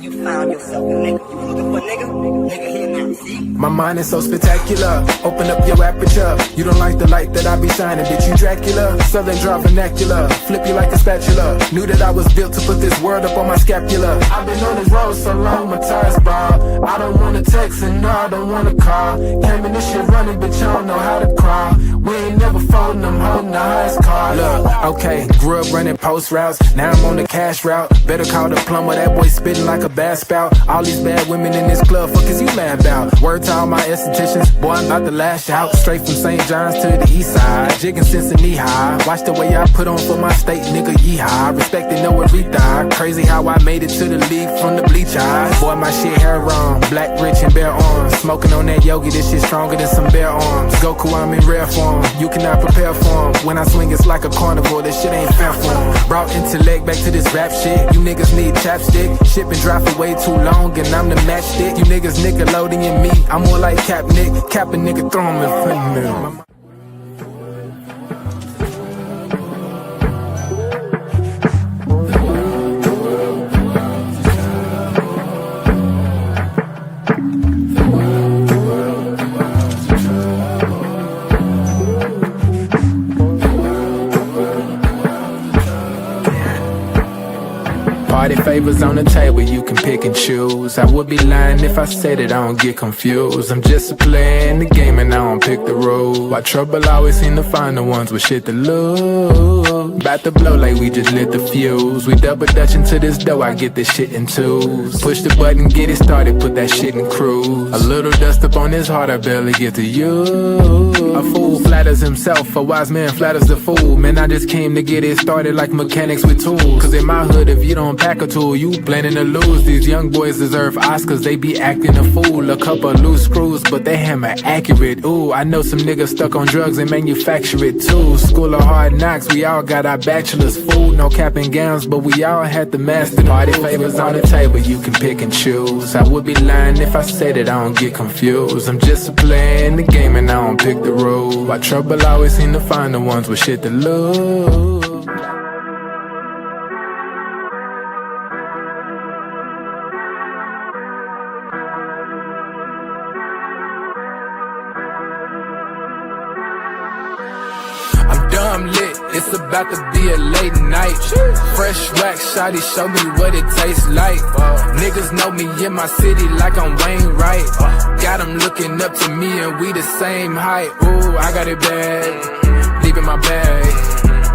you found yourself a nigga. You looking for a nigga? Nigga here now, see? My mind is so spectacular. Open up your aperture. You don't like the light that I be shining, bitch, you Dracula. Southern draw vernacular. Flip you like a spatula. Knew that I was built to put this world up on my scapula. I've been on this road so long, my tires bald. I don't wanna text and no, I don't wanna call. Came in this shit running, bitch, I don't know how to crawl. We ain't never folding, I'm holding the highest car. Look, okay, grew up running post routes. Now I'm on the cash route. Better call the plumber, that boy spitting like a bass spout. All these bad women in this club, fuck is you mad about? Word to all my estheticians, boy, I'm about to lash out. Straight from St. John's to the east side. Jigging since a knee high. Watch the way I put on for my state, nigga, yeehaw. Respect it, know it, retard. Crazy how I made it to the league from the bleach eyes. Boy, my shit hair wrong. Black, rich, and bare arms. Smoking on that yogi, this shit stronger than some bare arms. Goku, I'm in rare form. You cannot prepare for him. When I swing, it's like a carnivore. This shit ain't fair for him. Brought intellect back to this rap shit. You niggas need chapstick. Shit been dry for way too long, and I'm the matchstick. You niggas Nickelodeon me. I'm more like Cap Nick. Cap a nigga, throw him in front of me. Party favors on the table, you can pick and choose. I would be lying if I said it, I don't get confused. I'm just a player in the game and I don't pick the rules. Why trouble always seem to find the ones with shit to lose. About to blow like we just lit the fuse. We double dutch into this dough, I get this shit in twos. Push the button, get it started, put that shit in cruise. A little dust up on his heart, I barely get to use. A fool flatters himself, a wise man flatters the fool. Man, I just came to get it started like mechanics with tools. Cause in my hood, if you don't pack a tool, you planning to lose. These young boys deserve Oscars, they be acting a fool. A couple loose screws, but they hammer accurate. Ooh, I know some niggas stuck on drugs and manufacture it too. School of hard knocks, we all got our bachelor's. Food, no cap and gowns, but we all had to master. Party favors on the table, you can pick and choose. I would be lying if I said it, I don't get confused. I'm just a player in the game and I don't pick the rules. Why trouble always seem to find the ones with shit to lose. I'm dumb lit, it's about to be a late night. Fresh wax, shawty, show me what it tastes like. Niggas know me in my city like I'm Wayne Wright. Got them looking up to me and we the same height. Ooh, I got it bad, deep in my bag.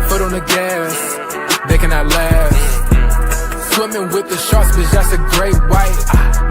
Foot on the gas, they cannot last. Swimming with the sharks, bitch, that's a great white.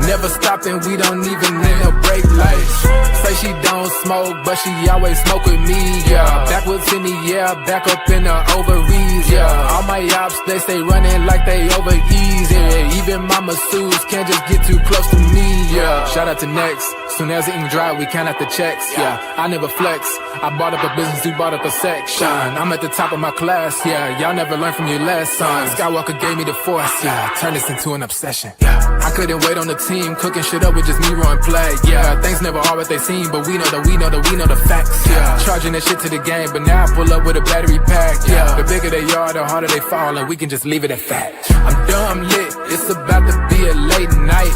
Never stopping, we don't even need no brake lights. Say she don't smoke, but she always smoke with me, yeah. Backwards in the air, back up in the ovaries, yeah. All my ops, they stay running like they over easy, yeah. Even my masseuses can't just get too close to me, yeah. Shout out to Next, soon as the ink dry, we count out the checks, yeah. I never flex, I bought up a business, you bought up a section. I'm at the top of my class, yeah. Y'all never learned from your lessons. Skywalker gave me the force, yeah. Turn this into an obsession, yeah. I couldn't wait on the team, cooking shit up with just me run play, yeah. Things never are what they seem, but we know the facts, yeah. Charging that shit to the game, but now I pull up with a battery pack, yeah. The bigger they are, the harder they fall, and we can just leave it at fact. I'm dumb lit, it's about to be a late night.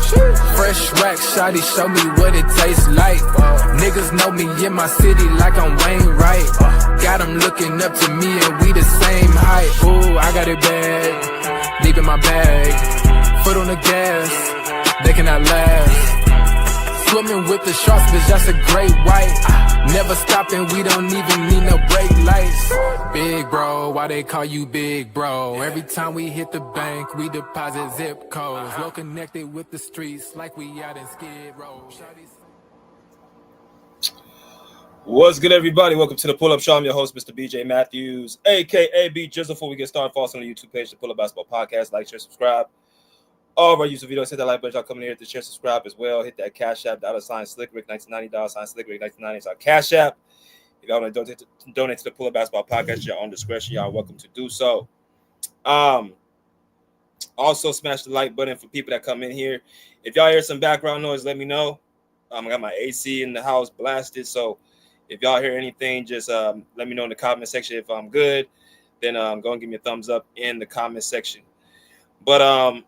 Fresh wax, shawty, show me what it tastes like. Niggas know me in my city like I'm Wayne Wright. Got them looking up to me and we the same height. Ooh, I got it bad, deep in my bag. Foot on the gas, they cannot last. Swimming with the sharks, bitch, that's a great white. Never stopping, we don't even need no brake lights. Big bro, why they call you big bro? Every time we hit the bank, we deposit zip codes. Well connected with the streets, like we out in Skid Row. What's good, everybody? Welcome to the Pull Up Show. I'm your host, Mr. BJ Matthews, aka B Jizzle. Before we get started, follow us on the YouTube page, the Pull Up Basketball Podcast. Like, share, subscribe. All of our YouTube videos, hit that like button. Y'all coming here to share, subscribe as well. Hit that Cash App, $Slickrick 1990, $Slickrick 1990 is our Cash App. If y'all want to donate to the Pull Up Basketball Podcast, your own discretion, y'all welcome to do so. Also, smash the like button for people that come in here. If y'all hear some background noise, let me know. I got my AC in the house blasted, so if y'all hear anything, just let me know in the comment section. If I'm good, then go and give me a thumbs up in the comment section. But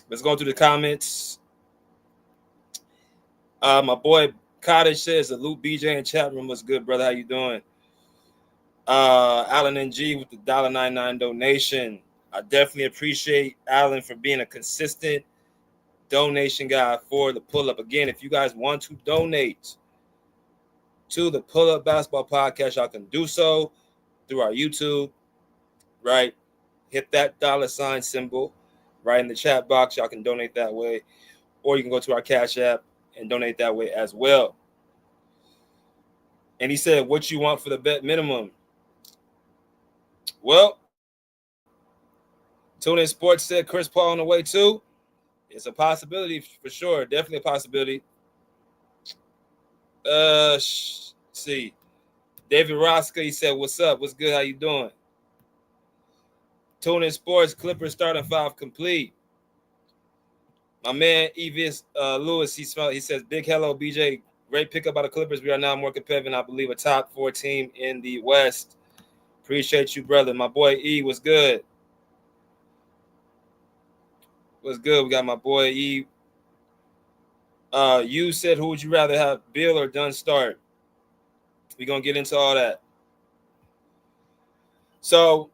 Let's go through the comments. My boy Cottage says, salute BJ and chat room. What's good, brother? How you doing? Alan NG with the $1.99 donation. I definitely appreciate Alan for being a consistent donation guy for the pull-up. Again, if you guys want to donate to the Pull-Up Basketball Podcast, y'all can do so through our YouTube, right? Hit that $ symbol right in the chat box. Y'all can donate that way, or you can go to our Cash App and donate that way as well. And he said, what you want for the bet minimum? Well, TuneIn Sports said Chris Paul on the way too. It's a possibility for sure. Definitely a possibility. See. David Rosca, he said, what's up? What's good? How you doing? TuneIn Sports, Clippers starting 5 complete. My man, Evis Lewis, he says, big hello, BJ. Great pickup by the Clippers. We are now more competitive and I believe a top 4 team in the West. Appreciate you, brother. My boy E, what's good? What's good? We got my boy E. You said, who would you rather have, Beal or Dunn start? We're going to get into all that. So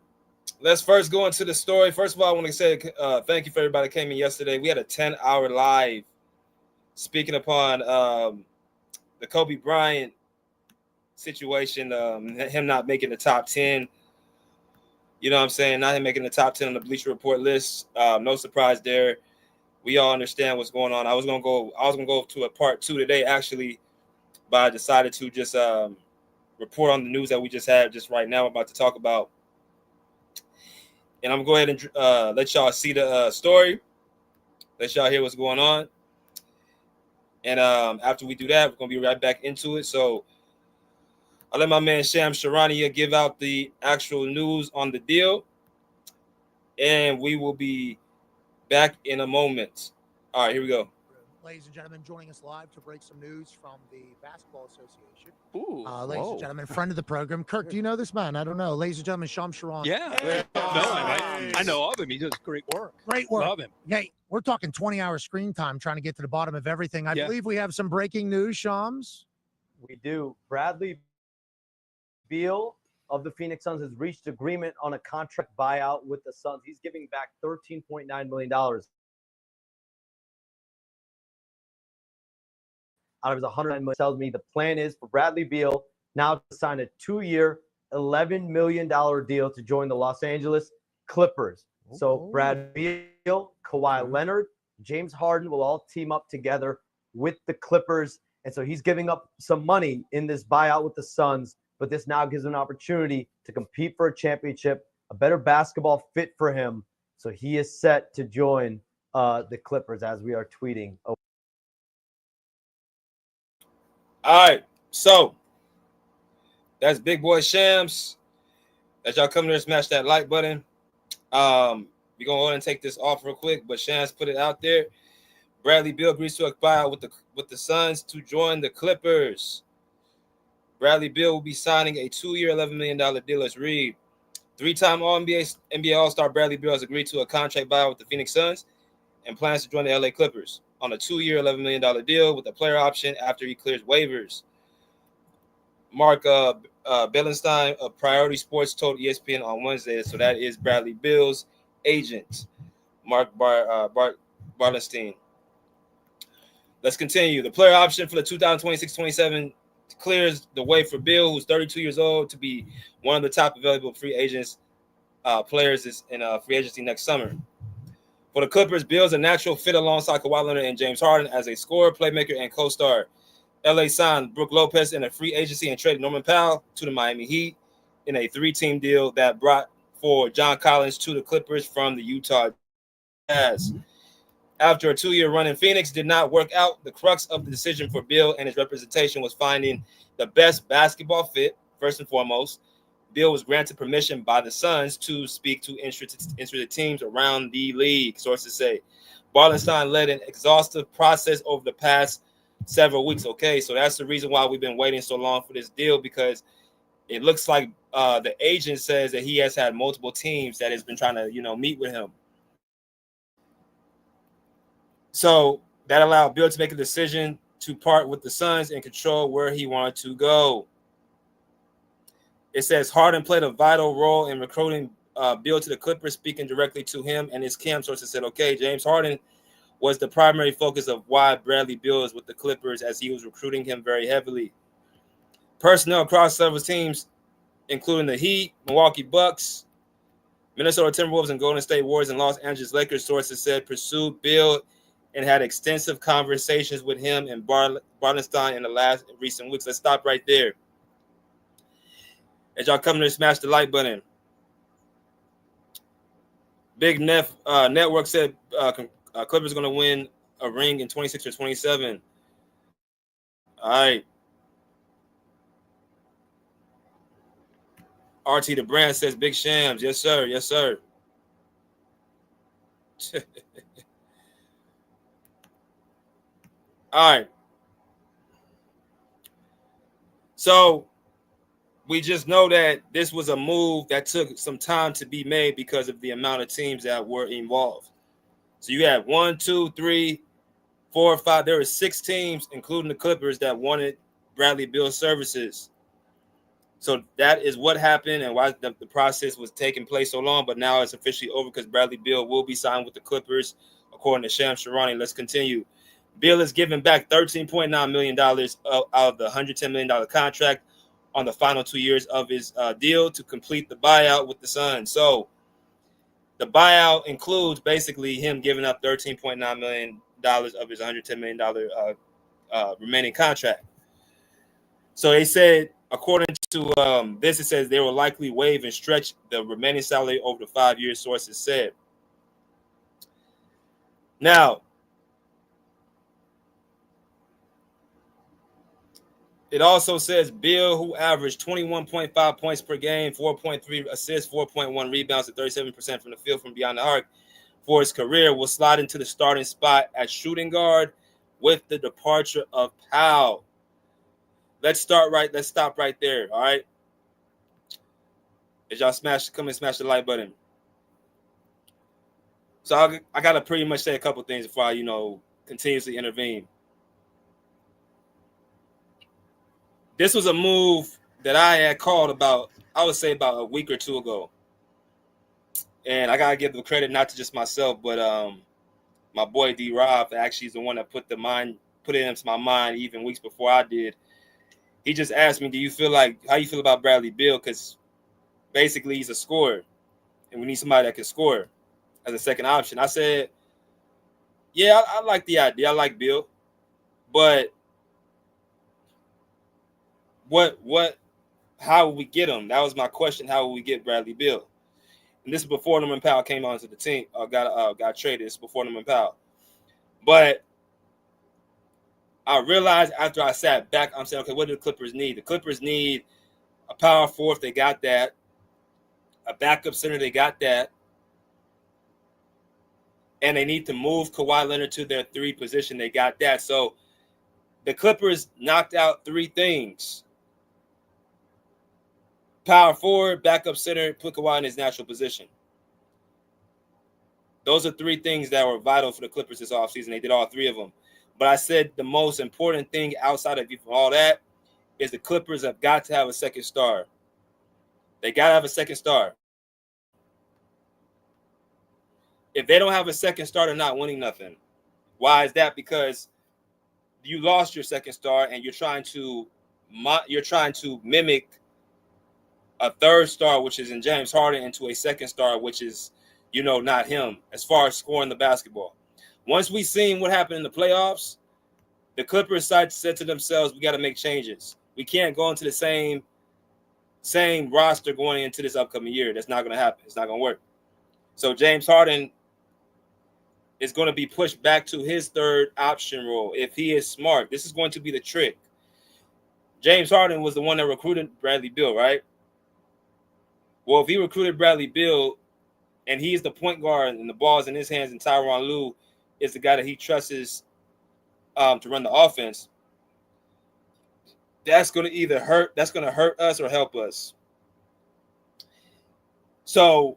let's first go into the story. First of all, I want to say thank you for everybody that came in yesterday. We had a 10-hour live speaking upon the Kobe Bryant situation, him not making the top 10. You know what I'm saying? Not him making the top 10 on the Bleacher Report list. No surprise there. We all understand what's going on. I was gonna go to a part 2 today, actually, but I decided to just report on the news that we just had just right now. I'm about to talk about, and I'm gonna go ahead and let y'all see the story. Let y'all hear what's going on, and after we do that, we're gonna be right back into it. So I'll let my man Sham Sharania give out the actual news on the deal, and we will be back in a moment. All right, here we go. Ladies and gentlemen, joining us live to break some news from the Basketball Association. Ooh, ladies and gentlemen, friend of the program, Kirk. Do you know this man? I don't know. Ladies and gentlemen, Sham Sharan. Yeah. Hey. No, I know of him. He does great work. Great work. Love him. Hey, we're talking 20-hour screen time trying to get to the bottom of everything. I Yeah. believe we have some breaking news, Shams. We do. Bradley Beal of the Phoenix Suns has reached agreement on a contract buyout with the Suns. He's giving back $13.9 million out of his $109 million. Tells me the plan is for Bradley Beal now to sign a 2-year, $11 million deal to join the Los Angeles Clippers. So Brad Beal, Kawhi Leonard, James Harden will all team up together with the Clippers. And so he's giving up some money in this buyout with the Suns, but this now gives him an opportunity to compete for a championship, a better basketball fit for him. So he is set to join the Clippers as we are tweeting. All right, so that's Big Boy Shams. As y'all come there, smash that like button. We're gonna go ahead and take this off real quick, but Shams put it out there. Bradley Beal agrees to a buyout with the Suns to join the Clippers. Bradley Beal will be signing a 2-year, $11 million deal. Let's read. 3-time All-NBA All-Star Bradley Beal has agreed to a contract buyout with the Phoenix Suns and plans to join the LA Clippers on a 2-year, $11 million deal with a player option after he clears waivers. Mark Bellenstein of Priority Sports told ESPN on Wednesday, so that is Bradley Beal's agent, Mark Barlenstein. Let's continue. The player option for the 2026-27 clears the way for Beal, who's 32 years old, to be one of the top available free agents players in free agency next summer. For the Clippers, Beal's a natural fit alongside Kawhi Leonard and James Harden as a scorer, playmaker, and co-star. LA signed Brook Lopez in a free agency and traded Norman Powell to the Miami Heat in a 3-team deal that brought forward John Collins to the Clippers from the Utah Jazz. After a 2-year run in Phoenix did not work out, the crux of the decision for Beal and his representation was finding the best basketball fit, first and foremost. Beal was granted permission by the Suns to speak to interested teams around the league, sources say. Barlenstein led an exhaustive process over the past several weeks. Okay, so that's the reason why we've been waiting so long for this deal, because it looks like the agent says that he has had multiple teams that has been trying to, meet with him. So that allowed Beal to make a decision to part with the Suns and control where he wanted to go. It says Harden played a vital role in recruiting Beal to the Clippers, speaking directly to him, and his camp sources said, okay, James Harden was the primary focus of why Bradley Beal is with the Clippers, as he was recruiting him very heavily. Personnel across several teams, including the Heat, Milwaukee Bucks, Minnesota Timberwolves, and Golden State Warriors and Los Angeles Lakers, sources said, pursued Beal and had extensive conversations with him and Barnstein in the recent weeks. Let's stop right there. As y'all come to smash the like button. Big Network said Clippers are going to win a ring in 26 or 27. All right. RT the Brand says Big Shams. Yes, sir. Yes, sir. All right. So we just know that this was a move that took some time to be made because of the amount of teams that were involved. So you had 1, 2, 3, 4, 5. There were 6 teams, including the Clippers, that wanted Bradley Beal's services. So that is what happened and why the process was taking place so long. But now it's officially over because Bradley Beal will be signed with the Clippers, according to Shams Charania. Let's continue. Beal is giving back $13.9 million out of the $110 million contract on the final 2 years of his deal to complete the buyout with the Suns. So the buyout includes basically him giving up $13.9 million of his $110 million remaining contract. So they said, according to this, it says they will likely waive and stretch the remaining salary over the 5 years, sources said. Now, it also says Beal, who averaged 21.5 points per game, 4.3 assists, 4.1 rebounds, and 37% from the field from beyond the arc for his career, will slide into the starting spot at shooting guard with the departure of Powell. Let's stop right there, all right? As y'all come and smash the like button. So I got to pretty much say a couple things before I, continuously intervene. This was a move that I had called about a week or two ago. And I got to give the credit not to just myself, but my boy D-Rob actually is the one that put it into my mind even weeks before I did. He just asked me, how you feel about Bradley Beal? Because basically he's a scorer, and we need somebody that can score as a second option. I said, yeah, I like the idea. I like Beal. But how will we get him? That was my question. How will we get Bradley Beal? And this is before Norman Powell came onto the team, got traded. It's before Norman Powell. But I realized after I sat back, I'm saying, okay, what do the Clippers need? The Clippers need a power forward. They got that. A backup center. They got that. And they need to move Kawhi Leonard to their 3 position. They got that. So the Clippers knocked out 3 things. Power forward, backup center, put Kawhi in his natural position. Those are 3 things that were vital for the Clippers this offseason. They did all 3 of them. But I said the most important thing outside of all that is the Clippers have got to have a second star. They got to have a second star. If they don't have a second star, they're not winning nothing. Why is that? Because you lost your second star and you're trying to mimic a third star, which is in James Harden, into a second star, which is, not him as far as scoring the basketball. Once we seen what happened in the playoffs, the Clippers said to themselves, we got to make changes. We can't go into the same roster going into this upcoming year. That's not going to happen. It's not going to work. So James Harden is going to be pushed back to his third option role. If he is smart, this is going to be the trick. James Harden was the one that recruited Bradley Beal, right? Well, if he recruited Bradley Beal and he's the point guard and the ball's in his hands and Tyronn Lue is the guy that he trusts to run the offense, that's going to hurt us or help us. So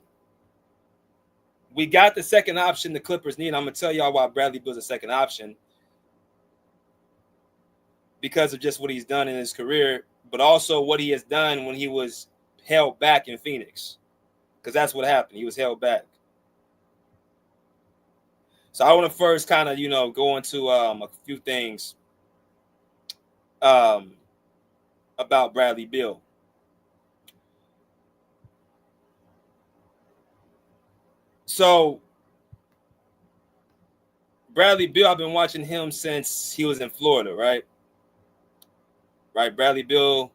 we got the second option the Clippers need. I'm going to tell y'all why Bradley Beal's a second option. Because of just what he's done in his career, but also what he has done when he was held back in Phoenix. Because that's what happened. He was held back. So I want to first kind of, go into a few things about Bradley Beal. So Bradley Beal, I've been watching him since he was in Florida, right? Right, Bradley Beal,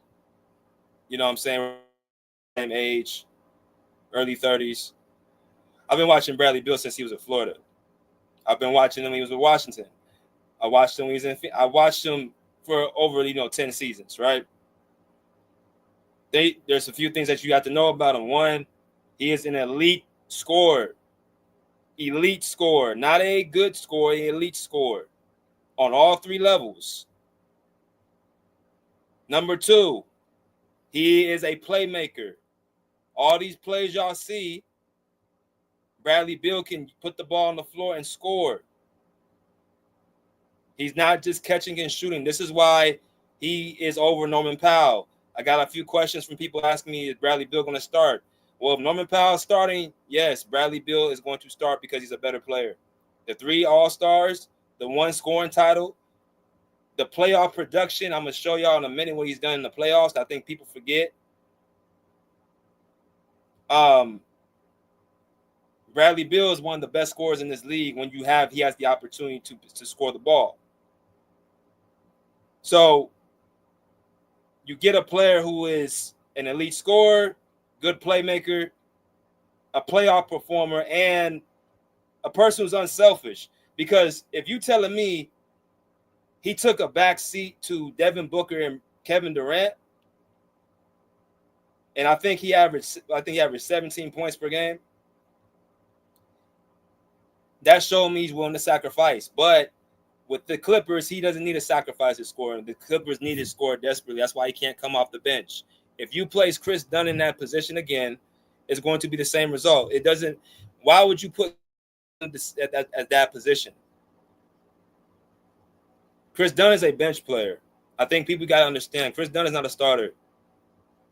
I'm saying, same age, early 30s. I've been watching Bradley Beal since he was in Florida. I've been watching him when he was with Washington. I watched him when he was in. I watched him for over 10 seasons, right? There's a few things that you have to know about him. One, he is an elite scorer. Elite scorer, not a good scorer, an elite scorer on all three levels. Number two, he is a playmaker. All these plays y'all see, Bradley Beal can put the ball on the floor and score. He's not just catching and shooting. This is why he is over Norman Powell. I got a few questions from people asking me, is Bradley Beal going to start? Well, if Norman Powell is starting, yes, Bradley Beal is going to start because he's a better player. The 3 All-Stars, the 1 scoring title, the playoff production, I'm going to show y'all in a minute what he's done in the playoffs. I think people forget. Bradley Beal is one of the best scorers in this league when he has the opportunity to score the ball. So you get a player who is an elite scorer, good playmaker, a playoff performer, and a person who's unselfish. Because if you telling me he took a back seat to Devin Booker and Kevin Durant, and I think he averaged 17 points per game, that showed me he's willing to sacrifice. But with the Clippers, he doesn't need to sacrifice his scoring. The Clippers need his score desperately. That's why he can't come off the bench. If you place Chris Dunn in that position again, it's going to be the same result. It doesn't. Why would you put at that position? Chris Dunn is a bench player. I think people got to understand. Chris Dunn is not a starter.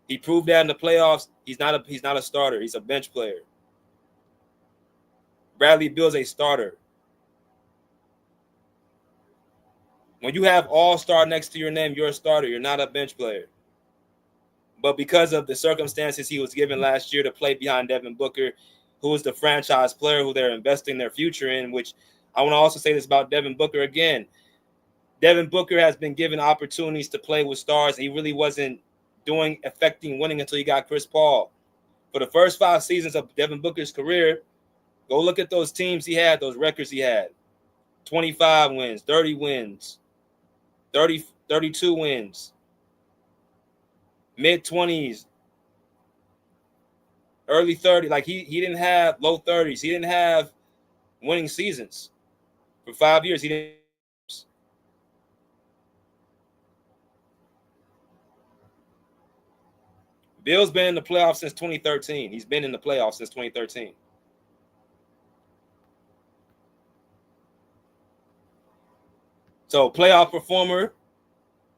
He proved that in the playoffs. He's not a starter. He's a bench player. Bradley Beal is a starter. When you have all-star next to your name, you're a starter. You're not a bench player. But because of the circumstances he was given last year to play behind Devin Booker, who is the franchise player who they're investing their future in, which I want to also say this about Devin Booker again. Devin Booker has been given opportunities to play with stars. He really wasn't affecting winning until he got Chris Paul. For the first 5 seasons of Devin Booker's career, go look at those teams he had, those records he had. 25 wins, 30 wins, 32 wins, mid-20s, early 30s. Like he didn't have low 30s. He didn't have winning seasons. For 5 years, he didn't. Bill's been in the playoffs since 2013. He's been in the playoffs since 2013. So playoff performer,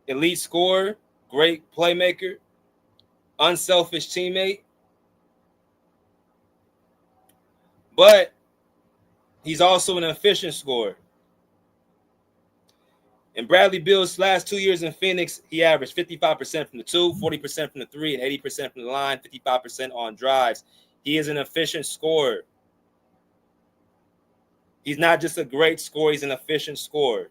elite scorer, great playmaker, unselfish teammate. But he's also an efficient scorer. In Bradley Beal's last 2 years in Phoenix, he averaged 55% from the 2, 40% from the 3, and 80% from the line, 55% on drives. He is an efficient scorer. He's not just a great scorer, he's an efficient scorer.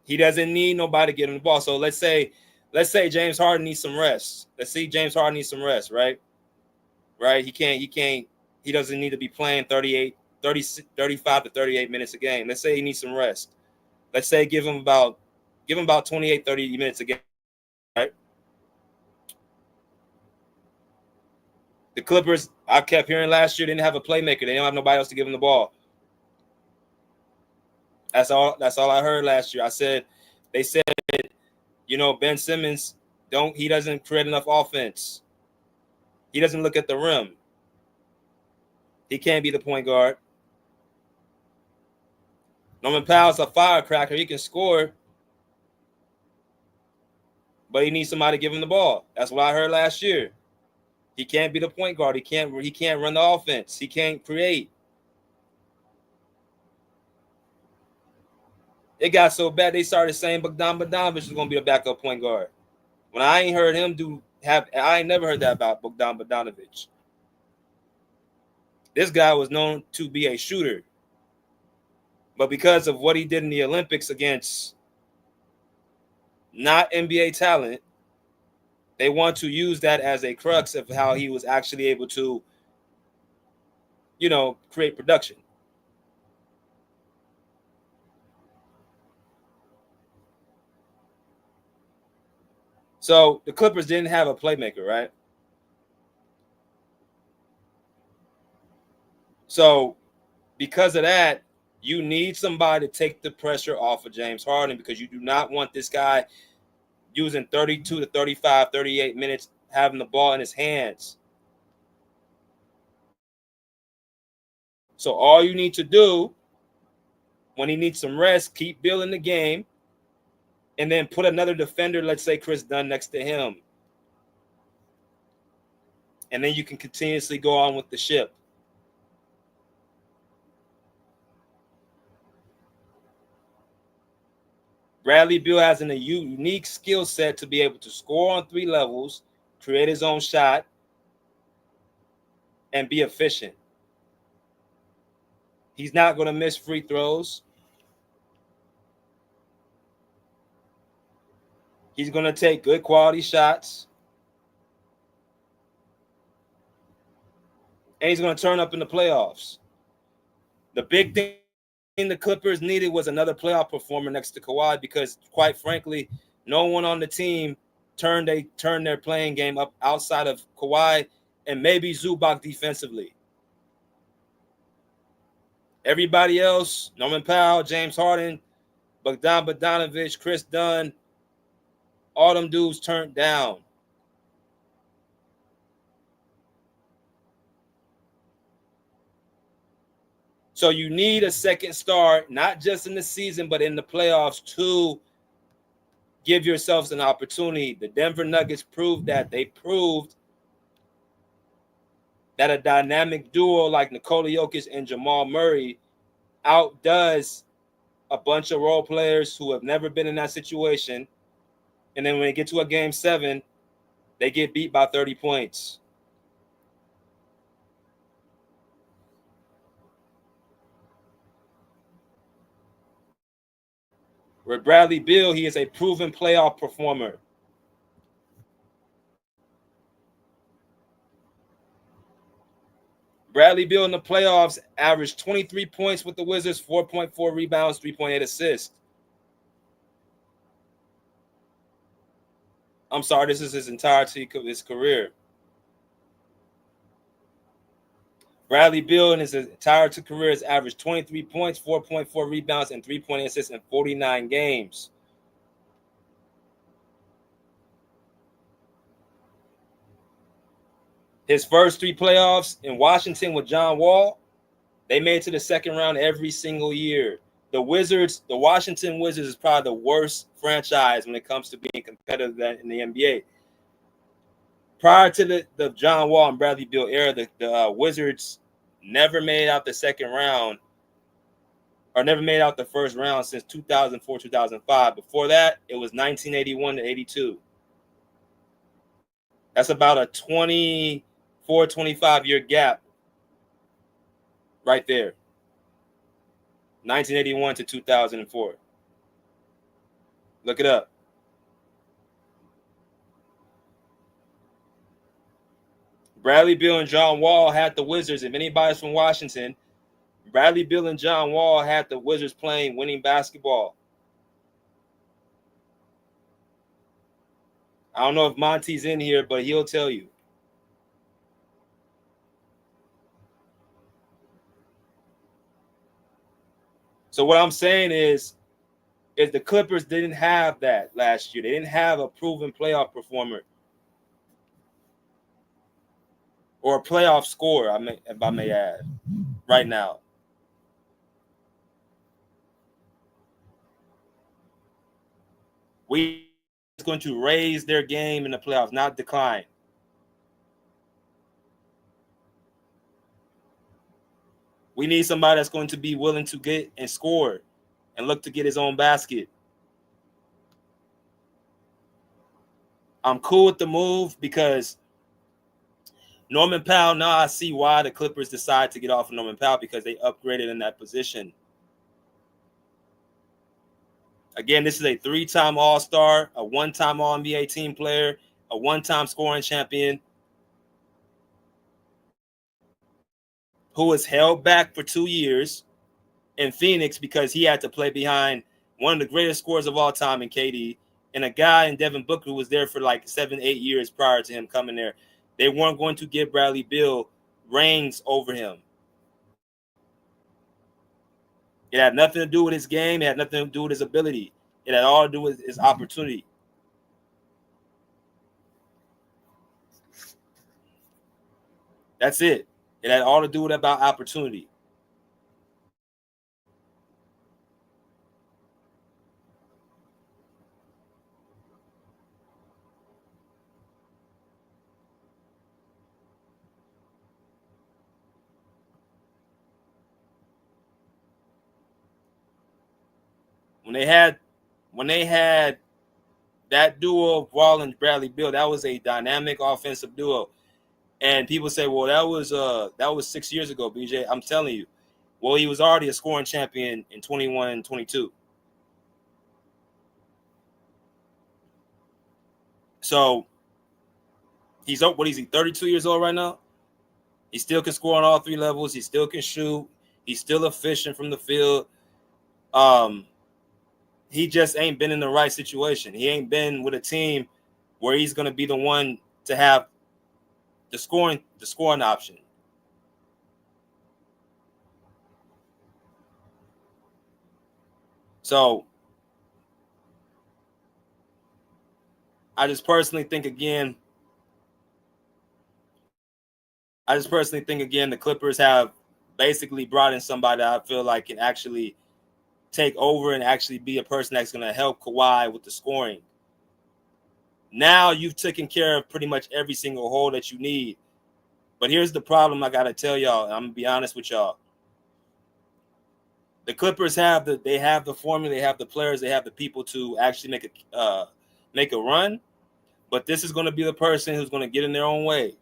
He doesn't need nobody to get him the ball. So let's say James Harden needs some rest. Let's see James Harden needs some rest, right? Right? He doesn't need to be playing 35 to 38 minutes a game. Let's say he needs some rest. Let's say give him about 28, 30 minutes a game, right? The Clippers, I kept hearing last year, didn't have a playmaker. They didn't have nobody else to give him the ball. That's all I heard last year. They said, Ben Simmons He doesn't create enough offense. He doesn't look at the rim. He can't be the point guard. Norman Powell's a firecracker. He can score, but he needs somebody to give him the ball. That's what I heard last year. He can't be the point guard. He can't run the offense. He can't create. It got so bad they started saying Bogdanovich was going to be the backup point guard. When I ain't heard him I ain't never heard that about Bogdanovich. This guy was known to be a shooter. But because of what he did in the Olympics against not NBA talent, they want to use that as a crux of how he was actually able to, create production. So the Clippers didn't have a playmaker, right? So because of that, you need somebody to take the pressure off of James Harden, because you do not want this guy using 32 to 35, 38 minutes having the ball in his hands. So all you need to do when he needs some rest, keep Beal in the game, and then put another defender, let's say Chris Dunn, next to him. And then you can continuously go on with the ship. Bradley Beal has a unique skill set to be able to score on 3 levels, create his own shot, and be efficient. He's not going to miss free throws. He's going to take good quality shots. And he's going to turn up in the playoffs. The big thing the Clippers needed was another playoff performer next to Kawhi, because, quite frankly, no one on the team turned their playing game up outside of Kawhi and maybe Zubac defensively. Everybody else, Norman Powell, James Harden, Bogdanovich, Chris Dunn, all them dudes turned down. So you need a second star, not just in the season, but in the playoffs, to give yourselves an opportunity. The Denver Nuggets proved that. They proved that a dynamic duo like Nikola Jokic and Jamal Murray outdoes a bunch of role players who have never been in that situation. And then when they get to a game 7, they get beat by 30 points. With Bradley Beal, he is a proven playoff performer. Bradley Beal in the playoffs averaged 23 points with the Wizards, 4.4 rebounds, 3.8 assists. I'm sorry, this is his entirety of his career. Bradley Beal in his entire career has averaged 23 points, 4.4 rebounds, and 3.8 assists in 49 games. His first 3 playoffs in Washington with John Wall, they made it to the second round every single year. The Washington Wizards is probably the worst franchise when it comes to being competitive in the NBA. Prior to the John Wall and Bradley Beal era, the Wizards never made out the second round, or never made out the first round since 2004, 2005. Before that, it was 1981 to 82. That's about a 24, 25-year gap right there. 1981 to 2004. Look it up. Bradley Beal and John Wall had the Wizards. If anybody's from Washington, Bradley Beal and John Wall had the Wizards playing winning basketball. I don't know if Monty's in here, but he'll tell you. So what I'm saying is, is the Clippers didn't have that last year. They didn't have a proven playoff performer or a playoff scorer, if I may add, right now. We is going to raise their game in the playoffs, not decline. We need somebody that's going to be willing to get and score and look to get his own basket. I'm cool with the move because Norman Powell, now I see why the Clippers decide to get off of Norman Powell, because they upgraded in that position. Again, this is a 3-time All-Star, a 1-time All-NBA team player, a 1-time scoring champion who was held back for 2 years in Phoenix because he had to play behind one of the greatest scorers of all time in KD, and a guy in Devin Booker who was there for like 7-8 years prior to him coming there. They weren't going to give Bradley Beal reigns over him. It had nothing to do with his game. It had nothing to do with his ability. It had all to do with his opportunity. That's it. It had all to do with about opportunity. When they had that duo of Wall and Bradley Beal, that was a dynamic offensive duo. And people say, well, that was 6 years ago, BJ. I'm telling you. Well, he was already a scoring champion in 21, 22. So he's up. What is he? 32 years old right now. He still can score on all 3 levels. He still can shoot. He's still efficient from the field. He just ain't been in the right situation. He ain't been with a team where he's going to be the one to have the scoring option. So I just personally think again, the Clippers have basically brought in somebody that I feel like can actually take over and actually be a person that's going to help Kawhi with the scoring. Now you've taken care of pretty much every single hole that you need. But here's the problem I got to tell y'all, and I'm going to be honest with y'all. The Clippers have the formula, they have the players, they have the people to actually make a run. But this is going to be the person who's going to get in their own way.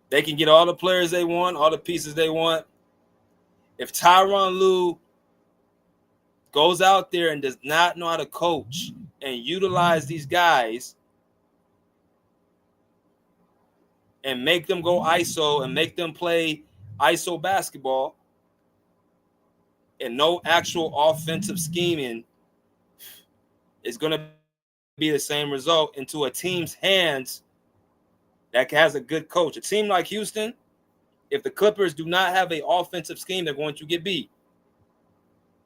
They can get all the players they want, all the pieces they want. If Tyronn Lue goes out there and does not know how to coach and utilize these guys and make them go ISO and make them play ISO basketball and no actual offensive scheming, is going to be the same result into a team's hands that has a good coach. A team like Houston, if the Clippers do not have an offensive scheme, they're going to get beat.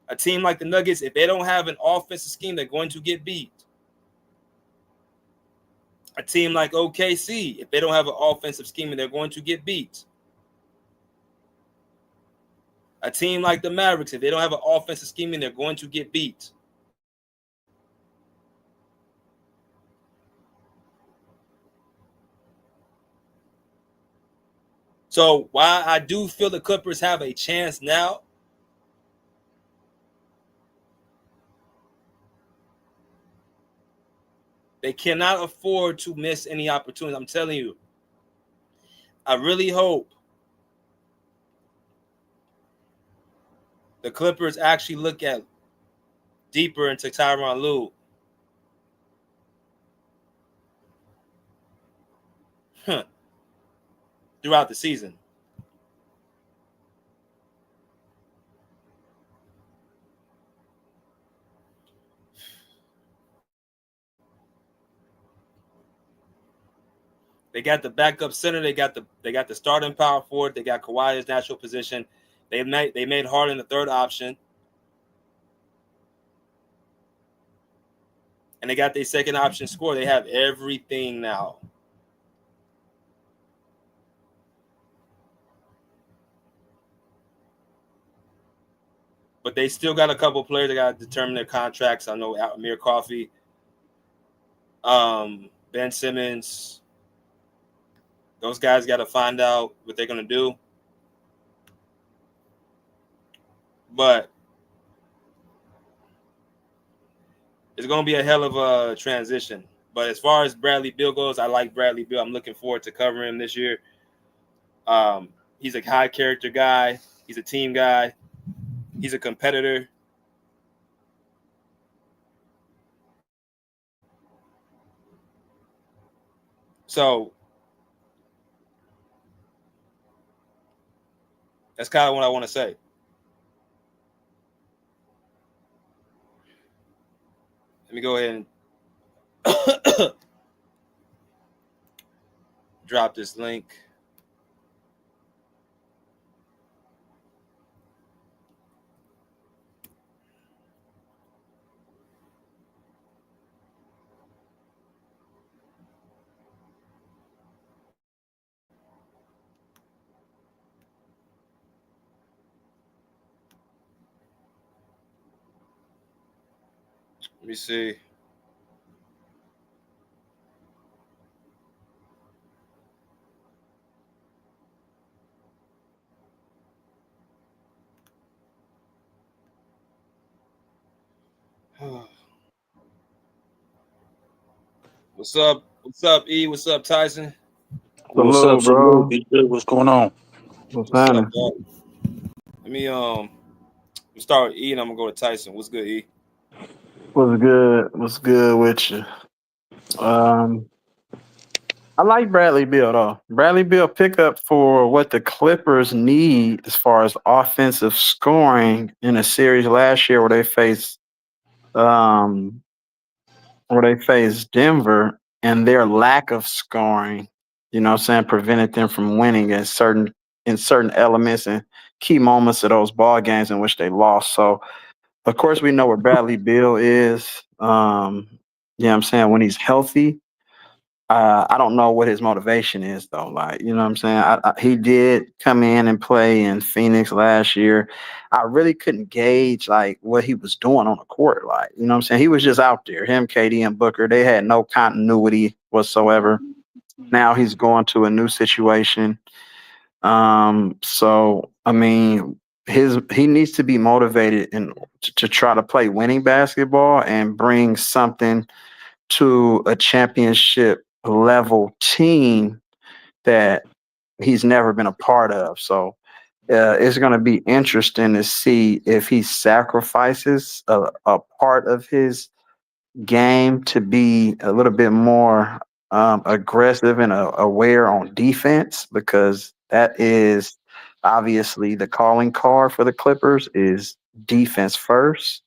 A team like the Nuggets, if they don't have an offensive scheme, they're going to get beat. A team like OKC, if they don't have an offensive scheme, they're going to get beat. A team like the Mavericks, if they don't have an offensive scheme, they're going to get beat. So while I do feel the Clippers have a chance now, they cannot afford to miss any opportunities. I'm telling you, I really hope the Clippers actually look at deeper into Tyronn Lue. Throughout the season. They got the backup center. They got the starting power forward. They got Kawhi's natural position. They made Harden the third option, and they got their second option score. They have everything now. But they still got a couple players that got to determine their contracts. I know Amir Coffey, Ben Simmons. Those guys got to find out what they're going to do. But it's going to be a hell of a transition. But as far as Bradley Beal goes, I like Bradley Beal. I'm looking forward to covering him this year. He's a high character guy. He's a team guy. He's a competitor. So that's kind of what I want to say. Let me go ahead and drop this link. Let me see. What's up? What's up, E? What's up, Tyson? What's up, bro? Be good. What's going on? What's What's up, happening? dog? Let me start with E and I'm gonna go to Tyson. What's good, E? What's good? What's good with you? I like Bradley Beal though. Bradley Beal pickup for what the Clippers need as far as offensive scoring in a series last year um where they faced Denver and their lack of scoring, you know what I'm saying, prevented them from winning in certain elements and key moments of those ball games in which they lost. So of course we know where Bradley Beal is. You know what I'm saying, when he's healthy. I don't know what his motivation is though. Like, you know what I'm saying? He did come in and play in Phoenix last year. I really couldn't gauge like what he was doing on the court. Like, you know what I'm saying? He was just out there. Him, KD, and Booker, they had no continuity whatsoever. Now he's going to a new situation. So I mean, he needs to be motivated to try to play winning basketball and bring something to a championship level team that he's never been a part of. So it's going to be interesting to see if he sacrifices a part of his game to be a little bit more aggressive and aware on defense, because that is obviously the calling card for the Clippers is defense first.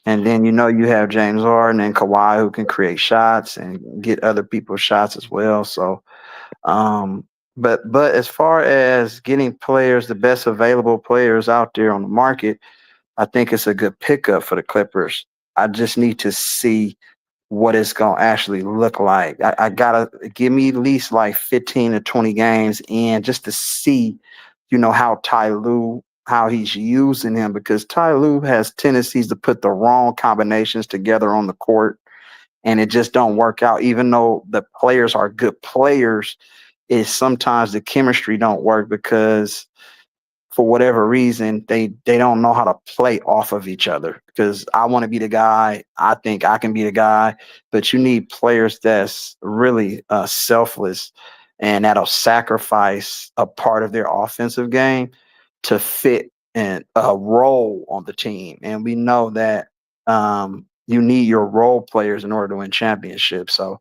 And then you have James Harden and Kawhi who can create shots and get other people's shots as well. So, but as far as getting players, the best available players out there on the market, I think it's a good pickup for the Clippers. I just need to see what it's gonna actually look like. I gotta give me at least like 15 to 20 games in just to see, how Ty Lue, how he's using him, because Ty Lue has tendencies to put the wrong combinations together on the court and it just don't work out. Even though the players are good players, is sometimes the chemistry don't work because for whatever reason, they don't know how to play off of each other. Because I want to be the guy, I think I can be the guy, but you need players that's really selfless and that'll sacrifice a part of their offensive game to fit in a role on the team. And we know that you need your role players in order to win championships. So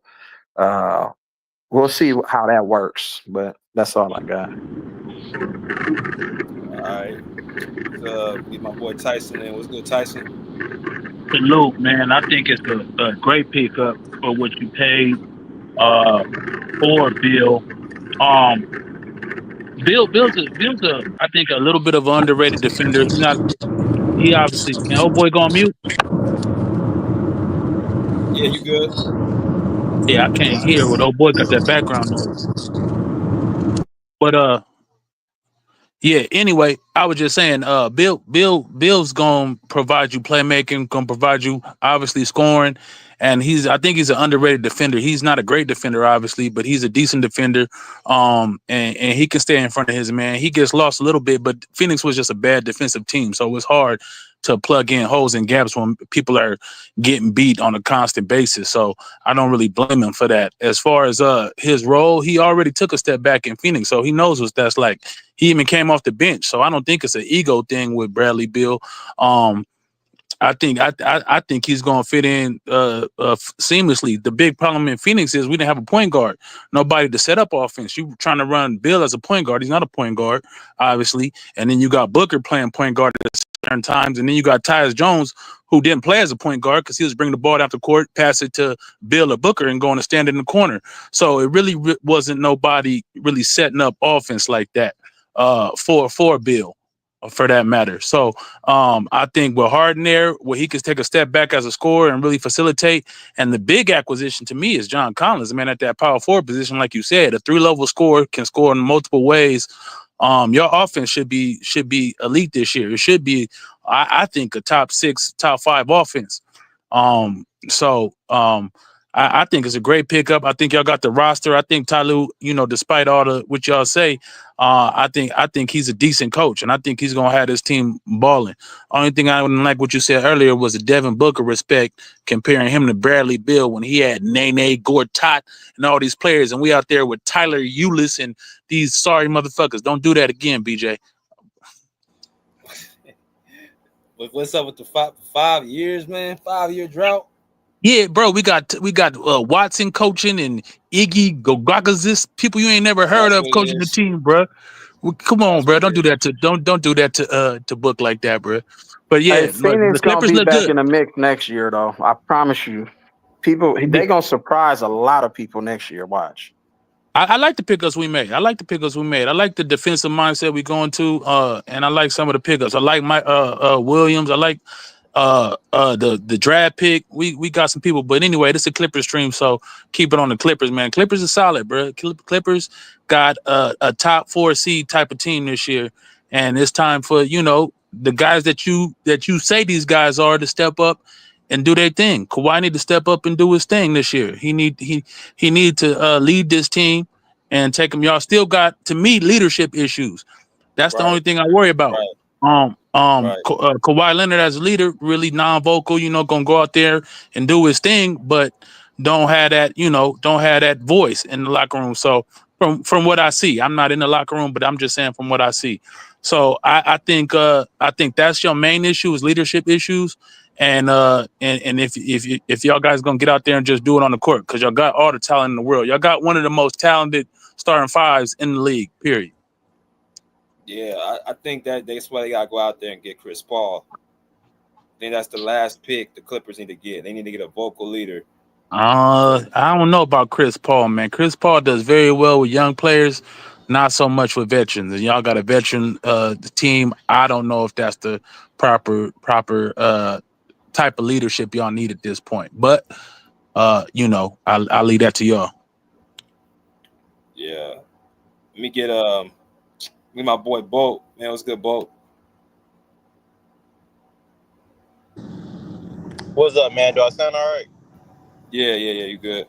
we'll see how that works, but that's all I got. All right. Get my boy Tyson in. What's good, Tyson? Salute, man. I think it's a great pickup for what you paid. for Bill. Bill's I think a little bit of an underrated defender. He obviously can. Oh boy, go on mute. Yeah, you good? Yeah, I can't hear what old boy got that background noise. But yeah, anyway, I was just saying, Bill's gonna provide you playmaking, gonna provide you obviously scoring, and I think he's an underrated defender. He's not a great defender, obviously, but he's a decent defender. And he can stay in front of his man. He gets lost a little bit, but Phoenix was just a bad defensive team, so it's hard to plug in holes and gaps when people are getting beat on a constant basis. So I don't really blame him for that. As far as his role, he already took a step back in Phoenix, so he knows what that's like. He even came off the bench, so I don't think it's an ego thing with Bradley Beal. I think he's going to fit in seamlessly. The big problem in Phoenix is we didn't have a point guard, nobody to set up offense. You trying to run Bill as a point guard? He's not a point guard, obviously. And then you got Booker playing point guard at certain times, and then you got Tyus Jones, who didn't play as a point guard because he was bringing the ball down the court, pass it to Bill or Booker, and going to stand in the corner. So it really wasn't nobody really setting up offense like that for Bill, for that matter. So I think with Harden there, where he could take a step back as a scorer and really facilitate. And the big acquisition to me is John Collins, man, at that power forward position, like you said, a 3-level scorer can score in multiple ways. Your offense should be elite this year. It should be, I think, a top 6, top 5 offense. I think it's a great pickup. I think y'all got the roster. I think Tyloo, despite all the what y'all say, I think he's a decent coach, and I think he's gonna have this team balling. Only thing I didn't like what you said earlier was the Devin Booker respect, comparing him to Bradley Beal when he had Nene, Gortat, and all these players, and we out there with Tyler Eulis and these sorry motherfuckers. Don't do that again, BJ. What's up with the 5 years, man? 5-year drought. Yeah, bro, we got Watson coaching and Iggy Gogagazis, people you ain't never heard That's of what it coaching the is. team, bro. Well, come on, That's bro. what Don't it do is. that to Book like that, bro. But Hey, yeah, look, the Phoenix gonna Clippers be look back good. in the mix next year, though. I promise you. People, Yeah. they gonna surprise a lot of people next year. Watch. I like the pickups we made. I like the defensive mindset we going to, and I like some of the pickups. I like my Williams. I like the draft pick. We got some people, but anyway, this is a Clippers stream, so keep it on the Clippers, man. Clippers are solid, bro. Clippers got a top 4 seed type of team this year, and it's time for the guys that you say these guys are to step up and do their thing. Kawhi need to step up and do his thing this year. He need to lead this team and take them. Y'all still got, to me, leadership issues. That's the only Right, thing I worry about. right, right. Kawhi Leonard as a leader, really non-vocal, gonna go out there and do his thing, but don't have that voice in the locker room. So from what I see, I'm not in the locker room, but I'm just saying from what I see. So I think that's your main issue, is leadership issues. And if y'all guys gonna get out there and just do it on the court, because y'all got all the talent in the world. Y'all got one of the most talented starting 5s in the league, period. Yeah, I think that's why they gotta go out there and get Chris Paul. I think that's the last pick the Clippers need to get. They need to get a vocal leader. I don't know about Chris Paul, man. Chris Paul does very well with young players, not so much with veterans. And y'all got a veteran team. I don't know if that's the proper type of leadership y'all need at this point. But I'll leave that to y'all. Yeah. Let me get my boy Boat. Man, what's good, Boat? What's up, man? Do I sound all right? Yeah, you good.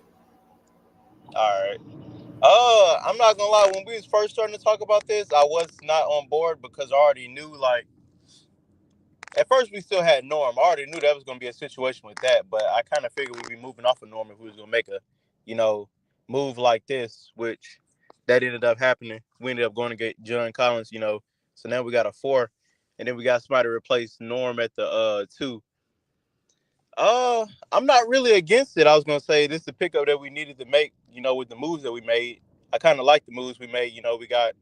All right. I'm not gonna lie. When we was first starting to talk about this, I was not on board because I already knew, like, at first we still had Norm. I already knew that was gonna be a situation with that, but I kind of figured we'd be moving off of Norm if we was gonna make a, move like this, which that ended up happening. We ended up going to get John Collins, so now we got a 4, and then we got somebody to replace Norm at the 2. I'm not really against it. I was gonna say this is the pickup that we needed to make, with the moves that we made. I kind of like the moves we made. We got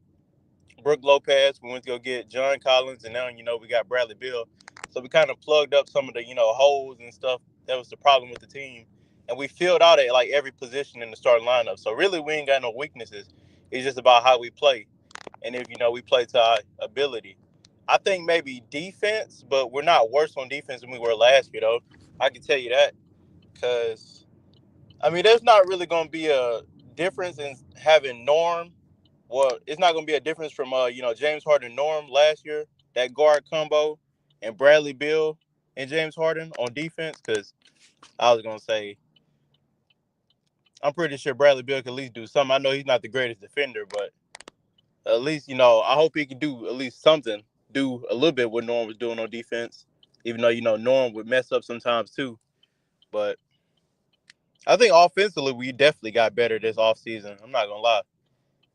Brooke Lopez. We went to go get John Collins, and now, we got Bradley Beal. So we kind of plugged up some of the, holes and stuff that was the problem with the team. and we filled out at like every position in the starting lineup. So really, we ain't got no weaknesses. It's just about how we play, and if we play to our ability. I think maybe defense, but we're not worse on defense than we were last year, though. I can tell you that, because there's not really going to be a difference in having Norm. Well, it's not going to be a difference from James Harden Norm last year, that guard combo, and Bradley Beal and James Harden on defense. Because I was going to say, I'm pretty sure Bradley Beal can at least do something. I know he's not the greatest defender, but at least I hope he can do at least something. Do a little bit what Norm was doing on defense, even though Norm would mess up sometimes too. But I think offensively we definitely got better this offseason. I'm not gonna lie.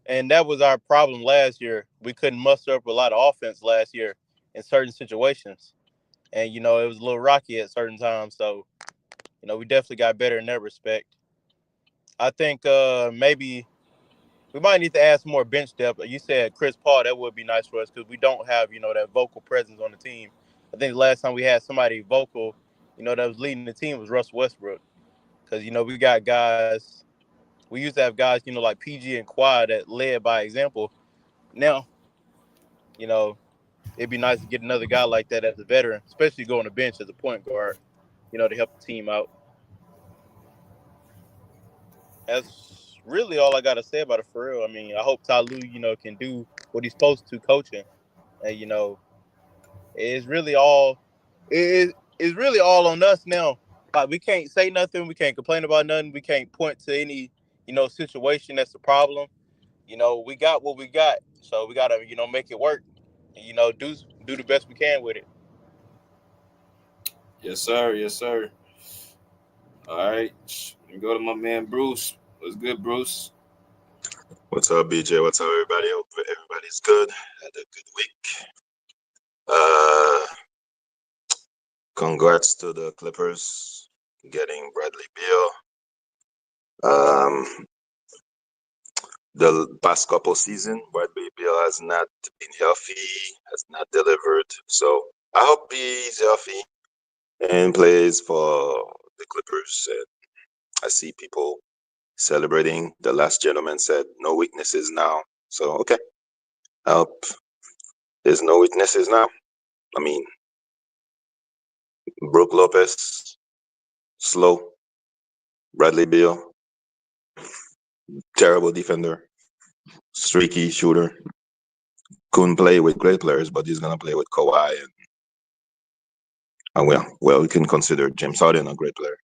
And that was our problem last year. We couldn't muster up a lot of offense last year in certain situations. And, it was a little rocky at certain times. So, we definitely got better in that respect. I think maybe we might need to add some more bench depth. You said Chris Paul, that would be nice for us because we don't have, that vocal presence on the team. I think the last time we had somebody vocal, that was leading the team was Russ Westbrook. Because, we got guys, we used to have guys, like PG and Kawhi that led by example. Now, it'd be nice to get another guy like that as a veteran, especially going to bench as a point guard, to help the team out. That's really all I got to say about it for real. I hope Ty Lue, can do what he's supposed to coaching. And, it's really all it's really all on us now. Like, we can't say nothing. We can't complain about nothing. We can't point to any, situation that's a problem. We got what we got. So we got to, make it work and, do the best we can with it. Yes, sir. Yes, sir. All right. Let me go to my man Bruce. What's good, Bruce? What's up, BJ? What's up, everybody? Hope everybody's good. Had a good week. Congrats to the Clippers getting Bradley Beal. The past couple seasons, Bradley Beal has not been healthy, has not delivered. So I hope he's healthy and plays for the Clippers. And I see people celebrating. The last gentleman said no weaknesses now. So, okay. I hope there's no weaknesses now. Brook Lopez, slow. Bradley Beal, terrible defender, streaky shooter. Couldn't play with great players, but he's gonna play with Kawhi, and we can consider James Harden a great player.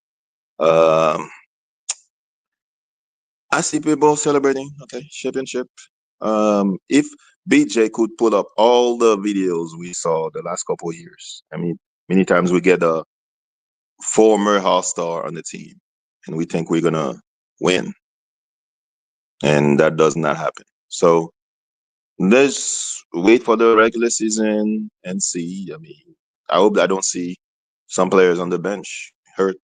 I see people celebrating. Okay, championship. If BJ could pull up all the videos we saw the last couple of years, many times we get a former All-Star on the team, and we think we're gonna win, and that does not happen. So let's wait for the regular season and see. I hope I don't see some players on the bench hurt.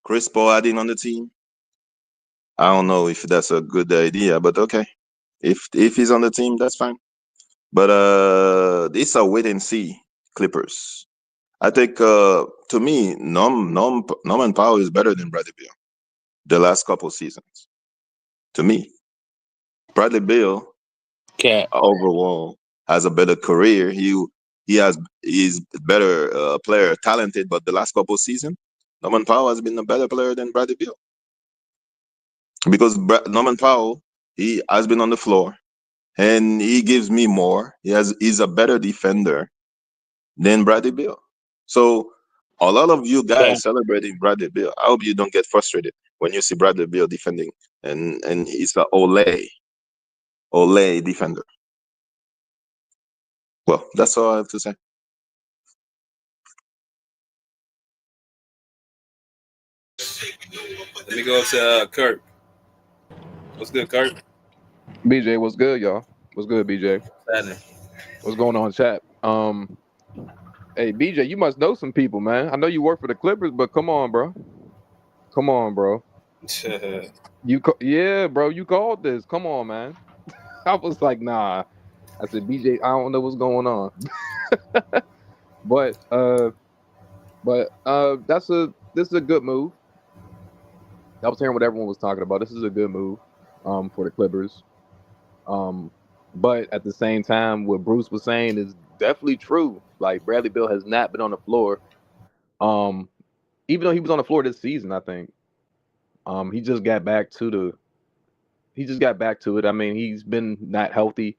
Chris Paul adding on the team. I don't know if that's a good idea, but okay. If he's on the team, that's fine. But it's a wait and see. Clippers. I think to me, Norman Powell is better than Bradley Beal the last couple seasons. To me, Bradley Beal overall has a better career. He's better player, talented, but the last couple seasons, Norman Powell has been a better player than Bradley Beal because Norman Powell, he has been on the floor and he gives me more. He's a better defender than Bradley Beal. So a lot of you guys celebrating Bradley Beal, I hope you don't get frustrated when you see Bradley Beal defending and he's an Olay defender. Well, that's all I have to say. Let me go up to Kurt. What's good, Kurt? BJ, what's good, y'all? What's good, BJ? What's What's going on, chat? Hey, BJ, you must know some people, man. I know you work for the Clippers, but come on, bro. Yeah, bro, you called this. Come on, man. I was like, nah. I said, BJ, I don't know what's going on. but that's this is a good move. I was hearing what everyone was talking about. This is a good move, for the Clippers. Um, but at the same time, what Bruce was saying is definitely true. Like Bradley Beal has not been on the floor. Um, even though he was on the floor this season, I think. He just got back to the. He just got back to it. I mean, he's been not healthy.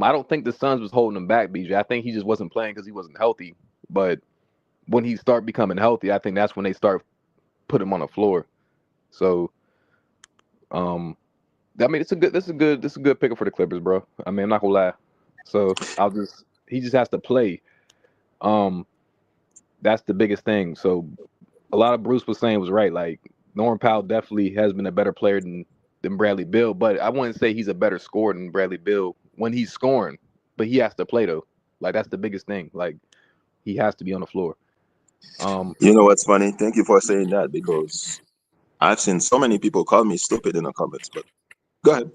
I don't think the Suns was holding him back, BJ. I think he just wasn't playing because he wasn't healthy. But when he start becoming healthy, I think that's when they start put him on the floor. So, um, I mean, this is a good pickup for the Clippers, bro. I mean, I'm not gonna lie. So he just has to play. Um, that's the biggest thing. So a lot of Bruce was saying was right. Like Norman Powell definitely has been a better player than Bradley Beal, but I wouldn't say he's a better scorer than Bradley Beal when he's scoring. But he has to play though. Like that's the biggest thing. Like he has to be on the floor. You know what's funny? Thank you for saying that because I've seen so many people call me stupid in the comments. But go ahead.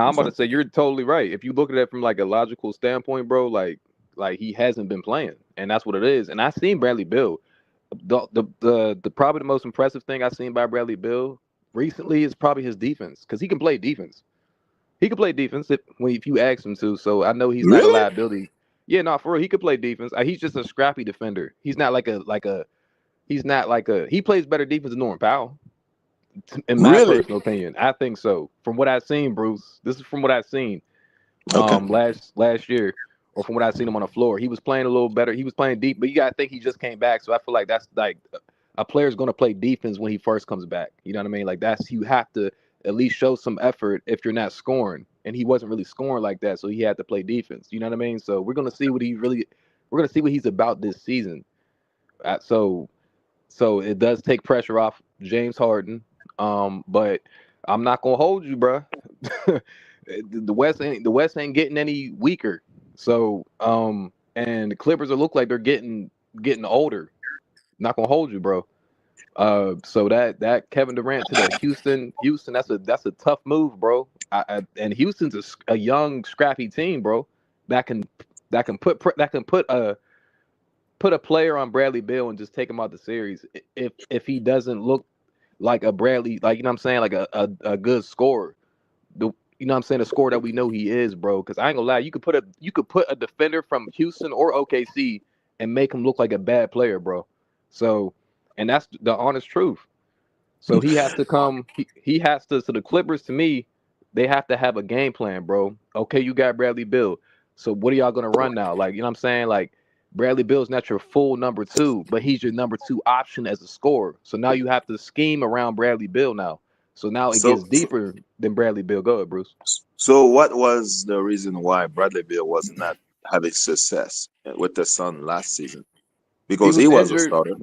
I'm It's about fine. to say you're totally right. If you look at it from like a logical standpoint, bro, like he hasn't been playing, and that's what it is. And I seen Bradley Beal. The probably the most impressive thing I've seen by Bradley Beal recently is probably his defense because he can play defense. He can play defense if you ask him to. So I know he's not a Really? liability. Yeah, no, for real, he could play defense. He's just a scrappy defender. He's not he plays better defense than Norman Powell. In my Really? personal opinion, I think so. From what I've seen, Bruce, this is from what I've seen. Okay. Last year, or from what I've seen him on the floor, he was playing a little better. He was playing deep, but you gotta think he just came back. So I feel like that's like a player's gonna play defense when he first comes back. You know what I mean? Like that's you have to at least show some effort if you're not scoring. And he wasn't really scoring like that, so he had to play defense. You know what I mean? So we're gonna see what he's about this season. So it does take pressure off James Harden. But I'm not gonna hold you, bro. The West ain't getting any weaker. So and the Clippers are look like they're getting older. Not gonna hold you, bro. So that Kevin Durant to the Houston, that's a tough move, bro. And Houston's a young, scrappy team, bro. That can put a player on Bradley Beal and just take him out the series if he doesn't look like a Bradley, like you know what I'm saying, like a good scorer. You know what I'm saying, the scorer that we know he is, bro. Because I ain't gonna lie, you could put a defender from Houston or OKC and make him look like a bad player, bro. So, and that's the honest truth. So he has to come. He has to. So the Clippers, to me, they have to have a game plan, bro. Okay, you got Bradley Beal. So what are y'all gonna run now? Like you know what I'm saying? Like Bradley Beal's not your full number two, but he's your number two option as a scorer. So now you have to scheme around Bradley Beal now. So now it So, gets deeper than Bradley Beal. Go ahead, Bruce. so what was the reason why Bradley Beal was not having success with the Sun last season? He Because he was was a injured. starter.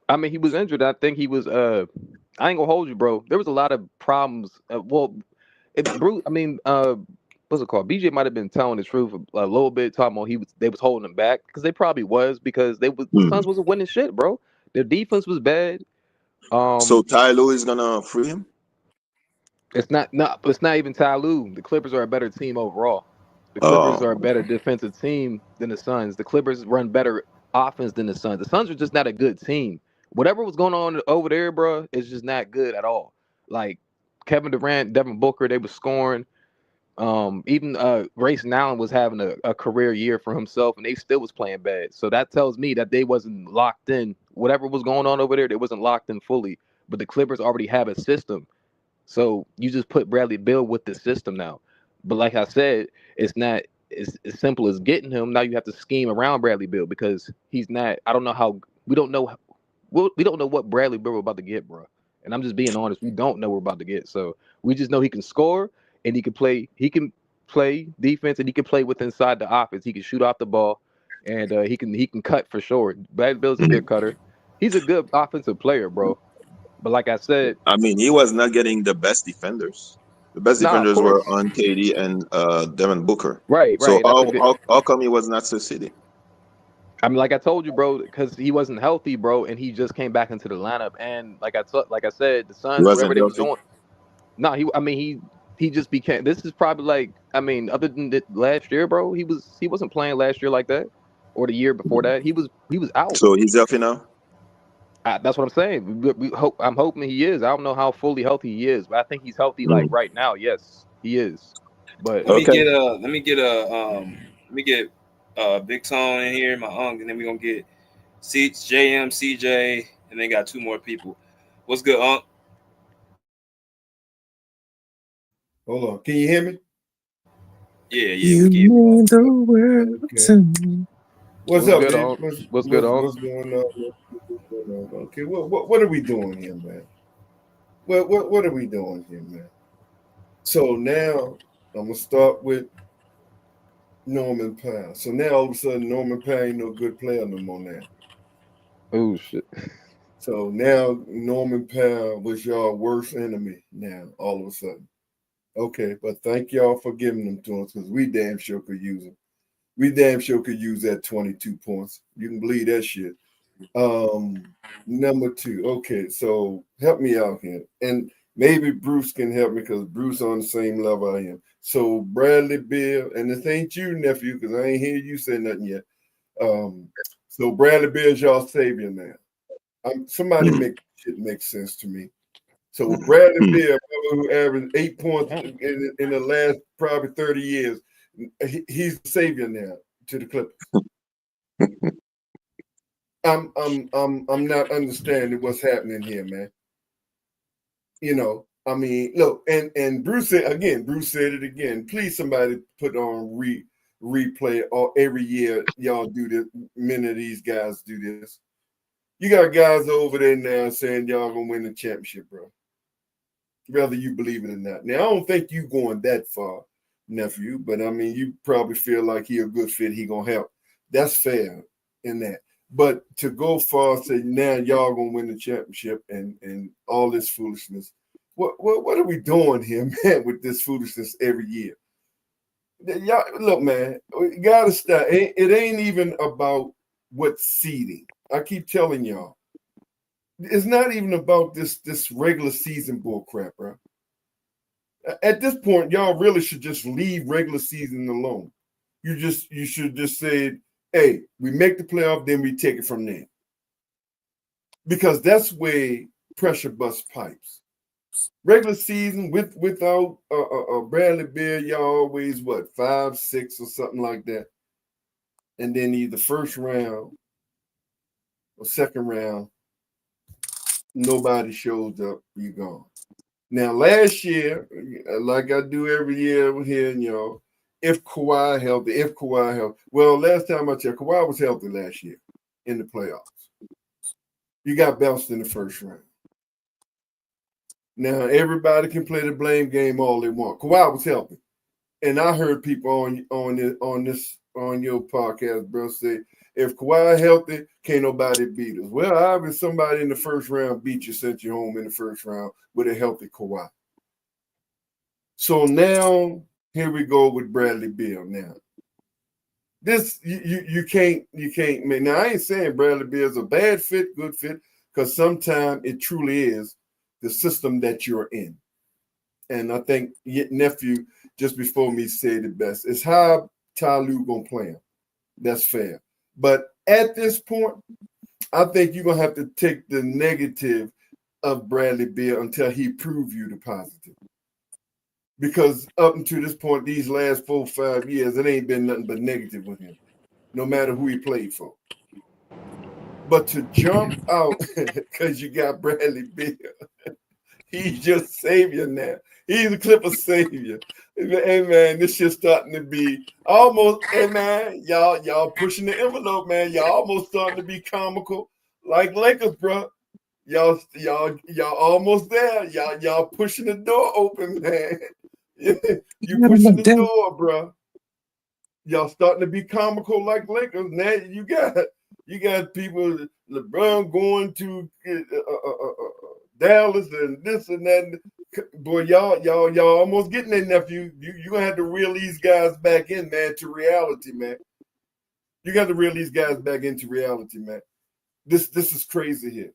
I mean, he was injured. I think he was. I ain't gonna hold you, bro. There was a lot of problems. Bruce. I mean, what's it called? BJ might have been telling the truth a little bit, talking about they was holding him back because they probably was because the Hmm. Suns wasn't winning shit, bro. Their defense was bad. So Ty Lue is gonna free him? It's not even Ty Lue. The Clippers are a better team overall. The Clippers are a Oh, better defensive team than the Suns. The Clippers run better offense than the Suns. The Suns are just not a good team. Whatever was going on over there, bro, is just not good at all. Like Kevin Durant, Devin Booker, they were scoring. Even Grayson Allen was having a career year for himself, and they still was playing bad. So that tells me that they wasn't locked in. Whatever was going on over there, they wasn't locked in fully. But the Clippers already have a system. So you just put Bradley Beal with the system now. But like I said, it's not as simple as getting him. Now you have to scheme around Bradley Beal because he's not. I don't know how. We don't know. We don't know what Bradley Beal we're about to get, bro. And I'm just being honest. We don't know what we're about to get. So we just know he can score and he can play. He can play defense and he can play with inside the offense. He can shoot off the ball, and he can cut for sure. Bradley Beal's a good cutter. He's a good offensive player, bro. But like I said, I mean, he was not getting the best defenders. The best nah, of defenders were course. on KD and Devin Booker. Right, So right. That's a good. how come he was not succeeding? I mean, like I told you, bro, because he wasn't healthy, bro, and he just came back into the lineup. And like I said, the He Suns, whatever wasn't they was healthy. doing, no, I mean, he just became. This is probably like, I mean, other than last year, bro, he wasn't playing last year like that, or the year before that. He was out. So he's healthy now. That's what I'm saying. I'm hoping he is. I don't know how fully healthy he is, but I think he's healthy. Like Mm. right now, yes, he is. But Let me Okay. get Big Tone in here, my uncle, and then we're gonna get JM, CJ, and then got two more people. What's good, Unc? Hold on. Can you hear me? Yeah, we You can hear you, Unc. mean the world Okay. to me. What's what's up, good D? on? What's What's good what's on? what's going on? What's going on? Okay. What are we doing here, man? What are we doing here, man? So now I'm gonna start with Norman Powell. So now all of a sudden Norman Powell ain't no good player no more now. Oh shit. So now Norman Powell was your worst enemy now, all of a sudden. Okay, but thank y'all for giving them to us because we damn sure could use them. We damn sure could use that 22 points. You can believe that shit. Number two. Okay, so help me out here. And maybe Bruce can help me because Bruce on the same level I am. So Bradley Beal, and this ain't you, nephew, because I ain't hear you say nothing yet. So Bradley Beal's y'all savior now. Somebody make shit make sense to me. So Bradley Beal, who averaged 8 points in the last probably 30 years, he's the savior now to the Clippers. I'm not understanding what's happening here, man. You know, I mean, look, and Bruce said it again. Please, somebody put on replay or every year y'all do this. Many of these guys do this. You got guys over there now saying y'all gonna win the championship, bro. Whether you believe it or not. Now, I don't think you going that far, nephew, but I mean, you probably feel like he a good fit. He gonna help. That's fair in that. But to go far, say now y'all gonna win the championship and all this foolishness. What are we doing here, man? With this foolishness every year? Y'all look, man. You gotta stop. It ain't even about what seeding. I keep telling y'all. It's not even about this regular season bull crap, bro. At this point, y'all really should just leave regular season alone. You should just say, hey, we make the playoff, then we take it from there. Because that's where pressure bust pipes. Regular season without Bradley Beal, y'all always 5, 6 or something like that. And then either first round or second round, nobody shows up, you gone. Now, last year, like I do every year here, y'all, if Kawhi healthy, well, last time I checked, Kawhi was healthy last year in the playoffs. You got bounced in the first round. Now, everybody can play the blame game all they want. Kawhi was healthy. And I heard people on your podcast, bro, say, if Kawhi healthy, can't nobody beat us. Well, obviously somebody in the first round beat you, sent you home in the first round with a healthy Kawhi. So now here we go with Bradley Beal. Now, this you can't make. Now I ain't saying Bradley Beal is a bad fit, good fit, because sometimes it truly is the system that you're in. And I think nephew just before me said it best. It's how Ty Lue gonna play him. That's fair. But at this point, I think you're gonna have to take the negative of Bradley Beal until he prove you the positive. Because up until this point, these last 4 or 5 years, it ain't been nothing but negative with him, no matter who he played for. But to jump out because you got Bradley Beal, he's just savior now. He's a Clipper savior. Hey man, this shit's starting to be almost. Hey man, y'all pushing the envelope, man. Y'all almost starting to be comical, like Lakers, bro. Y'all almost there. Y'all pushing the door open, man. You pushing the door, bro. Y'all starting to be comical like Lakers. Now you got people, LeBron going to Dallas and this and that. Boy, y'all almost getting there, nephew. You gonna have to reel these guys back in, man, to reality, man. You got to reel these guys back into reality, man. This is crazy here.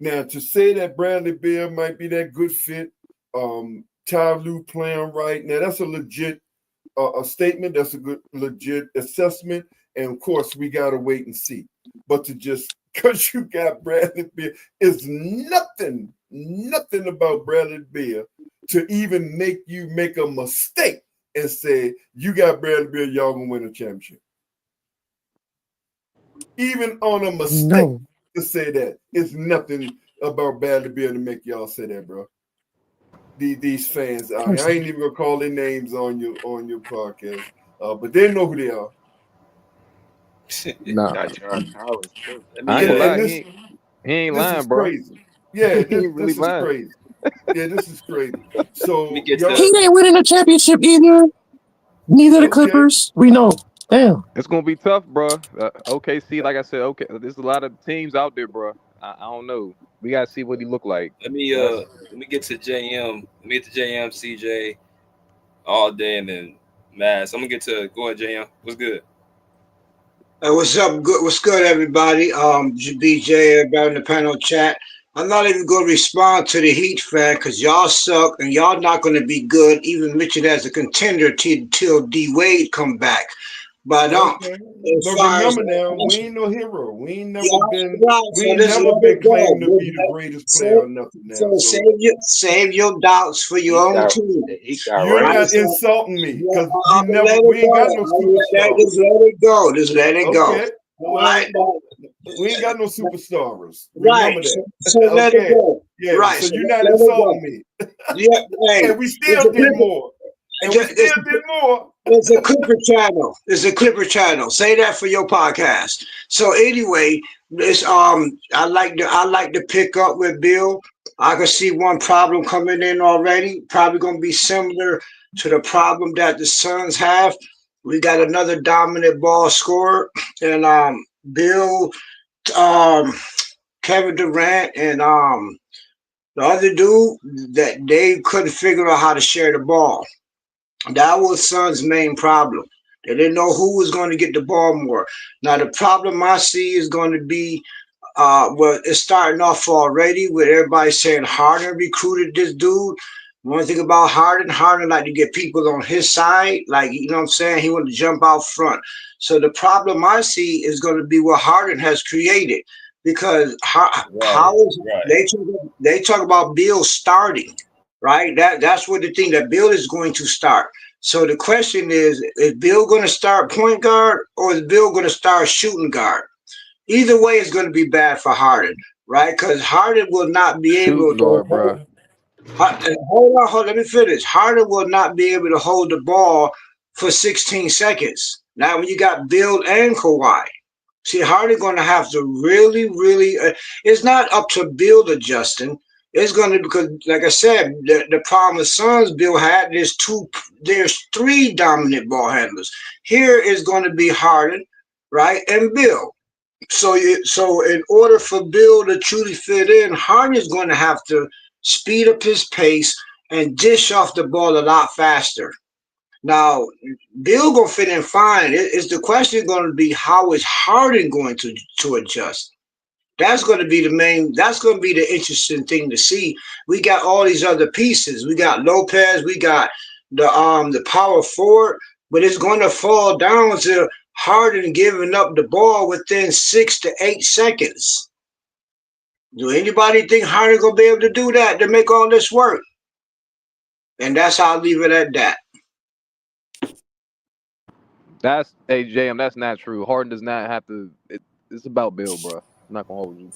Now, to say that Bradley Beal might be that good fit, Ty Lue playing right now, that's a legit a statement. That's a good legit assessment. And of course, we gotta wait and see. But to just because you got Bradley Beal. It's nothing about Bradley Beal to even make you make a mistake and say, you got Bradley Beal, y'all gonna win a championship. Even on a mistake to say that, it's nothing about Bradley Beal to make y'all say that, bro. These fans out here, I ain't even gonna call their names on your podcast, but they know who they are. Nah, Got Charles Howard too. Let I me ain't gonna lie. This He ain't this lying, is bro. crazy. Yeah, He this ain't really is lying. crazy. Yeah, this is crazy. let me So get y'all, the ain't winning a championship either. Neither the Clippers. We know. Damn. It's gonna be tough, bro. OKC, like I said, okay, there's a lot of teams out there, bro. I don't know. We gotta see what he look like. let me get to JM. Let me get to JM, CJ all day, and then Mass. I'm gonna get to go ahead, JM. What's good? What's up? Good. What's good, everybody? BJ, everybody in the panel chat. I'm not even going to respond to the Heat fan because y'all suck and y'all not going to be good. Even mentioned as a contender till D Wade come back. But okay. as But far as remember now, we ain't no hero. We ain't never been. right, We so ain't just never let been it go. claimed to be the greatest player or nothing. Now, So save your doubts for your own team. He got you're right. not insulting me because I'll let it we ain't got no go. superstars. Just let it go. Just let it go. Okay. Well, Right. we ain't got no superstars. Right. Remember that. So let it Okay. go. Yeah. Right. So So you're not let it insulting go. me. Yeah. Hey, And we still did more. And we still did more. It's a Clipper channel. It's a Clipper channel. Say that for your podcast. So anyway, this I like to pick up with Bill. I can see one problem coming in already. Probably gonna be similar to the problem that the Suns have. We got another dominant ball scorer, and Bill, um, Kevin Durant, and the other dude that they couldn't figure out how to share the ball. That was Suns' main problem. They didn't know who was going to get the ball more. Now the problem I see is going to be well, it's starting off already with everybody saying Harden recruited this dude. One thing about Harden like to get people on his side, like you know what I'm saying. He want to jump out front. So the problem I see is going to be what Harden has created because how is they talk about Beal starting, right? That's what the thing that Beal is going to start. So the question is Bill going to start point guard or is Bill going to start shooting guard? Either way, it's going to be bad for Harden, right? Because Harden will not be able Shooting to guard, bro. hold on, let me finish. Harden will not be able to hold the ball for 16 seconds. Now, when you got Bill and Kawhi, see, Harden going to have to really. It's not up to Bill adjusting. It's going to because, like I said, the problem with Suns Bill had there's three dominant ball handlers. Here is going to be Harden, right, and Bill. So in order for Bill to truly fit in, Harden is going to have to speed up his pace and dish off the ball a lot faster. Now, Bill gonna fit in fine. Is the question going to be how is Harden going to adjust? That's going to be the main. That's going to be the interesting thing to see. We got all these other pieces. We got Lopez. We got the power forward, but it's going to fall down to Harden giving up the ball within 6 to 8 seconds. Do anybody think Harden gonna be able to do that to make all this work? And that's how I'll leave it at that. That's JM. That's not true. Harden does not have to. It's about Bill, bro. I'm not gonna hold you.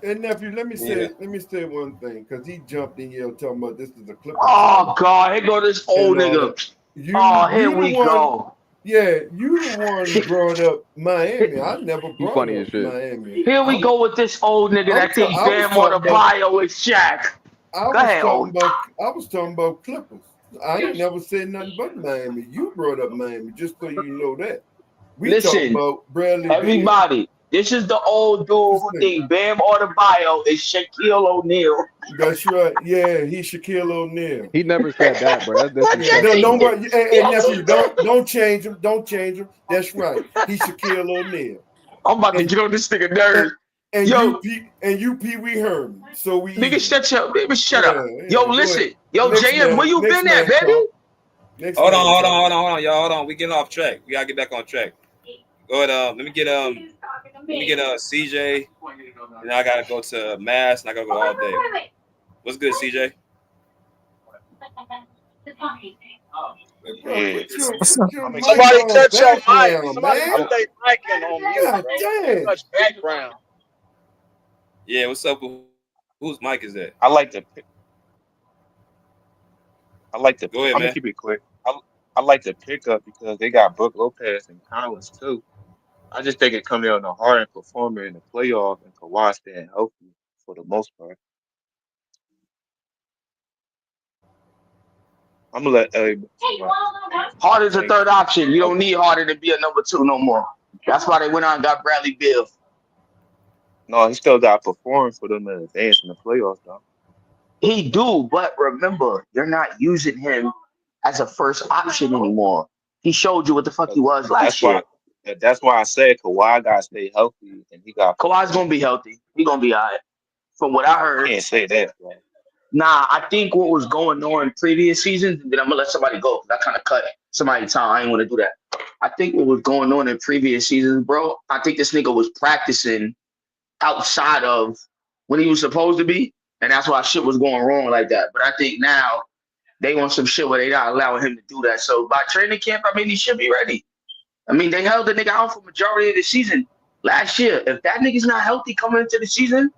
And nephew, let me say one thing because he jumped in here talking about this is a Clipper. Oh God, here go this old nigga. Here we go. Yeah, you the one who brought up Miami. I never He brought funny up as shit. Miami. Here we go with this old nigga that think Bam on the bio is Shaq. Go ahead, old. I was talking about Clippers. I ain't never said nothing but Miami. You brought up Miami, just so you know that. We talking about Bradley everybody. This is the old dude who think Bam on the bio is Shaquille O'Neal. That's right. Yeah, he's Shaquille O'Neal. He never said that, bro. That's don't worry. Hey, nephew, don't change him. Don't change him. That's right. He's Shaquille O'Neal. I'm about to get on this nigga nerves. And yo, you Pee Wee Herman. So we nigga, shut up. Baby, shut up. Yo, listen. Yo, next JM, where you been at, baby? Hold on, y'all. Hold on. We getting off track. We gotta get back on track. Go ahead. Let me get Let me get CJ, and I gotta go to Mass, and I gotta go all day. What's good, CJ? Bro, Yeah. put your mic Somebody on touch your mic. background, Somebody man. put their mic in on mute, God bro. damn. Touch background. Yeah, what's up? Whose mic is that? I like to pick. I like to. Go ahead, I'm gonna man. keep it quick. I like to pick up because they got Brooke Lopez and Collins too. I just think it comes down to Harden performing in the playoff and Kawhi staying healthy for the most part. I'm gonna let somebody else Harden's a thank third option. You you. don't need Harden to be a number 2 no more. That's why they went out and got Bradley Beal. No, he still got to perform for them to advance in the playoffs though. He do, but remember, you're not using him as a first option anymore. He showed you what the fuck he was That's last why. year. That's why I said Kawhi got to stay healthy and he got to Kawhi's perform. gonna be healthy. He gonna be all right. From what I heard. Can't say that, bro. Nah, I think what was going on previous seasons, and then I'm gonna let somebody go because I kind of cut somebody's time. I ain't want to do that. I think what was going on in previous seasons, bro. I think this nigga was practicing outside of when he was supposed to be, and that's why shit was going wrong like that. But I think now they want some shit where they not allowing him to do that. So by training camp, I mean he should be ready. I mean they held the nigga out for majority of the season last year. If that nigga's not healthy coming into the season,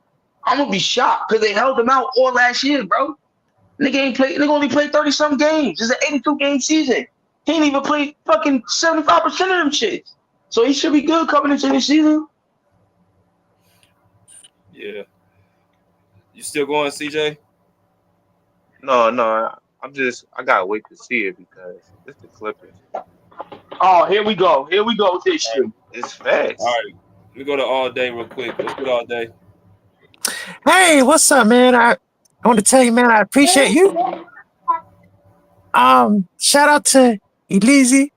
I'm gonna be shocked because they held him out all last year, bro. Nigga ain't play. Nigga only played 30-some games. It's an 82-game season. He ain't even played fucking 75% of them shits. So he should be good coming into the season. Yeah. You still going, CJ? No. I gotta wait to see it because it's the Clippers. Oh, here we go. Here we go with this shit. It's All facts. right. Let me go to all day real quick. Let's go to all day. Hey, what's up, man? I want to tell you, man, I appreciate you. Shout out to Elise.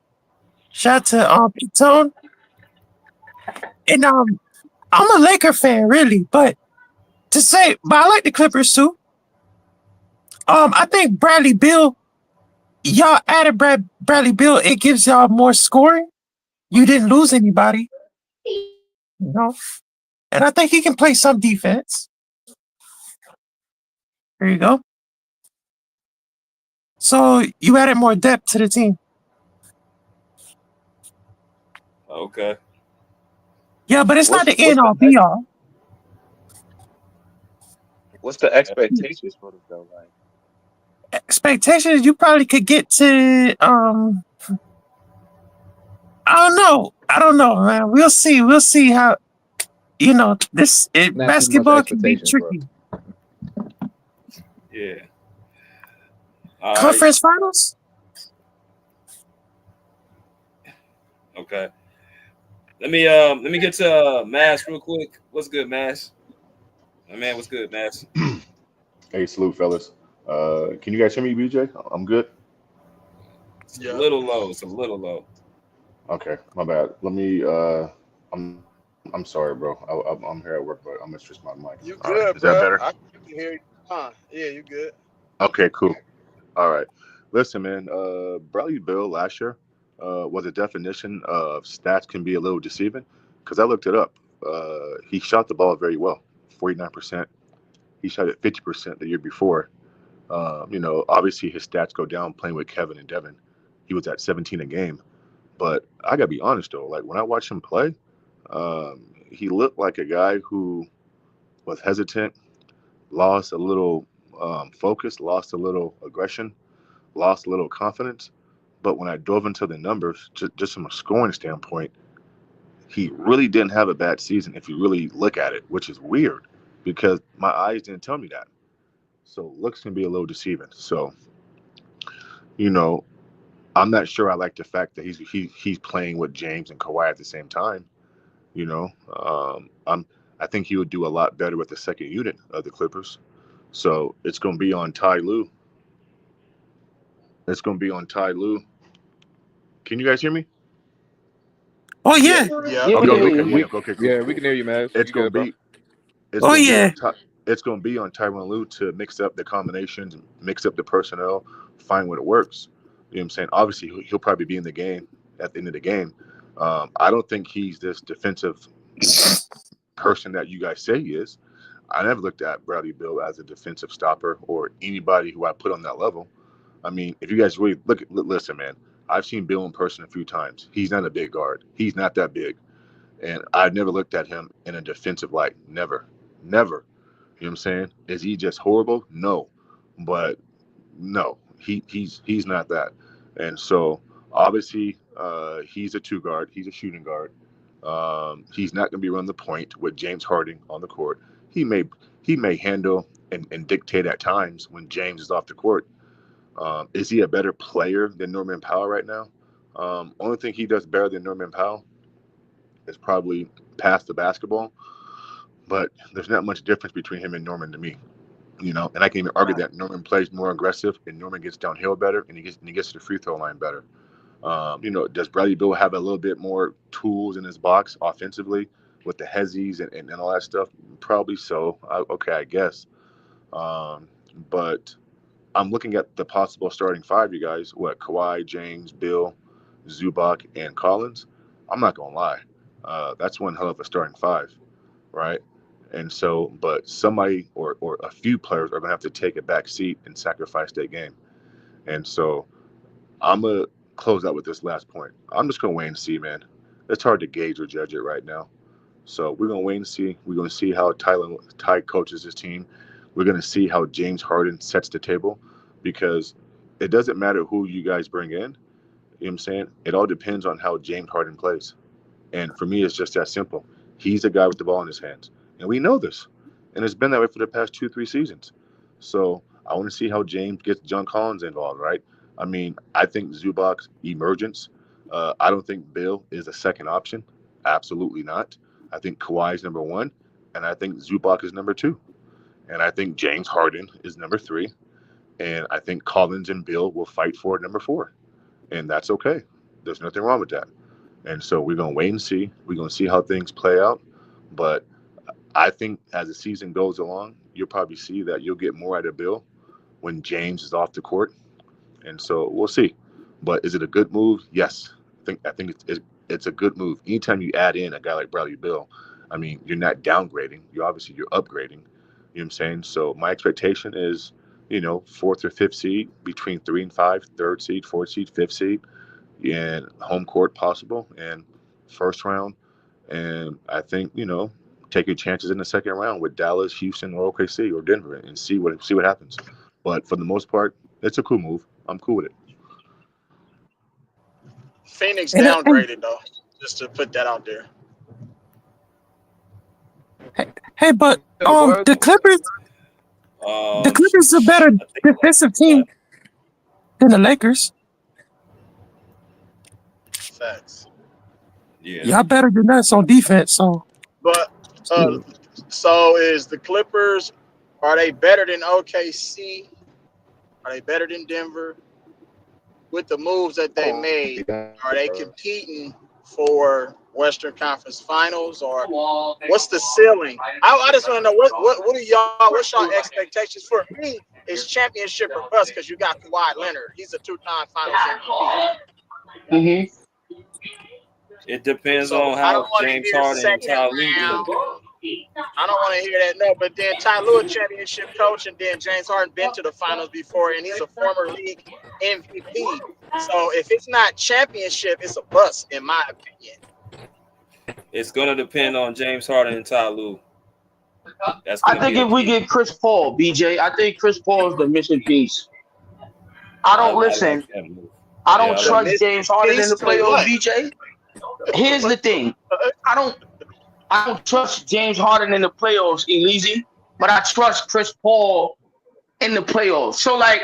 Shout out to Pitone. And I'm a Laker fan, really, but I like the Clippers too. I think Bradley Beal, y'all added Bradley Beal, it gives y'all more scoring. You didn't lose anybody, you know. And I think he can play some defense. There you go. So you added more depth to the team. Okay. Yeah, but it's not the end What's the all be all. what's the expectations for them though? Like Expectations, you probably could get to I don't know, man. We'll see. We'll see how Not too much basketball can be expectations, bro. tricky. Yeah. All right. Conference finals? Okay. Let me get to Mass real quick. What's good, Mass? My man, what's good, Mass? Hey, salute, fellas. Can you guys hear me, BJ? I'm good. It's a little low. It's a little low. Okay, my bad. Let me. I'm sorry, bro. I'm here at work, but I'm gonna switch my mic. You All right, good, is that bro? better? I can hear you. Yeah, you good. Okay, cool. All right. Listen, man. Bradley Bill last year was a definition of stats can be a little deceiving because I looked it up. He shot the ball very well, 49%. He shot it 50% the year before. Obviously his stats go down playing with Kevin and Devin. He was at 17 a game. But I gotta be honest though, like when I watch him play, he looked like a guy who was hesitant, lost a little focus, lost a little aggression, lost a little confidence. But when I dove into the numbers, just from a scoring standpoint, he really didn't have a bad season if you really look at it, which is weird because my eyes didn't tell me that. So looks can be a little deceiving. So, you know, I'm not sure I like the fact that he's playing with James and Kawhi at the same time. You know, I think he would do a lot better with the second unit of the Clippers. So it's going to be on Ty Lue. It's going to be on Ty Lue. Can you guys hear me? Oh Yeah, yeah. yeah, Okay, we can hear okay, you. okay, cool, Yeah, we cool. can hear you, man. It's You going to good, bro? be it's Oh going to be yeah. on Tyronn Lue to mix up the combinations, mix up the personnel, find what it works. You know what I'm saying? Obviously, he'll probably be in the game at the end of the game. I don't think he's this defensive person that you guys say he is. I never looked at Bradley Beal as a defensive stopper or anybody who I put on that level. I mean, if you guys really listen, man, I've seen Bill in person a few times. He's not a big guard. He's not that big. And I've never looked at him in a defensive light. Never. Never. You know what I'm saying? Is he just horrible? No. But no, he's not that. And so obviously he's a two guard. He's a shooting guard. He's not going to be running the point with James Harden on the court. He may handle and dictate at times when James is off the court. Is he a better player than Norman Powell right now? Only thing he does better than Norman Powell is probably pass the basketball. But there's not much difference between him and Norman to me. You know, and I can even argue that Norman plays more aggressive and Norman gets downhill better and he gets to the free throw line better. You know, does Bradley Beal have a little bit more tools in his box offensively with the hezzies and all that stuff? Probably so. Okay, I guess. But I'm looking at the possible starting five, you guys. What, Kawhi, James, Bill, Zubac, and Collins? I'm not going to lie. That's one hell of a starting five, right? And so, but somebody or a few players are going to have to take a back seat and sacrifice that game. And so I'm going to close out with this last point. I'm just going to wait and see, man. It's hard to gauge or judge it right now. So we're going to wait and see. We're going to see how Ty coaches his team. We're going to see how James Harden sets the table, because it doesn't matter who you guys bring in. You know what I'm saying? It all depends on how James Harden plays. And for me, it's just that simple. He's a guy with the ball in his hands. And we know this. And it's been that way for the past 2-3 seasons. So I want to see how James gets John Collins involved, right? I mean, I think Zubac's emergence. I don't think Bill is a second option. Absolutely not. I think Kawhi is number one. And I think Zubac is number two. And I think James Harden is number three. And I think Collins and Bill will fight for number four. And that's okay. There's nothing wrong with that. And so we're going to wait and see. We're going to see how things play out. But I think as the season goes along, you'll probably see that you'll get more out of Bill when James is off the court. And so we'll see. But is it a good move? Yes. I think it's a good move. Anytime you add in a guy like Bradley Beal, I mean, you're not downgrading. You're upgrading. You know what I'm saying? So my expectation is, you know, 4th or 5th seed, between 3 and 5, 3rd seed, 4th seed, 5th seed, and home court possible, and first round. And I think, you know, take your chances in the second round with Dallas, Houston, or OKC or Denver, and see what happens. But for the most part, it's a cool move. I'm cool with it. Phoenix And, downgraded though, just to put that out there. hey, but the Clippers are a better defensive team than the Lakers. Facts. Yeah. Y'all better than us on defense. So, But so is the Clippers? Are they better than OKC? Are they better than Denver? With the moves that they made, are they competing for Western Conference Finals, or what's the ceiling? I just want to know what are y'all? What's y'all expectations? For me, it's championship or bust, because you got Kawhi Leonard. He's a 2-time Finals MVP. Mm-hmm. It depends So on I don't how want to James hear Harden and second Ty Lue round. do. I don't want to hear that, no. But then Ty Lue, a championship coach, and then James Harden been to the finals before, and he's a former league MVP. So if it's not championship, it's a bust, in my opinion. It's gonna depend on James Harden and Ty Lue. That's I gonna think be if the we key. get Chris Paul, BJ, I think Chris Paul is the missing piece. I like that move. I don't Yeah, I like trust that. James Harden in the To playoffs, what? BJ. Here's the thing. I don't trust James Harden in the playoffs, Elise, but I trust Chris Paul in the playoffs. So, like,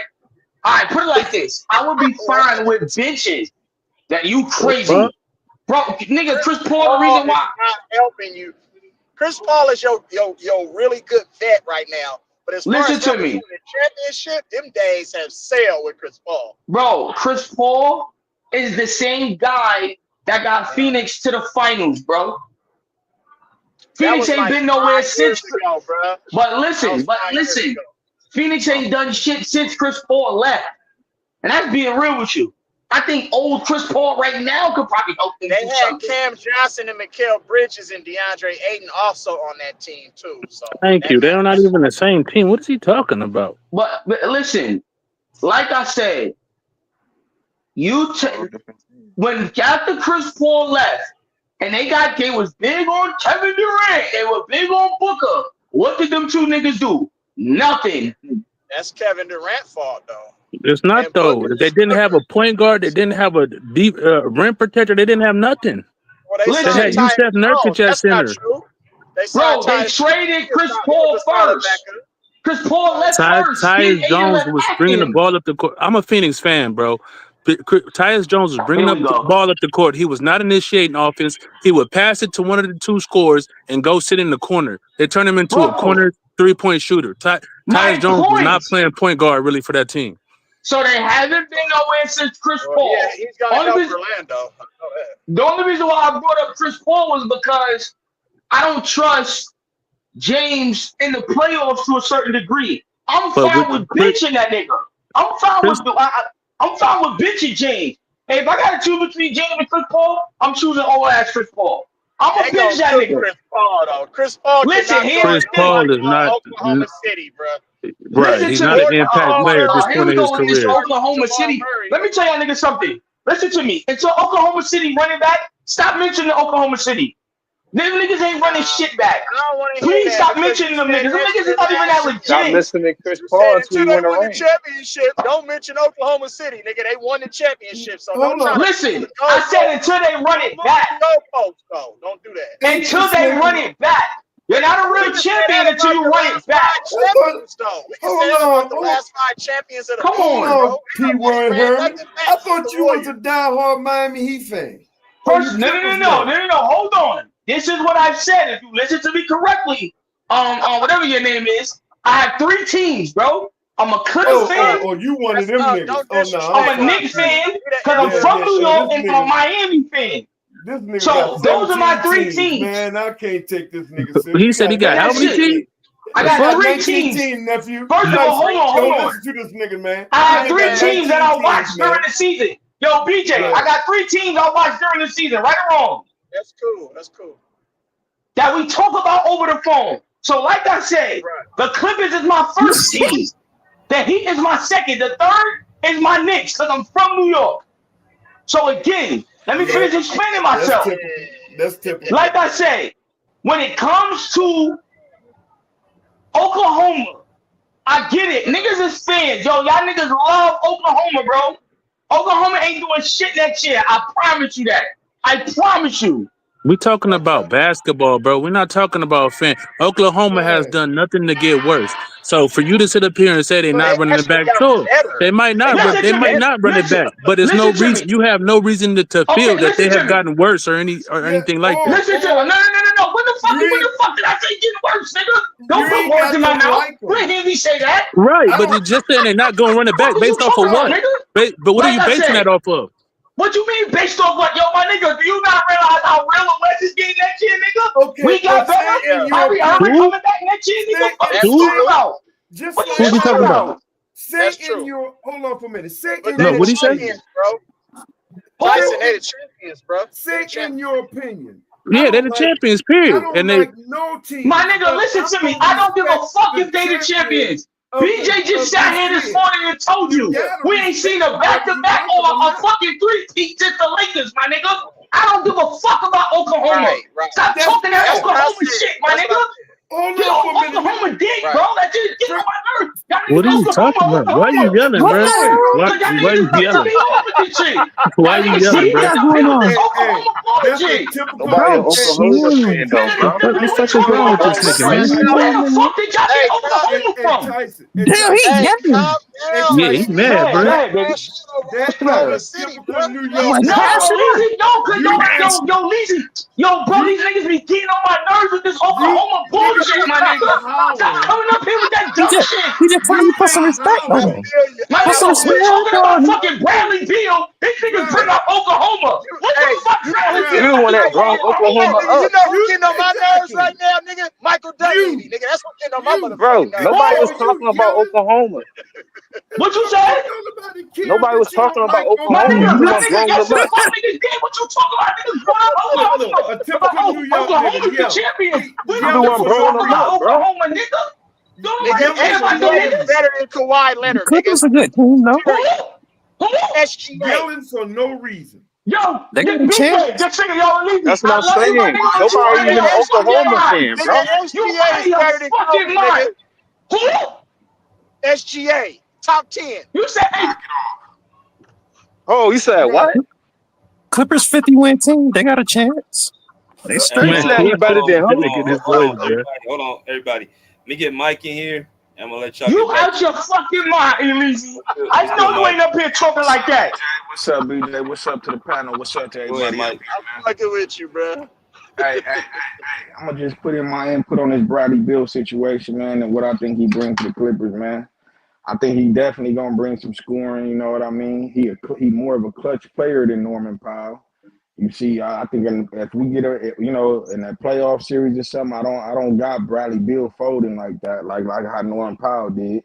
all right, put it like this. I would be fine with benches. That you crazy. Bro, nigga, Chris Paul, the reason why. Not helping you. Chris Paul is your really good vet right now. But as far Listen as to helping me. you in the championship, them days have sailed with Chris Paul. Bro, Chris Paul is the same guy that got Phoenix to the finals, bro. Phoenix ain't been nowhere since. Ago, bro. But listen, Phoenix ain't done shit since Chris Paul left. And that's being real with you. I think old Chris Paul right now could probably help them They do had something. Cam Johnson and Mikal Bridges and DeAndre Ayton also on that team too. So Thank that you. They're not matters. even the same team. What is he talking about? But listen, like I said, when after Chris Paul left, and they was big on Kevin Durant, they were big on Booker. What did them two niggas do? Nothing. That's Kevin Durant's fault though. It's not And though. Booker They just didn't have a point guard. They didn't have a deep rim protector. They didn't have nothing. Well, they They signed had Tyus Yusef Nurkic Jones. at That's not center. true. They Bro, signed they Tyus traded Chris He was Paul a starter first. backup. Chris Paul left first. Then Tyus Ayton Jones left was after bringing the him. ball up the court. I'm a Phoenix fan, bro. Tyus Jones was bringing Here up we the go. ball up the court. He was not initiating offense. He would pass it to one of the two scorers and go sit in the corner. They turned him into a Bro, corner 3-point shooter. my Tyus Jones was not point. playing point guard really for that team. So they haven't been nowhere since Chris Well, Paul. yeah, he's gonna Only help reason- Orlando. I know that. The only reason why I brought up Chris Paul was because I don't trust James in the playoffs to a certain degree. I'm But fine with benching that nigga. I'm fine Chris- with benching James. Hey, if I got to choose between James and Chris Paul, I'm choosing old ass Chris Paul. I'm They gonna gonna bench that cook nigga. Chris Paul though. Chris Paul Listen, cannot here's guard Chris the thing. Paul is nobody not on Oklahoma City, bro. right. Listen He's to not me. an impact player at this Here point we in his go with this career. Oklahoma City. Let me tell y'all niggas something. Listen to me. Until Oklahoma City running back, stop mentioning Oklahoma City. Them niggas ain't running shit back. I don't want to hear Please that stop because mentioning you them said niggas. Them that niggas shit is not even that last Stop legit. listening to Chris You Paul said until until you they win a win the ring. championship, don't mention Oklahoma City, nigga. They won the championship, so don't Hold try on. to Listen, I said until they run it back. goalposts, though. Don't do that. Until they run it back. You're not a real champion until you run it back. Champions, though. We can say that about the last 5 champions of the Come league, on. bro. P1 Herman. I thought you was a diehard Miami Heat fan. First, no. Hold on. This is what I've said. If you listen to me correctly, on whatever your name is, I have 3 teams, bro. I'm a Clippers fan. Oh, you one of them niggas. Oh, no. I'm a Knicks fan because I'm from New York and I'm a Miami fan. This nigga So got those are my 17 3 teams. Man, I can't take this nigga serious. He said he got how many teams? I got 3 teams. Nephew. First of all, hold Don't on. listen to this nigga, man. I have You 3 got teams that 19 I watch teams, during man. the season. Yo, BJ, Right. I got 3 teams I watch during the season, right or wrong, That's cool. That's cool. that we talk about over the phone. So like I said, the Clippers is my first team. The Heat is my second. The third is my Knicks because I'm from New York. So again, let me finish explaining myself. That's typical. Like I said, when it comes to Oklahoma, I get it. Niggas is fans. Yo, y'all niggas love Oklahoma, bro. Oklahoma ain't doing shit next year. I promise you that. I promise you. We talking about basketball, bro. We're not talking about fan. Oklahoma has done nothing to get worse. So for you to sit up here and say they're not running it back, sure, they might not run. They might not run it back, but there's no reason. You have no reason to feel that they have gotten worse or anything like that. Listen to me. No. When the fuck did I say getting worse, nigga? Don't put words in my mouth. You ain't hear me say that. Right, but you're just saying they're not going to run it back based off of what? But what are you basing that off of? What you mean based off what? Yo, my nigga, do you not realize how real the West is getting next year, nigga? Okay, we got better. Kyrie Irving coming back next year, nigga. What you talking about? Just What like you talking about? Say in your hold on for a minute. Say in No, your what he say? Bro. Tyson, they the champions, bro. Say in your opinion. Yeah, they're the champions, period. And they no team. My nigga, listen to me. I don't give a fuck if they the champions. BJ just sat here this morning and told you we ain't seen a back-to-back or a fucking 3-peat since the Lakers, my nigga. I don't give a fuck about Oklahoma. Stop talking that Oklahoma shit, my nigga. Get off Oklahoma dick, bro. That just get on my nerves. what are you talking about? Why are you yelling, bro? Why are you yelling? Why are you yelling, bro? Nobody in Oklahoma fan, though, bro. What the fuck is wrong with this nigga, man? Where the fuck did y'all get Oklahoma from? Damn, he yelling. Yeah, he's mad, bro. Yo, bro, these niggas be getting on my nerves with this Oklahoma bullshit, my nigga. Stop coming up here with that dumb shit. He just trying to put some respect on him. My Put some nigga, we're respect talking about on him. fucking Bradley Beal. These niggas bring up Oklahoma. What the fuck, Bradley Beal? You the one that brought Oklahoma Nigga, you up. know who's getting on my nerves right now, nigga? Michael Dunleavy, nigga. That's what's getting on my motherfucking Bro, nerves. nobody was talking about Oklahoma. What you say? Nobody was talking about My Oklahoma. nigga, You the my one nigga, brought yes, them the up. fuck niggas did what you talking about. Niggas brought up Look, Oklahoma. a typical New York nigga Oklahoma's the yell. champions. We You don't the give Yelling one a for bringing no fuck them about up, reason. bro. Oklahoma, nigga. Don't Nigga, nobody care Yelling for about no them SGA is niggas. reason. better than Kawhi The Leonard, nigga. Clippers a good team, though. Who? Who? SGA. Yelling for no reason. Yo, They got get a BJ, chance. get sick of y'all leaving. That's what I I'm love you, my saying. nigga, but you Nobody out of even your an fucking Oklahoma mind. fan, bro. Nigga, You SGA out is of your better than fucking Kobe, mind. nigga. Who? SGA, top 10. You said, hey, Oh, you said what? Clippers 50-win team. They got a chance. They Hey, He straight. hold said on, he better than hold who? on, His hold voice, on, bro. everybody. Hold on, everybody. Let me get Mike in here. I'm gonna let y'all you get back out to your fucking mind, Elise. what's I good, know you Mike. ain't up here talking like that. What's up, BJ? What's up to the panel? What's up to Go ahead, everybody up Mike. here, I'm fucking with you, bro. man? Hey, I'm gonna just put in my input on this Bradley Beal situation, man, and what I think he brings to the Clippers, man. I think he definitely gonna bring some scoring. You know what I mean? He more of a clutch player than Norman Powell. You see, I think if we get in a playoff series or something, I don't got Bradley Beal folding like that, like how Norman Powell did.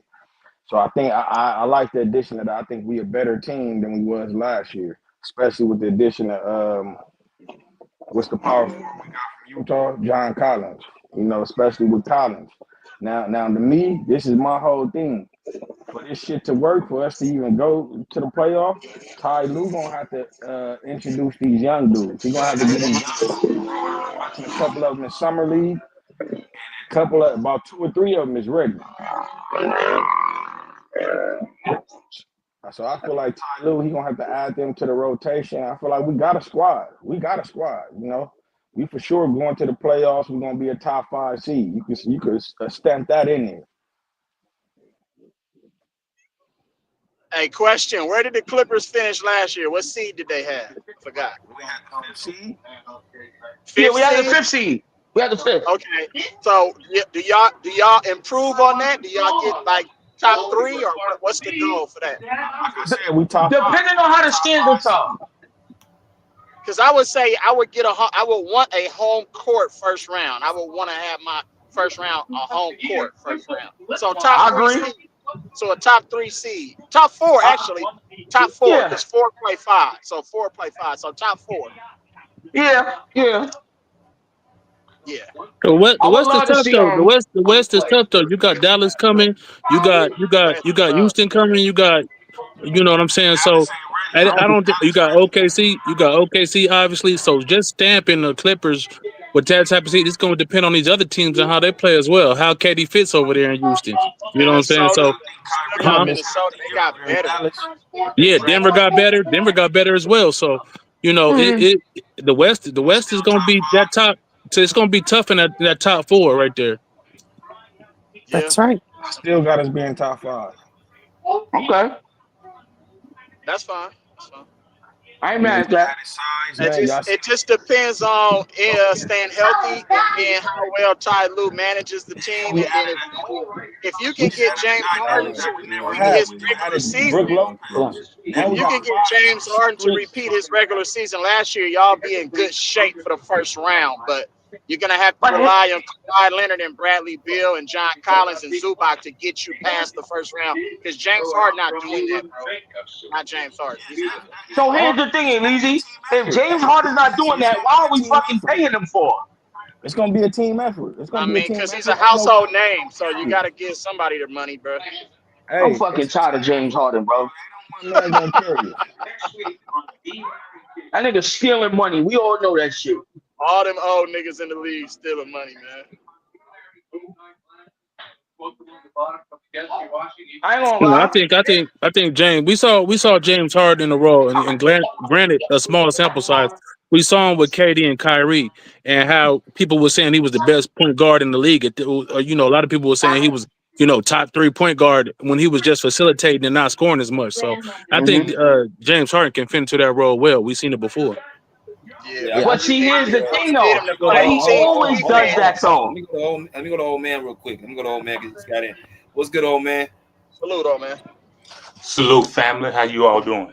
So I think I like the addition of that. I think we a better team than we was last year, especially with the addition of what's the power forward we got from Utah, John Collins. You know, especially with Collins. Now to me, this is my whole thing. For this shit to work, for us to even go to the playoff, Ty Lue gonna have to introduce these young dudes. He gonna have to get these young dudes involved. I've been watching a couple of them in summer league. About 2 or 3 of them is ready. So I feel like Ty Lue, he gonna have to add them to the rotation. I feel like we got a squad. You know, we for sure going to the playoffs. We're gonna be a top 5 seed. You could stamp that in there. Hey, question. Where did the Clippers finish last year? What seed did they have? Forgot. We had the 5th seed. Yeah, Fifth we had the seed? 5th seed. We had the 5th. Okay. So do y'all improve on that? Do y'all get like top 3 or what's the goal for that? Like I said, we top 5. Depending on how the standards are. Because I would say I would want a home court first round. I would want to have my first round a home court first round. So top 3 seed. So a top 3 seed. Top 4 actually. Top 4 because 4 play 5. So 4 play 5. So top 4. Yeah. Yeah. The West I would is love to tough see though. The West is play. tough though. You got Dallas coming. You got Houston coming. You know what I'm saying. So I don't think you got OKC. You got OKC obviously. So just stamping the Clippers with that type of seed, it's going to depend on these other teams and how they play as well. How KD fits over there in Houston. You know what I'm saying. Minnesota. So, Still got Minnesota. They got better. yeah, Denver got better. Denver got better as well. So, you know, the West is going to be that top. So it's going to be tough in that top 4 right there. That's right. I still got us being top 5. Okay. That's fine. That's fine. I ain't mad at that. It just depends on staying healthy and then how well Ty Lue manages the team. And then if you can get James Harden to repeat his regular season, if you can get James Harden to repeat his regular season last year, y'all be in good shape for the first round. But you're gonna have to rely on Kawhi Leonard and Bradley Beal and John Collins and Zubac to get you past the first round because James Harden not doing that, bro. Not James Harden. So here's the thing, Elise. If James Harden's not doing that, why are we fucking paying him for? It's gonna be a team effort. Because he's a household name, so you got to give somebody their money, bro. I'm fucking tired of James Harden, bro. Man gonna carry it. That nigga stealing money. We all know that shit. All them old niggas in the league stealing money, man. I ain't gonna You know, lie. I think James. We saw James Harden in a role, and granted a small sample size. We saw him with KD and Kyrie, and how people were saying he was the best point guard in the league. You know, a lot of people were saying he was, you know, top 3 point guard when he was just facilitating and not scoring as much. So I think James Harden can fit into that role well. We've seen it before. Yeah, But see, here's the thing, though. Him to But play he team always does that, though. Let me go to old man real quick. Let me go to old man because he just got in. What's good, old man? Salute, old man. Salute, family. How you all doing?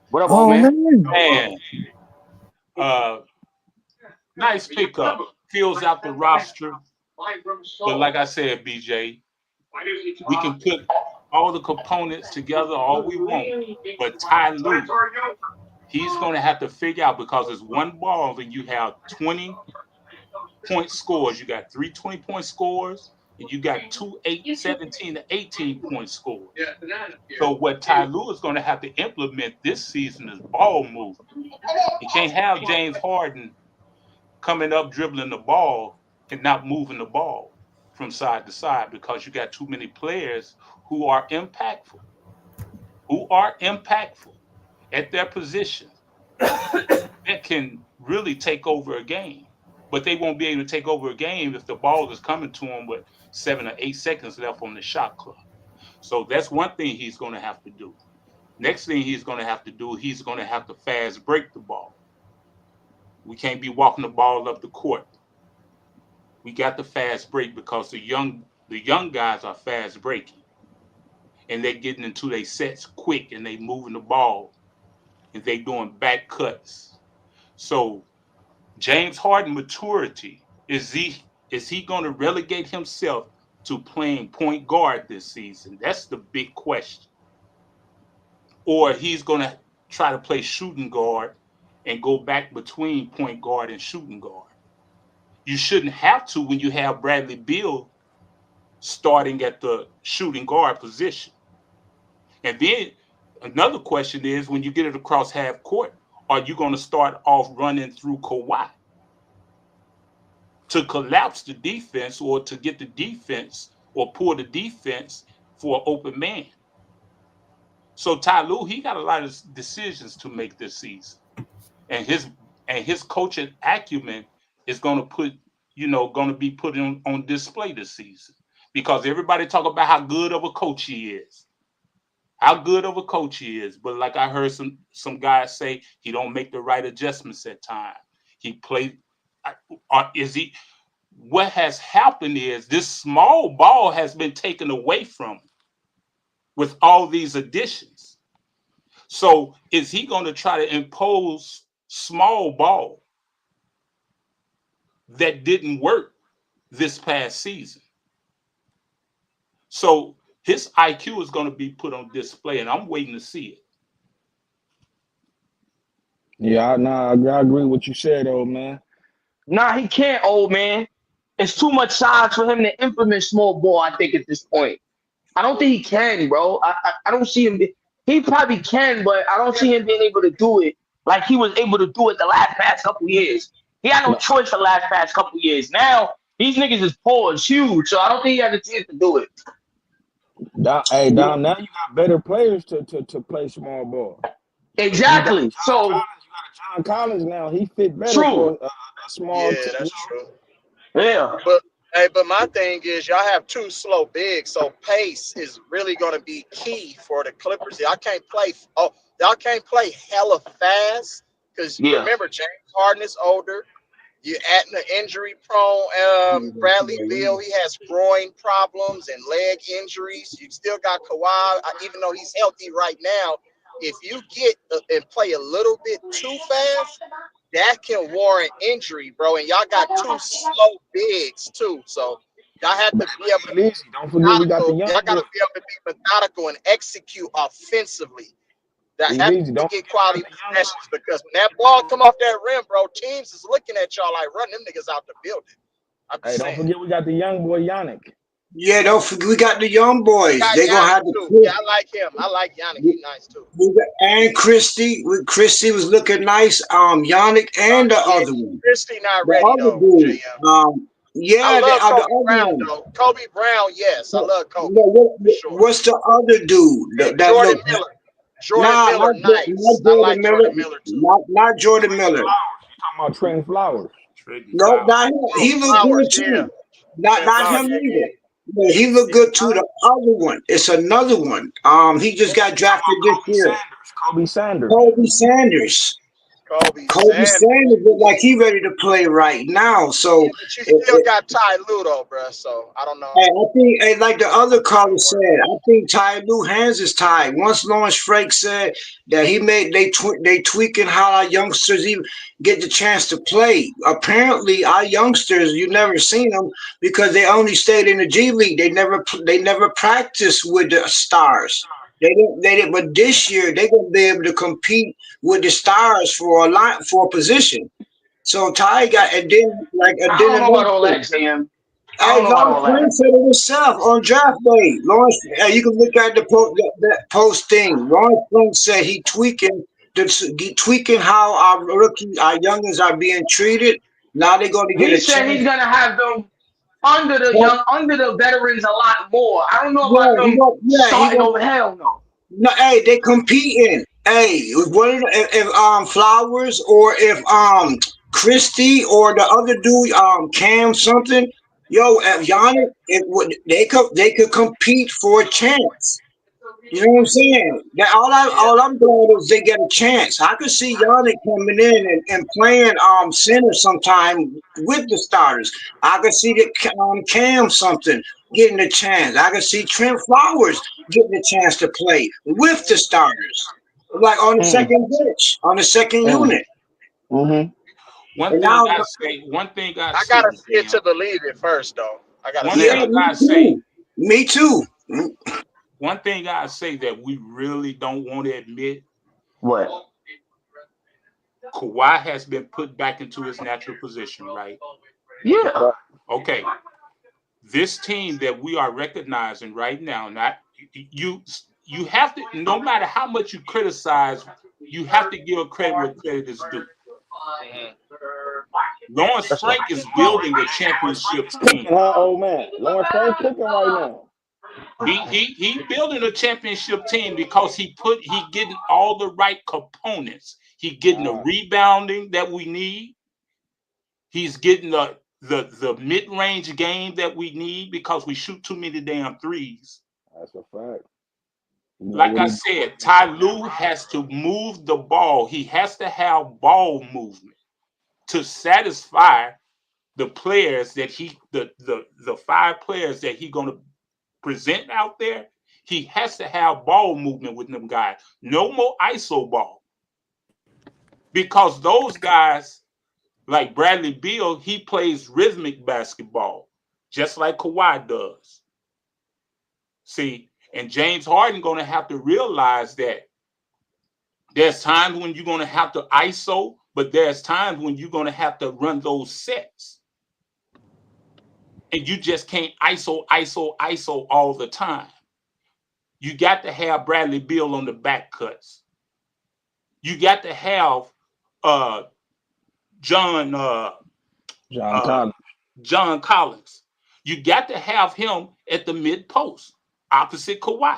What up, old man? Man, nice pickup. Fills out the roster. But like I said, BJ, we can put all the components together, all we want. But Ty Lue, he's going to have to figure out, because it's one ball and you have 20-point scores. You got 3 20-point scores, and you got 2 17 to 18-point scores. So what Ty Lue is going to have to implement this season is ball movement. You can't have James Harden coming up dribbling the ball and not moving the ball from side to side, because you got too many players who are impactful at their position that can really take over a game. But they won't be able to take over a game if the ball is coming to them with 7 or 8 seconds left on the shot clock. So that's one thing he's going to have to do. Next thing he's going to have to do, he's going to have to fast break the ball. We can't be walking the ball up the court. We got the fast break, because the young guys are fast breaking, and they're getting into their sets quick, and they moving the ball, and they doing back cuts. So James Harden maturity, is he going to relegate himself to playing point guard this season? That's the big question. Or he's going to try to play shooting guard and go back between point guard and shooting guard. You shouldn't have to when you have Bradley Beal starting at the shooting guard position. And then another question is, when you get it across half court, are you going to start off running through Kawhi to collapse the defense, or to get the defense, or pull the defense for an open man? So Ty Lue, he got a lot of decisions to make this season, and his coaching acumen is going to be put on display this season, because everybody talk about how good of a coach he is. But like I heard some guys say, he don't make the right adjustments at times. He played. What has happened is this small ball has been taken away from him with all these additions. So is he going to try to impose small ball that didn't work this past season? So his IQ is going to be put on display, and I'm waiting to see it. Yeah, I agree with what you said, old man. Nah, he can't, old man. It's too much size for him to implement small ball, I think, at this point. I don't think he can, bro. I don't see him. He probably can, but I don't see him being able to do it like he was able to do it the last past couple years. He had no choice the last past couple years. Now, these niggas is poor, it's huge, so I don't think he has a chance to do it. Hey, Dom, now you got better players to play small ball. Exactly. You got John Collins now. He fit better for a small Yeah, that's true. Yeah. But my thing is, y'all have two slow bigs, so pace is really going to be key for the Clippers. Y'all can't play hella fast, because remember, James Harden is older. You're adding an injury-prone Bradley Beal. He has groin problems and leg injuries. You still got Kawhi, even though he's healthy right now. If you get and play a little bit too fast, that can warrant injury, bro. And y'all got two slow bigs too, so y'all have to be able to be Don't forget we got the young y'all got to be able to be methodical and execute offensively. That have to get quality possessions, because when that ball come off that rim, bro, teams is looking at y'all like, run them niggas out the building. Hey, don't forget we got the young boy Yannick. Yeah, don't forget we got the young boys. Got They're gonna have Giannis to. too. Yeah, I like him. I like Yannick. He's nice too. And Christie was looking nice. Yannick and the other one. Christie not The ready other though, dude. JM. Yeah, I love the Kobe other Brown one. though. Kobe Brown, yes, I love Kobe. What's the other dude? That Jordan look. Miller. Jordan Miller, nice. Not I Jordan like Miller. Jordan Miller too. Not Jordan Miller. You talking about Trent Flowers? No, not him. He looked good too. Not him either. But he looked good too. The other one. It's another one. He just got drafted this year. Kobe Sanders. Kobe Sanders. Kobe Kobe Sanders. Sanders look like he ready to play right now. So But you still got Ty Lue though, bro. So I don't know. hey, I think, hey, like the other caller said, I think Ty Lue hands is tied. Once Lawrence Frank said that they tweaking how our youngsters even get the chance to play. Apparently, our youngsters, you never seen them because they only stayed in the G League. They never practiced with the stars. They didn't. But this year they're gonna be able to compete with the stars for a position. So Ty got and I then don't know about all another. that, JM. I Hey, don't know about Lawrence all that. Frank said it himself on draft day. Lawrence, you can look at that post thing. Lawrence Frank said he tweaking how our youngins are being treated. Now they're going to get He a said he's chance. gonna have them under the veterans a lot more. I don't know about Yeah, them he starting going. over. Hell no. No, hey, they competing. Hey, if Flowers or if Christie or the other dude Cam something, yo, if Giannis, they could compete for a chance. You know what I'm saying? That Yeah. all I'm glad is they get a chance. I could see Yannick coming in and playing center sometime with the starters. I could see the Cam something getting a chance. I could see Trent Flowers getting a chance to play with the starters, like on the second bench, on the second unit. Mm-hmm. One And thing now, I say. One thing I I say, gotta see it Jam. to believe it first, though. I gotta One see it yeah, to thing me I believe it. say. too. Me too. One thing I say that we really don't want to admit. What? Kawhi has been put back into his natural position, right? Yeah. Okay. This team that we are recognizing right now, not you. You have to, no matter how much you criticize, you have to give credit where credit is due. Mhm. Lawrence That's right. Frank is building a championship team. Cooking, huh, old man? Lawrence Frank cooking right now. He building a championship team because he getting all the right components. He getting the rebounding that we need. He's getting the mid-range game that we need because we shoot too many damn threes. That's a fact. You know Like what I he doing? said, Ty Lue has to move the ball. He has to have ball movement to satisfy the players that the 5 players that he's gonna present out there. He has to have ball movement with them guys. No more ISO ball. Because those guys, like Bradley Beal, he plays rhythmic basketball, just like Kawhi does. See, and James Harden gonna have to realize that there's times when you're gonna have to ISO, but there's times when you're gonna have to run those sets. And you just can't ISO all the time. You got to have Bradley Beal on the back cuts. You got to have John John Collins. John Collins. You got to have him at the mid post, opposite Kawhi.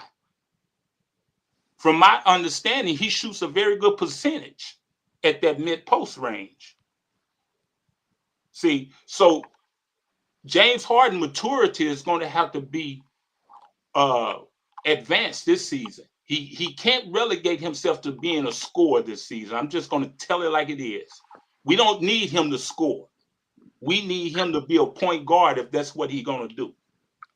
From my understanding, he shoots a very good percentage at that mid post range. See, so James Harden maturity is going to have to be advanced this season. He can't relegate himself to being a scorer this season. I'm just going to tell it like it is. We don't need him to score. We need him to be a point guard if that's what he's going to do.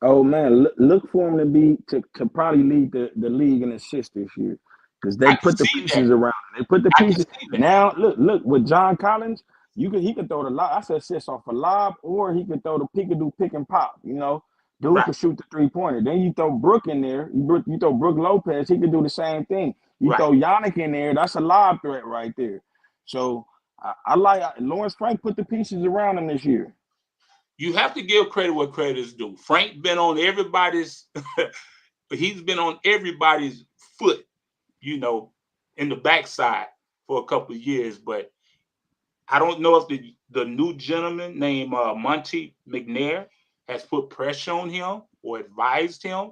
Oh man, look for him to probably lead the league in assists this year, because they I can put the see pieces that. around him. They put the I can pieces see that. now. Look with John Collins, he can throw the lob. I said assists off a lob, or he could do pick and pop. You know, dude Right. could shoot the 3-pointer. Then you throw Brook in there. You throw Brook Lopez, he could do the same thing. You Right. throw Yannick in there, that's a lob threat right there. So I like Lawrence Frank put the pieces around him this year. You have to give credit where credit is due. Frank been on everybody's he's been on everybody's foot, you know, in the backside for a couple of years. But I don't know if the new gentleman named Monty McNair has put pressure on him or advised him.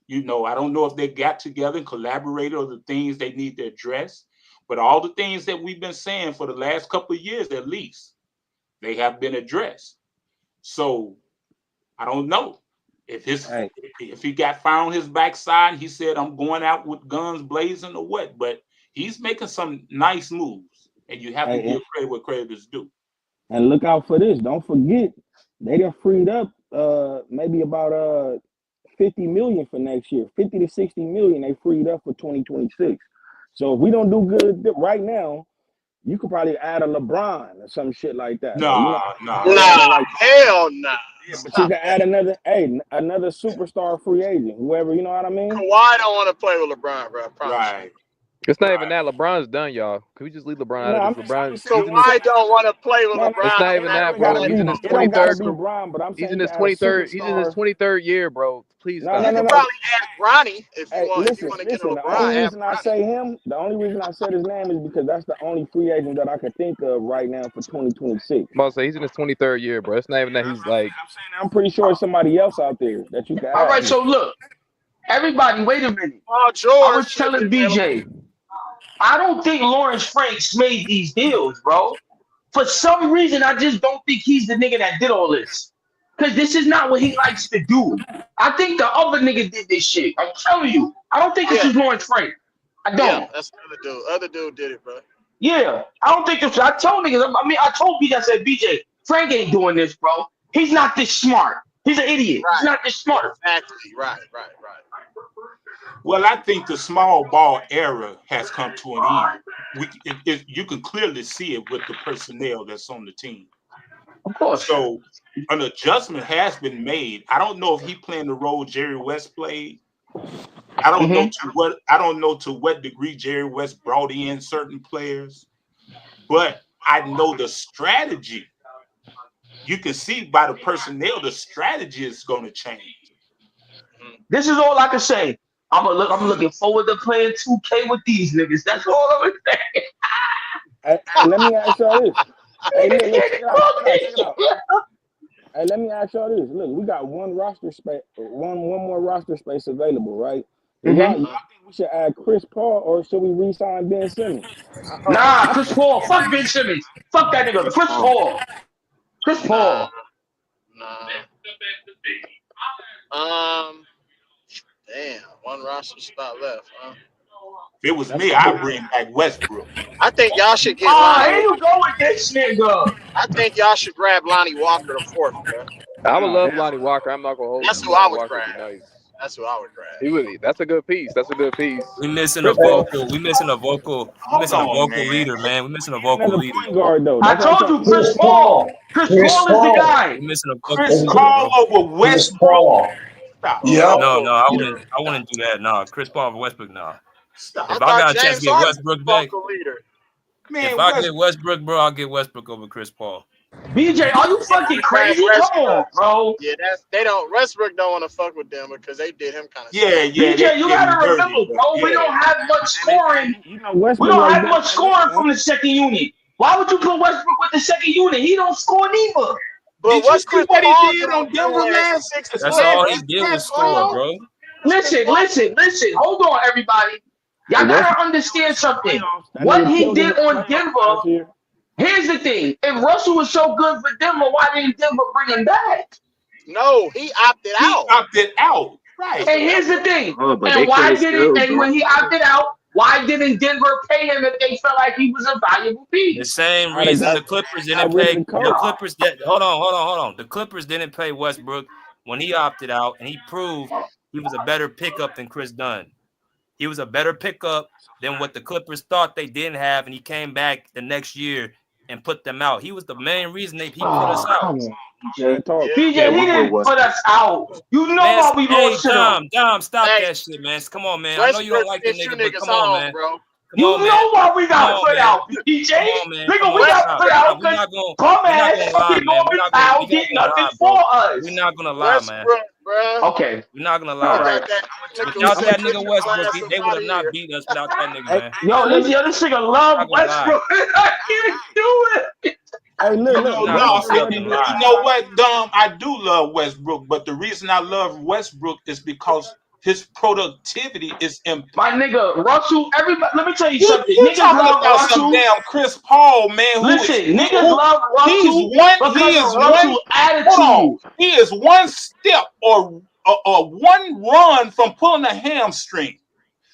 You know, I don't know if they got together and collaborated on the things they need to address. But all the things that we've been saying for the last couple of years, at least, they have been addressed. So I don't know if Hey. if he got fire on his backside. He said, "I'm going out with guns blazing" or what. But he's making some nice moves. Hey, and you have to give credit where credit is due. And look out for this. Don't forget, they done freed up maybe about 50 million for next year. 50 to 60 million they freed up for 2026. So if we don't do good right now, you could probably add a LeBron or some shit like that. Or, you know, Hell nah. yeah, but you can add another superstar free agent, whoever, you know what I mean? Kawhi don't want to play with LeBron, bro. I promise you. It's not even that. LeBron's done, y'all. Can we just leave LeBron out of this? LeBron, Kawhi don't want to play with LeBron. it's not even that, bro. He's in his 23rd. LeBron, but I'm He's saying in you his can add a 23rd. He's in his superstar. 23rd year, bro. Please No, stop. no, You no, can no. probably add Bronny if you Hey, want. If you listen. want to get The LeBron, only add reason I say him, the only reason I said his name is because that's the only free agent that I could think of right now for 2026. I'm about to say he's in his 23rd year, bro. It's not even that he's like. I'm pretty sure it's somebody else out there that you can add. All right, so look, everybody, wait a minute. Paul George. I was telling BJ, I don't think Lawrence Franks made these deals, bro. For some reason, I just don't think he's the nigga that did all this. Because this is not what he likes to do. I think the other nigga did this shit. I'm telling you. I don't think this was Lawrence Frank. I don't. Yeah, that's the other dude. Other dude did it, bro. Yeah, I don't think this. I told niggas. I mean, I told BJ. I said, BJ, Frank ain't doing this, bro. He's not this smart. He's an idiot. Right. He's not this smart. Exactly. Right. Well, I think the small ball era has come to an end. You can clearly see it with the personnel that's on the team. Of course. So an adjustment has been made. I don't know if he playing the role Jerry West played. I don't know to what degree Jerry West brought in certain players, but I know the strategy. You can see by the personnel, the strategy is going to change. This is all I can say. I'm looking forward to playing 2K with these niggas. That's all I'm saying. Hey, let me ask y'all this. Hey, look, check it out. Hey, let me ask y'all this. Look, we got one roster space, one more roster space available, right? Y'all think we should add Chris Paul or should we re-sign Ben Simmons? Nah, Chris Paul. Fuck Ben Simmons. Fuck that nigga. Chris Paul. Chris Paul. Damn, one roster spot left, huh? If it was me, I'd bring back Westbrook. I think y'all should get here you go with this nigga. I think y'all should grab Lonnie Walker the fourth, bro. I would love Lonnie Walker. I'm not gonna hold. That's you. who I Lonnie would Walker grab. would be nice. That's who I would grab. He would. That's a good piece. We missing Chris a Paul. vocal. We missing a vocal. We missing a vocal leader, man. We missing a vocal leader. Guard, though. I told you, Chris Paul. Chris Paul is the guy. We missing a vocal Chris leader, Paul bro. over Westbrook. Yeah. No, I wouldn't do that. No, Chris Paul over Westbrook. No. Stop. If I got a chance to get Westbrook back, leader. if I get Westbrook, bro, I'll get Westbrook over Chris Paul. BJ, are you fucking crazy? Come on, bro. Yeah, Westbrook don't want to fuck with them because they did him kind of. Yeah. BJ, you gotta remember, bro. We don't have much scoring. We don't have much scoring from the second unit. Why would you put Westbrook with the second unit? He don't score neither. But what's Chris what Paul he did on Denver last? That's all he did was score, bro. Listen. Hold on, everybody. Y'all gotta understand something. What he did on Denver. Here's the thing. If Russell was so good for Denver, why didn't Denver bring him back? No, he opted out. Right. And here's the thing. Oh, but and they why could've didn't? still And when he opted out, why didn't Denver pay him if they felt like he was a valuable piece? The same reason the Clippers didn't pay the Clippers. Hold on. The Clippers didn't pay Westbrook when he opted out, and he proved he was a better pickup than Chris Dunn. He was a better pickup than what the Clippers thought they didn't have, and he came back the next year and put them out. He was the main reason he put us out. BJ, he didn't put us out. You know why we lost to them. Dom, stop that shit, man. Come on, man. I know you don't like the nigga, but come on, man. Bro. You know why we got put out, BJ. Nigga, we got put out because bum ass fucking Norman Powell did nothing for us. We're not gonna lie, man. Okay. We're not gonna lie. Without that nigga Westbrook, they would have not beat us without that nigga, man. Yo, this nigga love Westbrook. I can't do it. Hey, look. You know what, Dom? I do love Westbrook, but the reason I love Westbrook is because his productivity is impactful. My nigga, Russell, everybody, let me tell you something. You Niggas talking love about Russell. some damn Chris Paul, man. Niggas love Russell because of Russell's attitude. He is one step or one run from pulling a hamstring.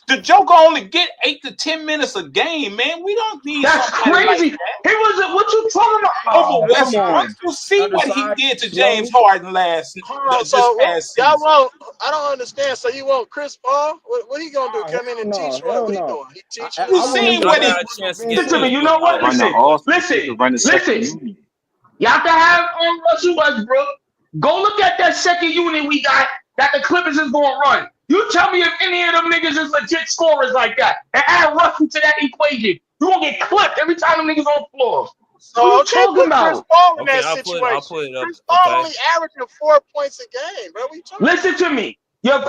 The Joker only get 8 to 10 minutes a game, man. We don't need That's somebody crazy. like that. He was what you talking about? Over Oh, come Westbrook. on. You see what he Undersized, did to slow. James Harden Hold on, this so past y'all season. want? I don't understand. So you want Chris Paul? What he gonna do? Come in and teach you? Hell What he no. doing? He teaching You you? seen Y'all what he got a chance to get Listen to me. You Westbrook. know what? Run the offense. He Listen. could run the second Listen. unit. Y'all can have Russell Westbrook. Go look at that second unit we got that the Clippers is going to run. You tell me if any of them niggas is legit scorers like that. And add Russell to that equation. You going to get clipped every time them niggas on the floor. So What are you okay, talking put Chris about? Paul in Okay, that I'll situation. put it up. Chris Paul Okay. only averaging 4 points a game, bro. What you talking Listen to me. You're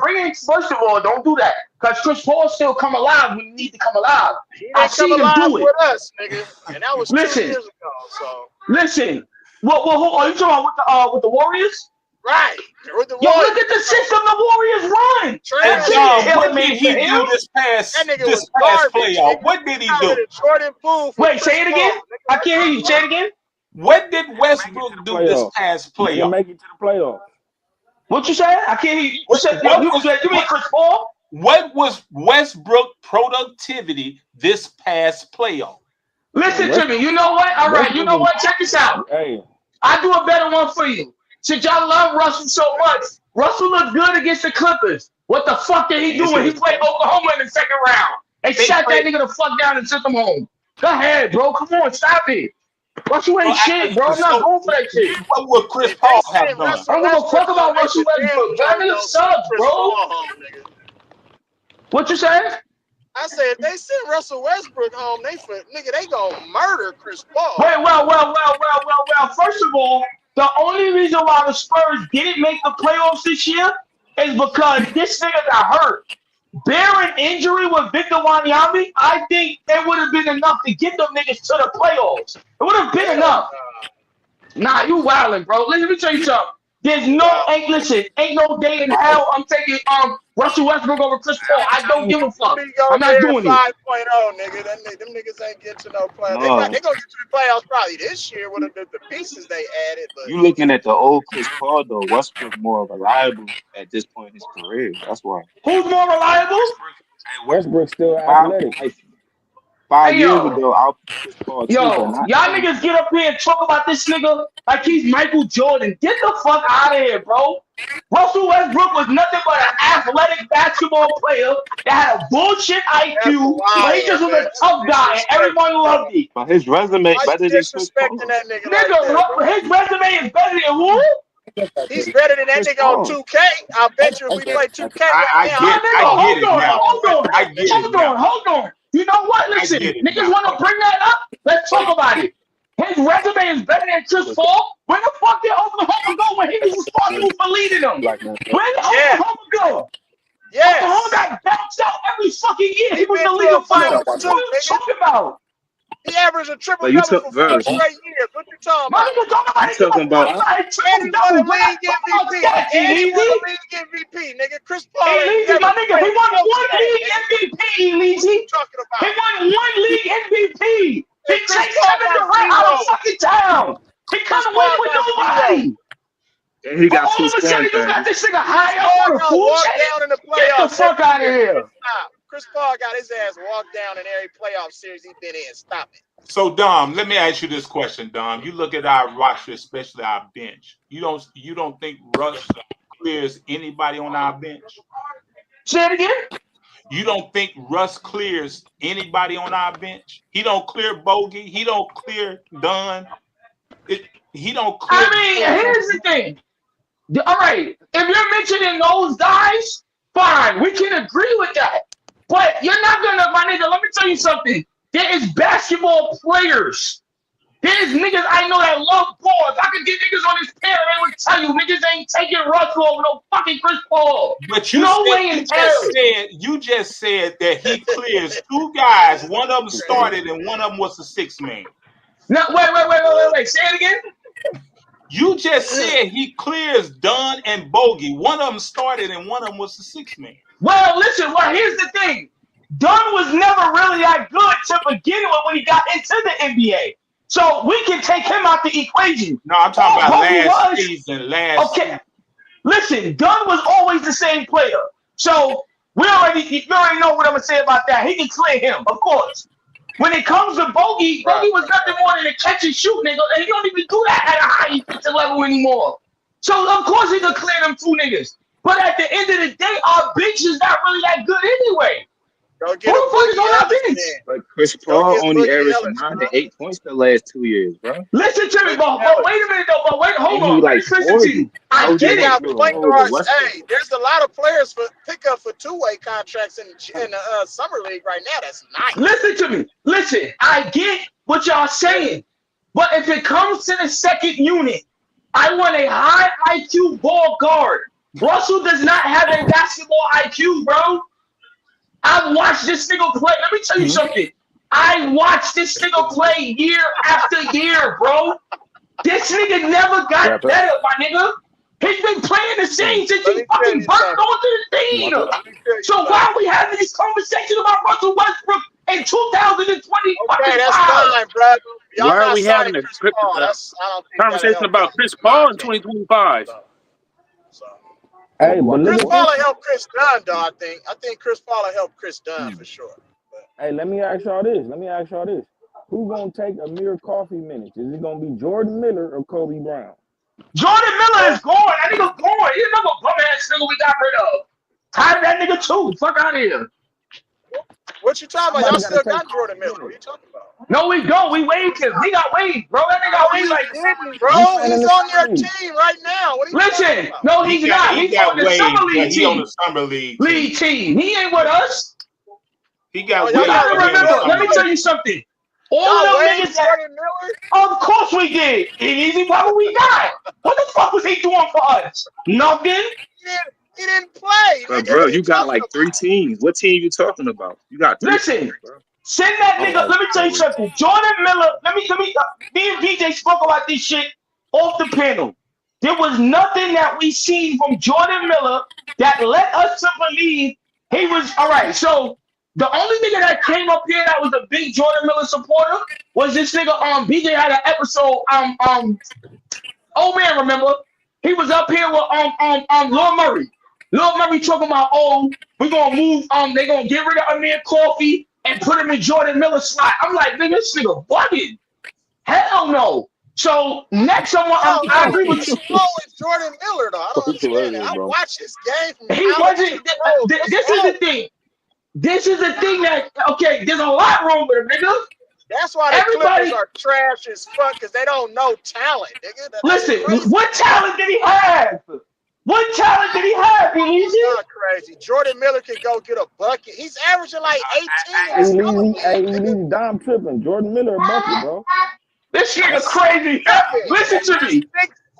bringing, first of all, don't do that. Because Chris Paul still come alive when he need to come alive. He I didn't come see him alive do it. with us, nigga, and that was 2 Listen. years ago. So Listen. What are you talking about with the Warriors? right with the Yo, Warriors. look at the system the Warriors run. Hey, Trash. John, Taylor what made did it for he do him. That nigga was this past garbage. playoff? Nigga. What did he Got do? rid of Jordan Poole for Wait, Chris say it Paul. again. I can't hear you. Say it again. What did Westbrook do this Playoffs. past They didn't playoff? make it to the playoffs. What you say? I can't hear you. You What said you mean Chris Paul? What was Westbrook productivity this past playoff? Listen to me. You know what? All right. You know what? Check this out. Hey, I do a better one for you. Since y'all love Russell so much, Russell looked good against the Clippers. What the fuck did he do when he played Oklahoma in the second round? They shut that nigga the fuck down and sent him home. Go ahead, bro. Come on, stop it. Russell ain't shit, bro. I'm not going for that shit. What would Chris If they Paul send have done? Russell I don't give a Westbrook fuck about home, they Russell for damn Westbrook. That sure nigga don't send sucks, Chris bro. Paul home, nigga. What you say? I said if they send Russell Westbrook home, they gonna murder Chris Paul. Wait, well. First of all, the only reason why the Spurs didn't make the playoffs this year is because this nigga got hurt. Bearing injury with Victor Wanyama, I think it would have been enough to get them niggas to the playoffs. It would have been enough. Nah, you wildin', bro. Let me tell you something. There's no, ain't no day in hell I'm taking Russell Westbrook over Chris Paul. I don't give a fuck. I'm not doing it. 5.0, nigga. Them niggas ain't get to no playoffs. No. They gonna get to the playoffs probably this year with the pieces they added. But You looking at the old Chris Paul though. Westbrook more reliable at this point in his career. That's why. Who's more reliable? Westbrook's still Five athletic. years ago, I'll put Chris Paul too, but not Y'all now. niggas get up here and talk about this nigga like he's Michael Jordan. Get the fuck out of here, bro. Russell Westbrook was nothing but an athletic basketball player that had a bullshit IQ, but he just was a tough guy and everyone loved him. But his resume why better you than Chris Paul. disrespecting that nigga Nigga, like that, bro? his resume is better than who? He's better than that Chris nigga on Paul. 2K. I bet you if we play 2K I right now, get it now. Hold on. You know what? Listen, niggas want to bring that up. Let's talk about it. His resume is better than Chris Paul. Where the fuck did Oklahoma go when he was responsible for leading them? Where did Oklahoma go? Yes. Oklahoma got bounced out every fucking year. He was been the to leader a for them. finals What too, are you nigga. talking about? He averaged a triple But you double took for 4 verse. straight years. What you talking My about? nigga talking about You talking about And he won a league MVP. And he won a league MVP, nigga. Chris Paul ain't Easy, never my nigga. He played won close one to that, league MVP, Easy. What you talking He about? won one league MVP. He And Chris chased Paul Kevin got Durant out of 0. fucking town. He Chris couldn't Paul win with got 0. nobody. and he But got all 2 of a scoring sudden, you got titles. this nigga Chris high up Paul on a got food walked chain. down in the Get the playoffs fuck every out of year. here. Stop. Chris Paul got his ass walked down in every playoff series he been in. Stop it. So Dom, let me ask you this question, Dom. You look at our roster, especially our bench. You don't think Russ clears anybody on our bench? Say it again. You don't think Russ clears anybody on our bench? He don't clear Bogey. He don't clear Dunn. He don't clear. I mean, here's the thing. All right, if you're mentioning those guys, fine, we can agree with that. But you're not gonna, my nigga. Let me tell you something. There is basketball players. There's niggas I know that love ball. If I could get niggas on this panel, they would tell you niggas ain't taking Russell over no fucking Chris Paul. But you no said, way in hell. You just said that he clears 2 guys. One of them started and one of them was the 6th man. No, wait. Say it again. You just said he clears Dunn and Bogey. One of them started and one of them was the 6th man. Well, listen. Well, here's the thing. Dunn was never really that good to begin with when he got into the NBA. So we can take him out the equation. No, I'm talking about last season. Okay. Listen, Dunn was always the same player. So We already know what I'm gonna say about that. He can clear him, of course. When it comes to Bogey was nothing more than a catch and shoot nigga, and he don't even do that at a high efficient level anymore. So of course he can clear them 2 niggas. But at the end of the day, our bench is not really that good anyway. Go Who get the fuck is on our bench? But Chris Paul only averaged 9 to 8 points the last 2 years, bro. Listen to me, but wait a minute though. But wait, hold And he on. Let me like listen to you. I OG get They got it. point guards. Hey, there's a lot of players for pickup for 2-way contracts in the summer league right now. That's nice. Listen to me. Listen, I get what y'all saying, but if it comes to the second unit, I want a high IQ ball guard. Russell does not have a basketball IQ, bro. I've watched this nigga play. Let me tell you something. I watched this nigga play year after year, bro. This nigga never got better, my nigga. He's been playing the same since he fucking burst onto the team. So why are we having this conversation about Russell Westbrook in 2020? Okay, that's fine, bro. Y'all Why are not we having signing a Chris Paul. I don't think conversation about Chris Paul in 2025? Hey, but look Chris at Paul this. will help Chris Dunn, though. I think Chris Paul will help Chris Dunn for sure. Hey, let me ask y'all this. Who gonna take Amir Coffee minutes? Is it gonna be Jordan Miller or Kobe Brown? Jordan Miller is gone. That nigga gone. He's another bum ass nigga we got rid of. Tired of that nigga too. Fuck out of here. What you talking about? Y'all still got Jordan Miller. What are you talking about? No, we don't. We waived him. He got waived, bro. That nigga got waived like bro. He's on your team right now. What are you Listen, no, he's not. He's on the summer league He on team. the summer league team. He ain't with us. He got You waived. gotta remember. Let me tell you something. All of them niggas. Jordan Miller? Of course we did. Easy, what we got? What the fuck was he doing for us? Nothing. He didn't play. But bro, you got like 3 teams. What team you talking about? You got 3 Listen, teams, bro. send that nigga. Let me tell you something. Jordan Miller. Me and BJ spoke about this shit off the panel. There was nothing that we seen from Jordan Miller that led us to believe he was all right. So the only nigga that came up here that was a big Jordan Miller supporter was this nigga. BJ had an episode. Oh man, remember? He was up here with Lil Murray. Lil Murray talking about, we're gonna move, they gonna get rid of Amir Coffee and put him in Jordan Miller's slot. I'm like, nigga, this nigga bugging. Hell no. So next someone, I agree with you. It's Jordan Miller though. I don't understand it. I watched this game from He wasn't. This is the thing. This is the thing that there's a lot wrong with him, nigga. That's why the Clippers are trash as fuck because they don't know talent, nigga. Listen, what talent did he have? What talent did he have, Easy? Not crazy. Jordan Miller can go get a bucket. He's averaging like 18. Hey, Dom tripping. Jordan Miller a bucket, bro. This nigga crazy. Listen to me.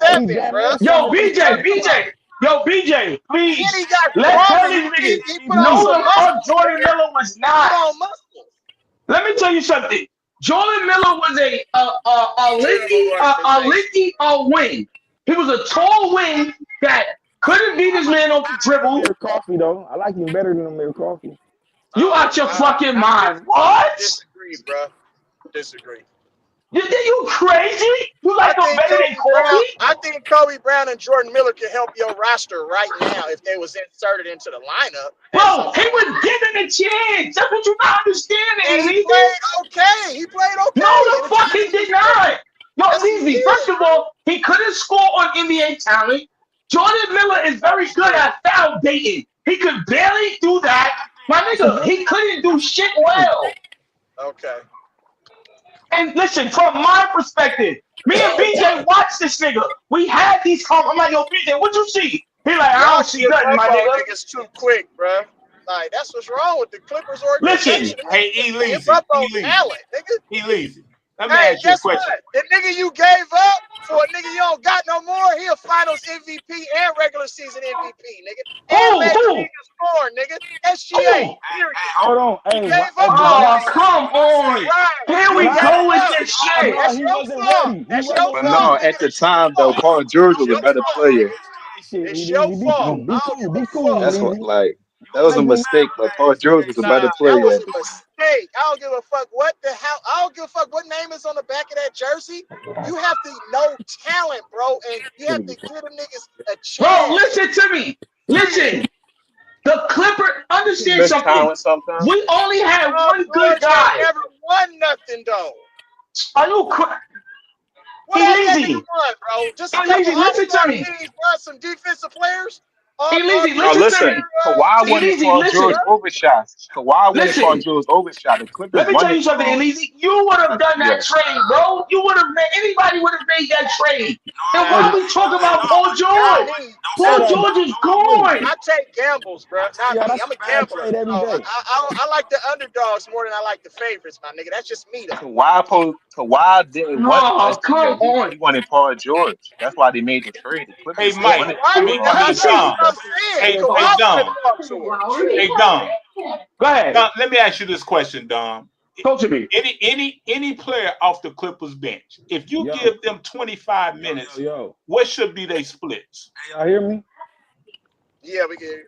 6'7", bro. Yo, BJ, please. Let's tell these niggas. No, the fuck Jordan Miller was not. Let me tell you something. Jordan Miller was a linky wing. He was a tall wing that couldn't beat his man off the dribble. Amir Coffee though, I like him better than Amir Coffee. You out your fucking mind? What? Disagree, bro. Disagree. You crazy? You like him better than Kobe? I think Kobe Brown and Jordan Miller can help your roster right now if they was inserted into the lineup. Bro, he was given a chance. That's what you not understanding. And he played okay. No, the fuck he did not. No, Easy. First of all, he couldn't score on NBA talent. Jordan Miller is very good at foul baiting. He could barely do that. My nigga, he couldn't do shit well. Okay. And listen, from my perspective, me and BJ watched this nigga. We had these comments. I'm like, yo, BJ, what you see? He like, I don't see nothing, my nigga. Niggas too quick, bro. Like, that's what's wrong with the Clippers organization. Listen, hey, he lazy. Give up on talent, nigga. He lazy. Let me ask you a question. What? The nigga you gave up for a nigga you don't got no more, he a finals MVP and regular season MVP, nigga. And major score, nigga. SGA. Hold on. Hey, come on. Here we go with this shit. That's your fault. That's your fault. But no, at the time though, Paul George was a better player. It's your fault. Be cool. That's what that was a mistake, but Paul George was a better player. That was a mistake. I don't give a fuck what the hell. I don't give a fuck what name is on the back of that jersey. You have to know talent, bro, and you have to give them niggas a chance. Bro, listen to me. Listen. The Clippers, understand miss something. talent sometimes. We only had All one good boards ain't guy. never won nothing though. Are you crazy? What He has that lazy. nigga won, bro? Just a He couple lazy. Listen to all-star me. teams, bro. Some defensive players. He lazy. No, Listen to me. listen. Kawhi He won it lazy. Paul George Listen. overshot. Kawhi won it Paul Listen. George overshot. The Clippers Let me won tell it you something, from Elise. You would have done that yeah. trade, bro. You would have made anybody would have made that trade. And Nah, why we talking about Paul not George? me. Paul Not me. George is gone. I take gambles, bro. Not Yeah, me. that's I'm a a bad gambler. trade every So day. I like the underdogs more than I like the favorites, my nigga. That's just me, though. Kawhi didn't want No, SGA. come on. He wanted Paul George. That's why they made the trade. The Hey, Clippers Mike. wanted I Paul mean, George. hey, Dom. I'm saying. Hey, Kawhi wanted Dom. Paul George. Hey, Dom. Go ahead. Dom, let me ask you this question, Dom. Talk to me. Any player off the Clippers bench, if you Yo. give them 25 minutes, Yo. what should be their splits? Hey, y'all hear me? Yeah, we get it.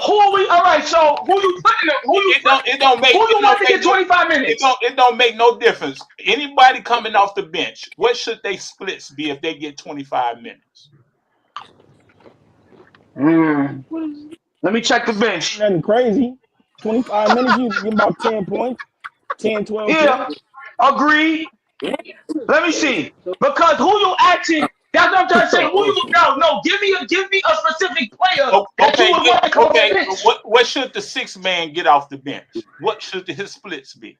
Who are we? All right, so who you putting up? Who you It don't make who you it want don't to make get 25 minutes? it don't make no difference. Anybody coming off the bench, what should they splits be if they get 25 minutes? Let me check the bench. Nothing crazy. 25 minutes, you get about 10 points, 10, 12 Yeah, points. agreed. Let me see. Because who you asking? That's what I'm trying to say. Who you no? Give me a specific player that you would want to come off the bench. What should the sixth man get off the bench? What should his splits be?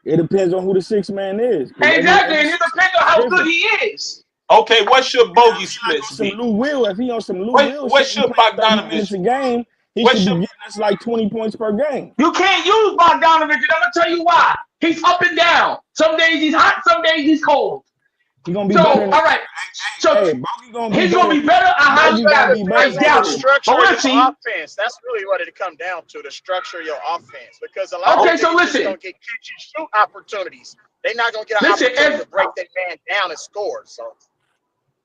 It depends on who the sixth man is. Exactly, and it depends on how good he is. Okay, what should bogey splits Some be? Lou Will, if he on some Lou What Will shit, he should playing 30 minutes Bogdanovich? a game, he What should be should getting us like 20 points per game. You can't use Bogdanovich, and I'm gonna tell you why. He's up and down. Some days he's hot, some days he's cold. He gonna be So, better than all right. So Bogey gonna be he's better. gonna be better. Bogey gonna be better. I Depends on doubt the it. structure But of let's your see. offense. That's really what it come down to, the structure of your offense. Because a lot Okay, of so niggas just listen. gonna get catch and shoot opportunities. They're not gonna get an Listen, opportunity if to break that man down and score. So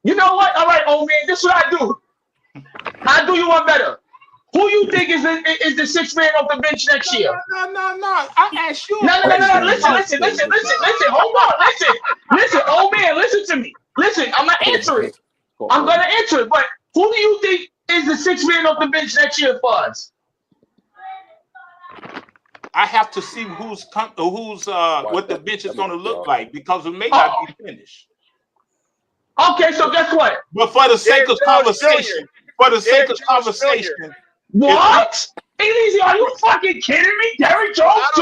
you know what? All right, old man, this is what I do. I do you one better. Who you think is the sixth man off the bench next year? No. I asked you. No. Question. Listen. Hold on. Listen, old man, listen to me. Listen, I'm gonna answer it. I'm gonna answer it. But who do you think is the sixth man off the bench next year for us? I have to see what the bench is going to look like because it may not be finished. Okay, so guess what? But for the sake of conversation, What? Easy, are you fucking kidding me? Derrick Jones Jr.?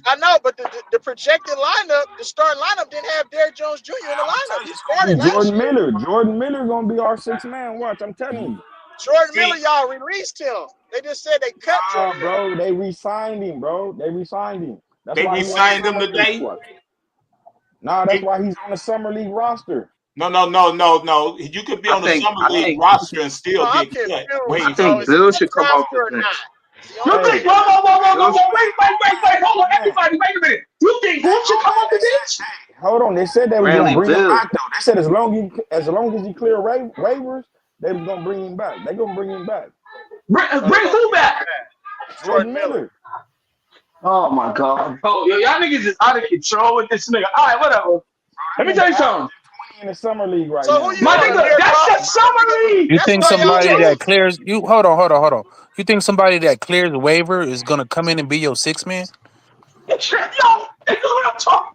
I know, but the projected lineup, the starting lineup didn't have Derrick Jones Jr. in the lineup. He started last year. Jordan Miller gonna be our sixth man. Watch, I'm telling you. Jordan Miller, y'all released him. They just said they cut Jordan Miller. Bro, they re-signed him, bro. They re-signed him. That's They why re-signed him today? Nah, that's why he's on the summer league roster. No. You could be on the summer league roster and still get cut. I think Bill should come off the bench. You think? Whoa! Wait! Hold on, everybody! Wait a minute. You think Bill should come off the bench? Hold on, they said they were gonna bring him Bill. back though. They said as long as he clear waivers, they was gonna bring him back. They gonna bring him back. Bring who back? Jordan Miller. Oh my God, bro! Yo, y'all niggas is out of control with this nigga. All right, whatever. Let me tell you something. In the summer league right So now. who you My nigga, that's the summer league. You think somebody that clears you? Hold on. You think somebody that clears the waiver is gonna come in and be your sixth man? Yo, that's what I'm talking.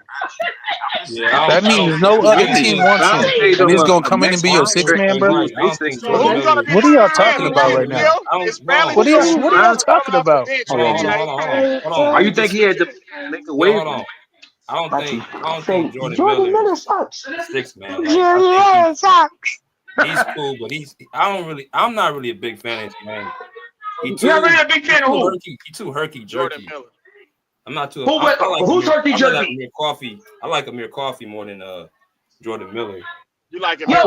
Yeah, That means no other team wants him, and he's gonna come in and be your sixth man, bro. I don't think Jordan Who's gonna Miller. be What the are y'all sixth man? talking about right now? It's Bradley What are Beal. y'all talking about? Hold on. Why you think he had to make a waiver? Hold on. I don't think Jordan Miller is sixth man. Like, I think he's cool, but I'm not really a big fan of his man. He's too herky jerky. I'm not too. Who's herky jerky? I like Amir Coffey more than Jordan Miller. You like him? Yo,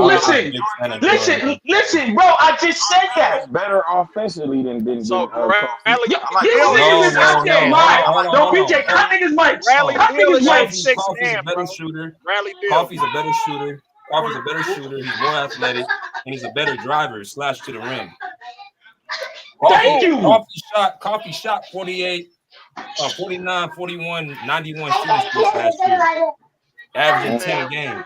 listen, bro. I just said that. Better offensively than Bradley. Niggas out there, Mike. No, BJ, cut niggas mic. Bradley Beal is like sixth Coffey's man, a better bro. shooter. Bradley Beal. Coffey's a better shooter. He's more athletic, and he's a better driver. Slash to the rim. Thank you. Coffey shot 48, 49, 41, 91 shooting splits last year. Averaging 10 a game.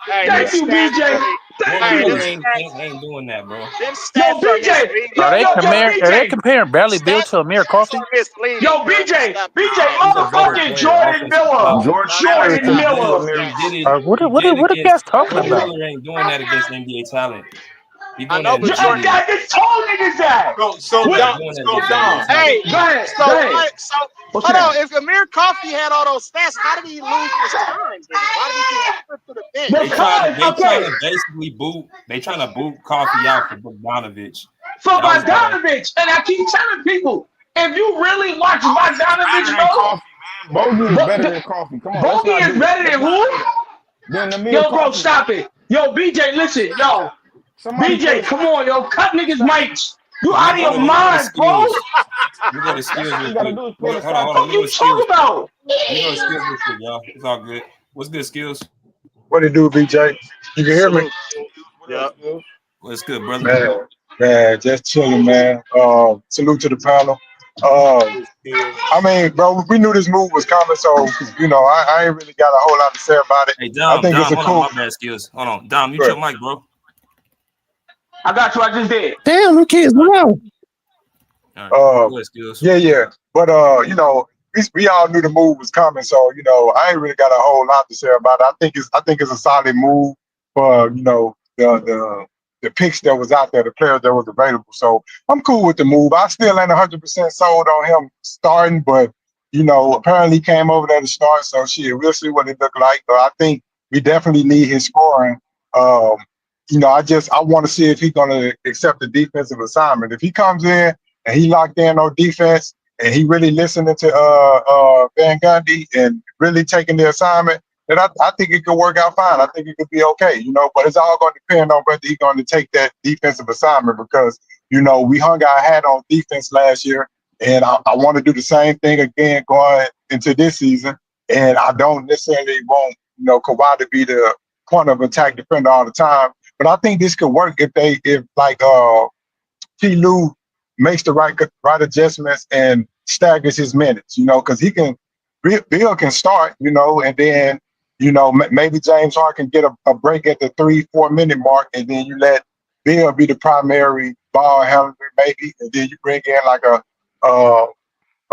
Hey, Thank you, BJ. Norman Hey, them Miller stats, ain't doing that, bro. them stats are misleading. Are they Them comparing Bradley Beal to Amir stats Coffey? are misleading, Yo, bro. BJ, Stop. BJ, He's a better motherfucking player, Jordan offensive Miller. player. Jordan Miller is Jordan He not did being it. Miller. Amir He did Coffey. it. What He what did are, it what are you against guys talking Norman about? Miller ain't doing that against NBA talent. He I doing that know, in the but G Jordan. League. This tall niggas that. He's So not Dom, doing that so against NBA Dom, talent. Hey, Go ahead. so Go ahead. what? So What's hold on. that? If Amir Coffey had all those stats, how did he lose his time? Then why did he get stripped to the bench? They trying Okay, to basically boot. They trying to boot Coffee out for Bogdanovich. for That was all that. Bogdanovich, and I keep telling people, if you really watch Better Bogdanovich, than bro, Coffee, man. Bogey is better than Coffee. Come on, let's Bogey not is do that. better Let's than not who? do that. Then Amir Yo, bro, Coffee. stop it. Yo, BJ, listen, yo. Somebody put BJ, a come stat. on, yo. Cut niggas' Stat. mics. You Let me out of hold your on. Let me go to mind, bro. skills. Let me go to That's skills all real you gotta quick. do is pull the Hold on. stats Hold on. up. Let me go You to talking skills. about? Let me go to skills real quick, y'all. It's all good. What's good, skills? What it do, BJ? You can hear me? Salute. What up, Yep. Skills? What's good, brother? Man, just chilling, man. Salute to the panel. I mean, bro, we knew this move was coming, so I ain't really got a whole lot to say about it. Hey, I Dom, think it's a hold on. cool. My bad, skills. Hold on. Dom, mute your Good. mic, bro. I got you. I just did. Damn, who cares? Wow. All right. Uh, Go ahead, skills. yeah. But we all knew the move was coming, so I ain't really got a whole lot to say about it. I think it's a solid move for the picks that was out there, the players that was available. So I'm cool with the move. I still ain't 100% sold on him starting, but apparently he came over there to start. So shit, we'll see what it look like. But I think we definitely need his scoring. Um, I want to see if he's gonna accept the defensive assignment. If he comes in and he locked in on defense and he really listening to Van Gundy and really taking the assignment, then I think it could work out fine. I think it could be okay, but it's all going to depend on whether he's going to take that defensive assignment because, we hung our hat on defense last year, and I want to do the same thing again going into this season. And I don't necessarily want, Kawhi to be the point of attack defender all the time. But I think this could work if T. Lue makes the right adjustments and staggers his minutes, because Bill can start, and then, maybe James Harden can get a break at the 3-4 minute mark, and then you let Bill be the primary ball handler, maybe, and then you bring in like a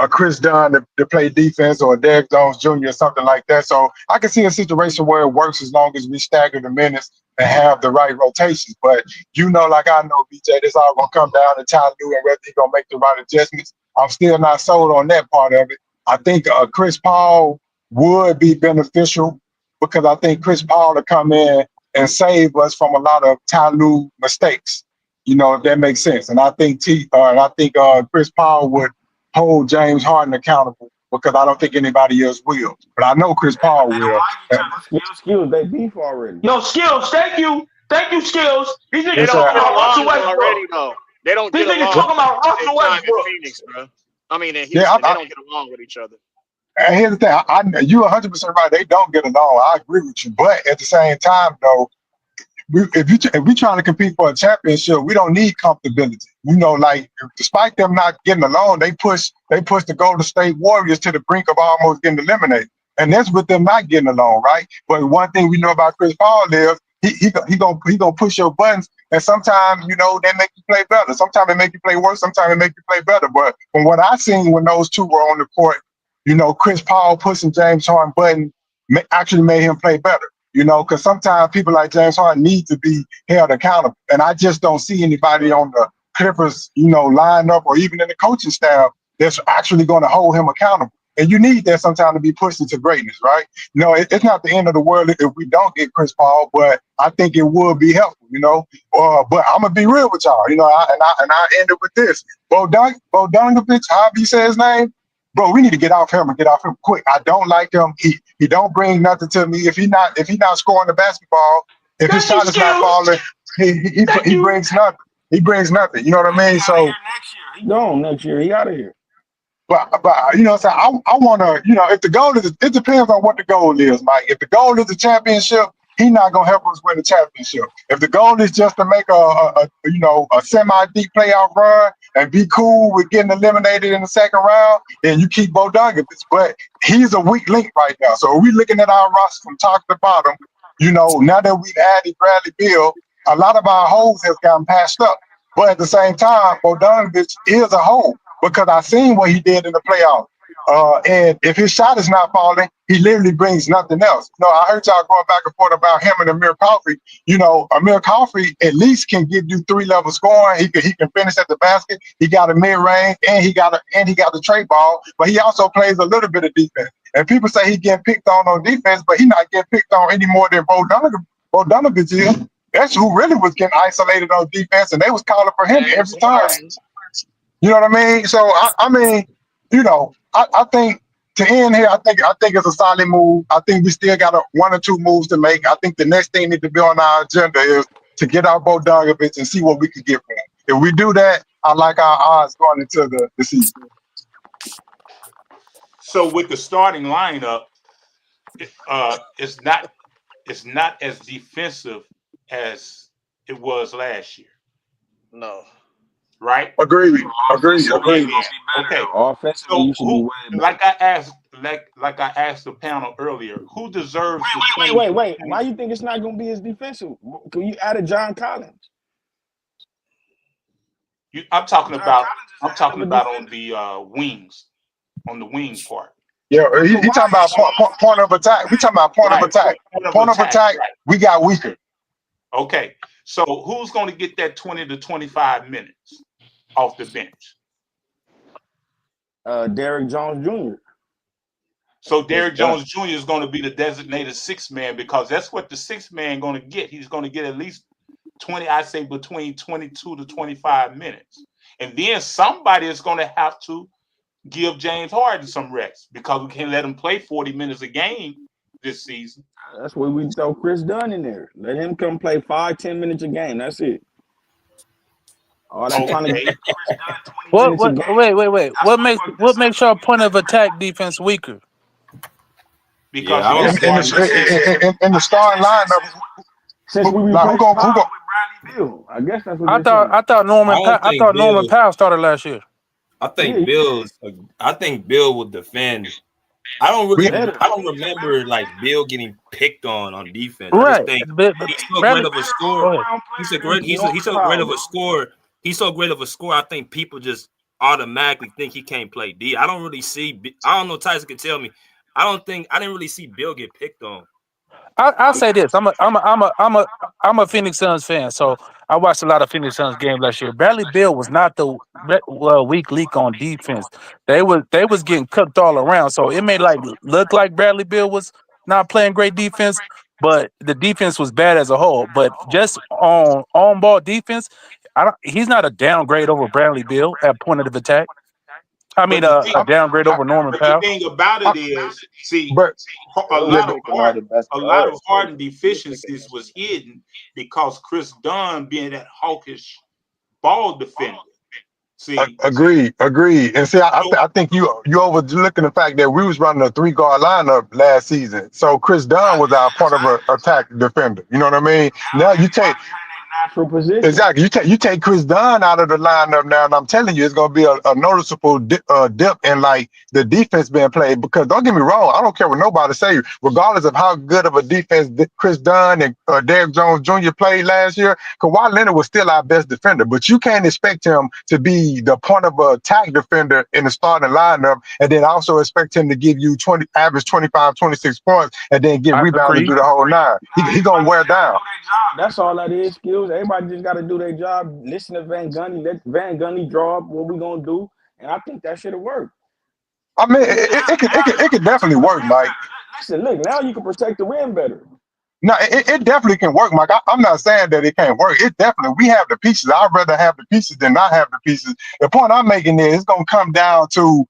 Chris Dunn to play defense or a Derek Jones Jr. or something like that. So I can see a situation where it works as long as we stagger the minutes and have the right rotations. But like I know, BJ, this all gonna come down to Ty Lue and whether he's gonna make the right adjustments. I'm still not sold on that part of it. I think Chris Paul would be beneficial because I think Chris Paul to come in and save us from a lot of Ty Lue mistakes. If that makes sense. And I think Chris Paul would hold James Harden accountable because I don't think anybody else will. But I know Chris Paul They don't will. like each other. Skills, they beef already. Yo, Skills, thank you. Thank you, Skills. These They niggas It's don't talking get about Russell along Westbrook. already, though. They don't These get niggas along. talking about Their Russell time in Westbrook. Phoenix, bro. I mean, in yeah. Houston, they don't get along with each other. And here's the thing. You're 100% right. They don't get along. I agree with you. But at the same time, though, if we trying to compete for a championship, we don't need comfortability. Despite them not getting along, they push the Golden State Warriors to the brink of almost getting eliminated. And that's with them not getting along, right? But one thing we know about Chris Paul is he gonna push your buttons, and sometimes they make you play better. Sometimes they make you play worse. Sometimes they make you play better. But from what I seen when those two were on the court, Chris Paul pushing James Harden button actually made him play better. Because sometimes people like James Harden need to be held accountable. And I just don't see anybody on the Clippers, lineup or even in the coaching staff that's actually going to hold him accountable. And you need that sometimes to be pushed into greatness, right? It's not the end of the world if we don't get Chris Paul, but I think it would be helpful, But I'm gonna be real with y'all, I end it with this. Bogdanovich, however you say his name, bro, we need to get off him and get off him quick. I don't like him. He don't bring nothing to me. If he not scoring the basketball, if his shot is not falling, he brings nothing. He brings nothing. You know what I mean? So He gone next year. He out of here. But so I want to, if the goal is, it depends on what the goal is, Mike. If the goal is the championship, he's not gonna help us win the championship. If the goal is just to make a semi-deep playoff run and be cool with getting eliminated in the second round, then you keep Bogdanovich. But he's a weak link right now. So we're looking at our roster from top to bottom. Now that we've added Bradley Beal, a lot of our holes has gotten patched up. But at the same time, Bogdanovich is a hole because I seen what he did in the playoffs. And if his shot is not falling, he literally brings nothing else. You know, I heard y'all going back and forth about him and Amir Coffey. You know, Amir Coffey at least can give you 3-level scoring. He can finish at the basket. He got a mid range and he got the trade ball. But he also plays a little bit of defense. And people say he getting picked on defense, but he not getting picked on any more than Bogdanovich is. That's who really was getting isolated on defense, and they was calling for him every time. You know what I mean? So I mean, you know, I think to end here, I think it's a solid move. I think we still got 1 or 2 moves to make. I think the next thing need to be on our agenda is to get out Bogdanovich and see what we can get from him. If we do that, I like our odds going into the season. So with the starting lineup, it's not as defensive as it was last year. No. Right? Agreed. Okay. Offensively, So you should be who, way better. like I asked the panel earlier, who deserves Wait. Why you think it's not going to be as defensive? Because you added John Collins. I'm talking about on the wings, on the wing part. Yeah, he talking about point of attack. We talking about point of attack. Point of attack. Right. We got weaker. Okay, so who's going to get that 20 to 25 minutes off the bench? Derrick Jones Jr. So Derrick Jones Jr. is going to be the designated 6th man because that's what the 6th man going to get. He's going to get at least 20, I say between 22 to 25 minutes. And then somebody is going to have to give James Harden some rest because we can't let him play 40 minutes a game this season. That's why we throw Chris Dunn in there. Let him come play 5-10 minutes a game. That's it. All that trying to get Chris Dunn 20 minutes a game. Wait. What makes our point of attack defense weaker? Because in the starting lineup, since we replaced Powell with Bradley Beal, I guess that's what I thought Norman Powell started last year. I think Beal would defend. I don't remember like Beal getting picked on defense. Right. I just think he's so great of a scorer. He's so great of a scorer. He's so great of a scorer. I think people just automatically think he can't play D. I don't really see. I don't know. Tyson can tell me. I didn't really see Beal get picked on. I'll say this. I'm a Phoenix Suns fan, so I watched a lot of Phoenix Suns games last year. Bradley Beal was not the weak link on defense. They was getting cooked all around, so it may look like Bradley Beal was not playing great defense, but the defense was bad as a whole. But just on ball defense, he's not a downgrade over Bradley Beal at point of attack. I mean, a downgrade over Norman Powell. The thing about it is, a lot of Harden deficiencies was hidden because Chris Dunn being that hawkish ball defender. See, agreed. And see, I think you overlooking the fact that we was running a 3-guard lineup last season. So Chris Dunn was our point of attack defender. You know what I mean? Now you take natural position. Exactly. You take Chris Dunn out of the lineup now, and I'm telling you, it's going to be a noticeable dip in like the defense being played. Because don't get me wrong, I don't care what nobody say. Regardless of how good of a defense Chris Dunn and Derrick Jones Jr. played last year, Kawhi Leonard was still our best defender. But you can't expect him to be the point of attack defender in the starting lineup, and then also expect him to give you average 25, 26 points, and then get rebounded through the whole 9. He going to wear down. That's all that is, skills. Everybody just got to do their job. Listen to Van Gundy. Let Van Gundy draw up what we're going to do. And I think that should have worked. I mean, it could definitely work, Mike. Listen, look, now you can protect the rim better. No, it definitely can work, Mike. I'm not saying that it can't work. It definitely, we have the pieces. I'd rather have the pieces than not have the pieces. The point I'm making is it's going to come down to,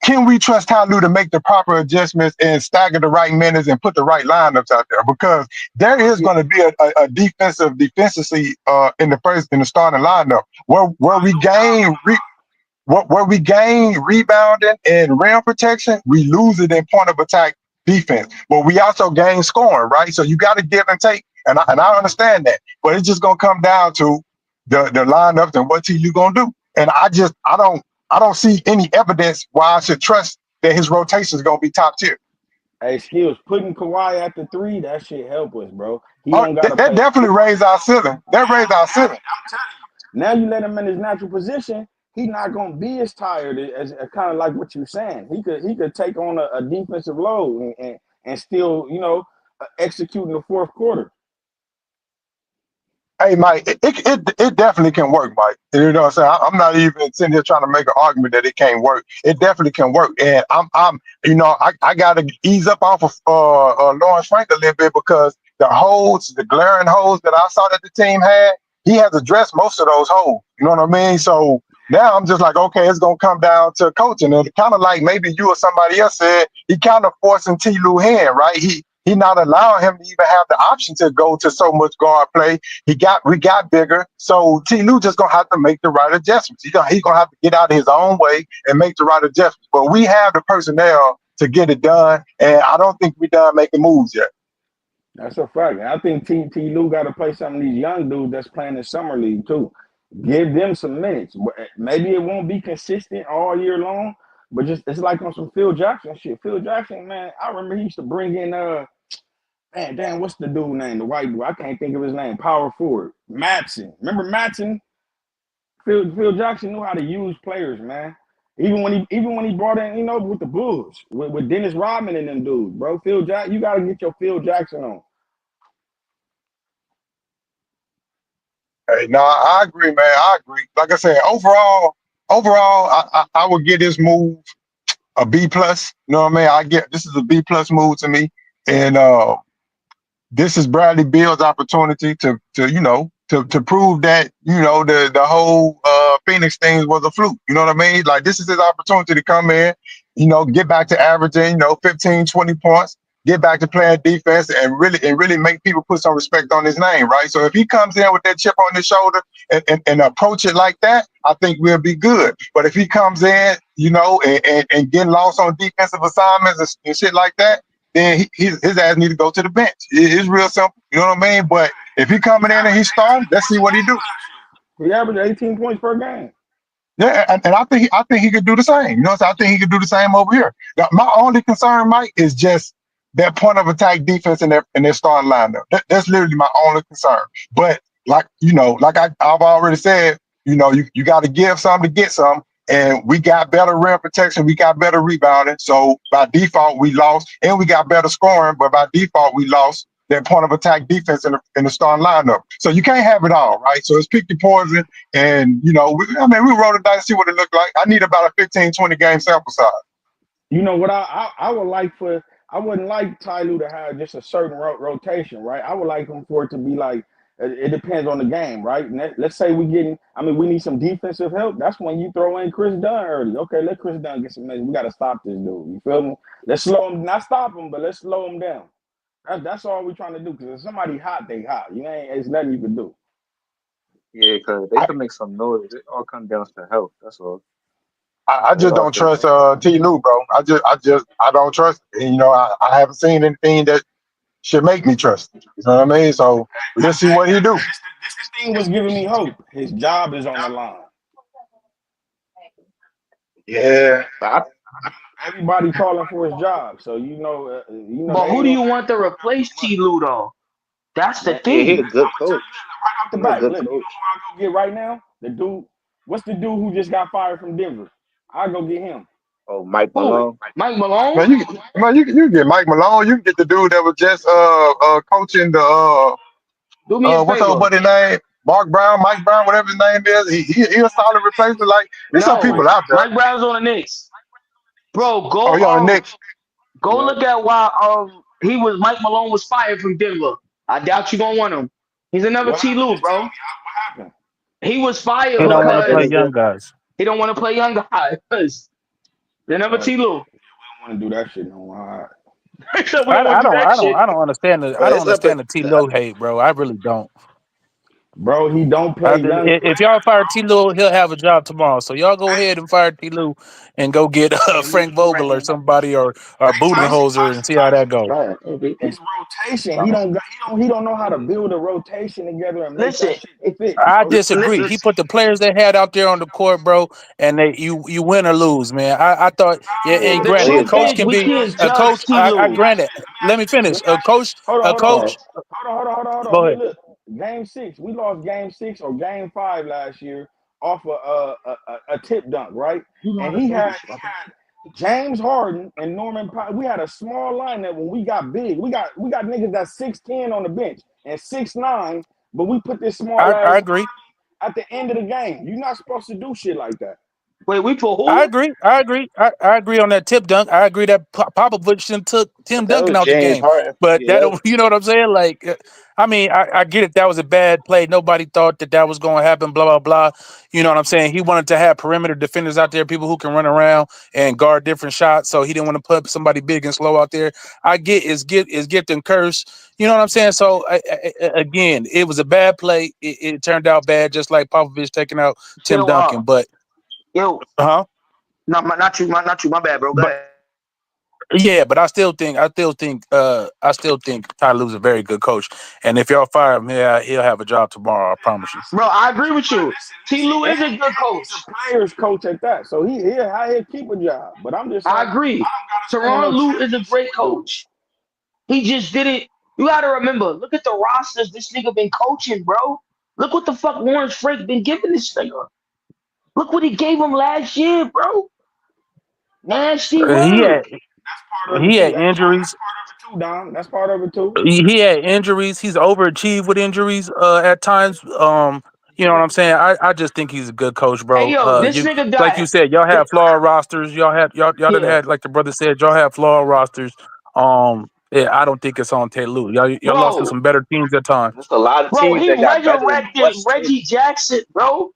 can we trust Ty Lue to make the proper adjustments and stagger the right minutes and put the right lineups out there? Because there is going to be a defensively in the starting lineup where we gain rebounding and rim protection, we lose it in point of attack defense. But we also gain scoring, right? So you got to give and take, and I understand that. But it's just going to come down to the lineups and what you going to do. And I don't see any evidence why I should trust that his rotation is going to be top tier. Hey, Skills, putting Kawhi at the 3, that shit help us, bro. He Oh, don't gotta that play. definitely raised our ceiling. That raised our ceiling. Now you let him in his natural position, he's not gonna be as tired as kind of like what you're saying. He could take on a defensive load and still, execute in the fourth quarter. Hey, Mike, it definitely can work, Mike. You know what I'm saying? I'm not even sitting here trying to make an argument that it can't work. It definitely can work. And I got to ease up off of Lawrence Frank a little bit because the glaring holes that I saw that the team had, he has addressed most of those holes. You know what I mean? So now I'm just like, okay, it's going to come down to coaching. And kind of like maybe you or somebody else said, he kind of forcing T. Lue hand, right? He not allowing him to even have the option to go to so much guard play. We got bigger, so T. Lue just gonna have to make the right adjustments. He gonna have to get out of his own way and make the right adjustments. But we have the personnel to get it done, and I don't think we done making moves yet. That's a fact. And I think T. Lue got to play some of these young dudes that's playing in summer league too. Give them some minutes. Maybe it won't be consistent all year long, but just it's like on some Phil Jackson shit. Phil Jackson, man, I remember he used to bring in man, damn, what's the dude name? The white dude. I can't think of his name. Power forward. Matson. Remember Matson? Phil Jackson knew how to use players, man. Even when he brought in, with the Bulls, with Dennis Rodman and them dudes, bro. Phil Jackson, you gotta get your Phil Jackson on. Hey, no, I agree, man. I agree. Like I said, overall, I would give this move a B plus. You know what I mean? This is a B plus move to me, and this is Bradley Beal's opportunity to prove that the whole Phoenix thing was a fluke. You know what I mean? Like this is his opportunity to come in, get back to averaging 15, 20 points, get back to playing defense, and really make people put some respect on his name, right? So if he comes in with that chip on his shoulder and approach it like that, I think we'll be good. But if he comes in, and getting lost on defensive assignments and shit like that, then his ass need to go to the bench. It's real simple. You know what I mean? But if he coming in and he's starting, let's see what he do. He averaged 18 points per game. Yeah, and I think he could do the same. So I think he could do the same over here. Now, my only concern, Mike, is just that point of attack defense in their starting lineup. That's literally my only concern. But I've already said, you got to give some to get some. And we got better rim protection. We got better rebounding. So by default, we lost. And we got better scoring. But by default, we lost that point of attack defense in the starting lineup. So you can't have it all, right? So it's pick your poison. And, we roll the dice, see what it looked like. I need about a 15, 20 game sample size. You know what I would like I wouldn't like Ty Lue to have just a certain rotation, right? I would like him for it to be like, it depends on the game, right? Let's say we need some defensive help. That's when you throw in Chris Dunn early. Okay, let Chris Dunn get some minutes. We got to stop this dude. You feel me? Let's slow him, not stop him, but let's slow him down. That's all we're trying to do. Because if somebody hot, they hot. It's nothing you can do. Yeah, because they can make some noise. It all comes down to health. That's all. I just don't trust T. Lue, bro. I don't trust. And, I haven't seen anything that should make me trust. You know what I mean? So let's see what he do. This thing was giving me hope. His job is on the line. Yeah. Everybody calling for his job. So But who do you want to replace T. Lue though? That's the thing. Yeah, he's a good coach. Right off the back, look, you know who I go get right now? The dude. What's the dude who just got fired from Denver? I'll go get him. Oh, Mike Malone. Mike Malone? Man, you can get Mike Malone. You can get the dude that was just coaching the Do me a what's favor. old buddy name? Mike Brown, whatever his name is. He a solid replacement. Like there's some people out there. Mike Brown's on the Knicks. Bro, go he on the Knicks. Go look at why Mike Malone was fired from Denver. I doubt you're gonna want him. He's another T. Lue, bro. What happened? He was fired He don't want to play because young guys. he don't want to play young guys. They're never T. Lue. We don't want to do that shit no more. I don't understand the T. Lue hate, bro. I really don't. Bro, he don't play young. If y'all fire T. Lue, he'll have a job tomorrow. So y'all go ahead and fire T. Lue and go get Frank Vogel or somebody or Budenholzer and see how that goes. His rotation, he don't know how to build a rotation together and make Listen, that shit fit. I Bro. disagree. He put the players they had out there on the court, bro, and you win or lose, man. I thought, yeah, and the granted, a truth coach is can we be can't a judge coach. T. I Lue. granted. Let me finish. Hold A on. coach. Hold Go on. ahead. Look. Game 6. We lost game 6 or game 5 last year off a tip dunk, right? And he had James Harden and Norman Powell. We had a small lineup when we got big. We got niggas that's 6'10" on the bench and 6'9", but we put this small ass I agree. at the end of the game. You're not supposed to do shit like that. Wait, we put I who? agree. I agree on that tip dunk. I agree that Popovich took Tim That Duncan was out the James game. Harden. But that Yeah, don't, you know what I'm saying? Like, I mean, I get it. That was a bad play. Nobody thought that was going to happen. Blah blah blah. You know what I'm saying? He wanted to have perimeter defenders out there, people who can run around and guard different shots. So he didn't want to put somebody big and slow out there. I get is gift and curse. You know what I'm saying? So again, it was a bad play. It turned out bad, just like Popovich taking out Tim Yo, Duncan. But not you, my bad, bro. Go but ahead. yeah, but I still think Ty Lue's a very good coach. And if y'all fire him, he'll have a job tomorrow. I promise you. Bro, I agree with you. T. Lue is a good coach. He's a players coach at that, so he'll keep a job. But I'm just saying, I agree. Teron Lue is a great coach. He just didn't. You got to remember. Look at the rosters this nigga been coaching, bro. Look what the fuck Lawrence Frank been giving this nigga. Look what he gave him last year, bro. Nasty He word. had he had injuries. too, Dom. That's part of it too. He had injuries. He's overachieved with injuries at times. You know what I'm saying? I just think he's a good coach, Hey bro. yo, this You nigga like you got said, y'all have flawed rosters. Y'all done yeah, had, like the brother said, y'all have flawed rosters. Yeah, I don't think it's on Tay Lue. Y'all lost to bro. some better teams at times. there's a lot of Bro, teams he that got better in the resurrected West too. Reggie Jackson, bro.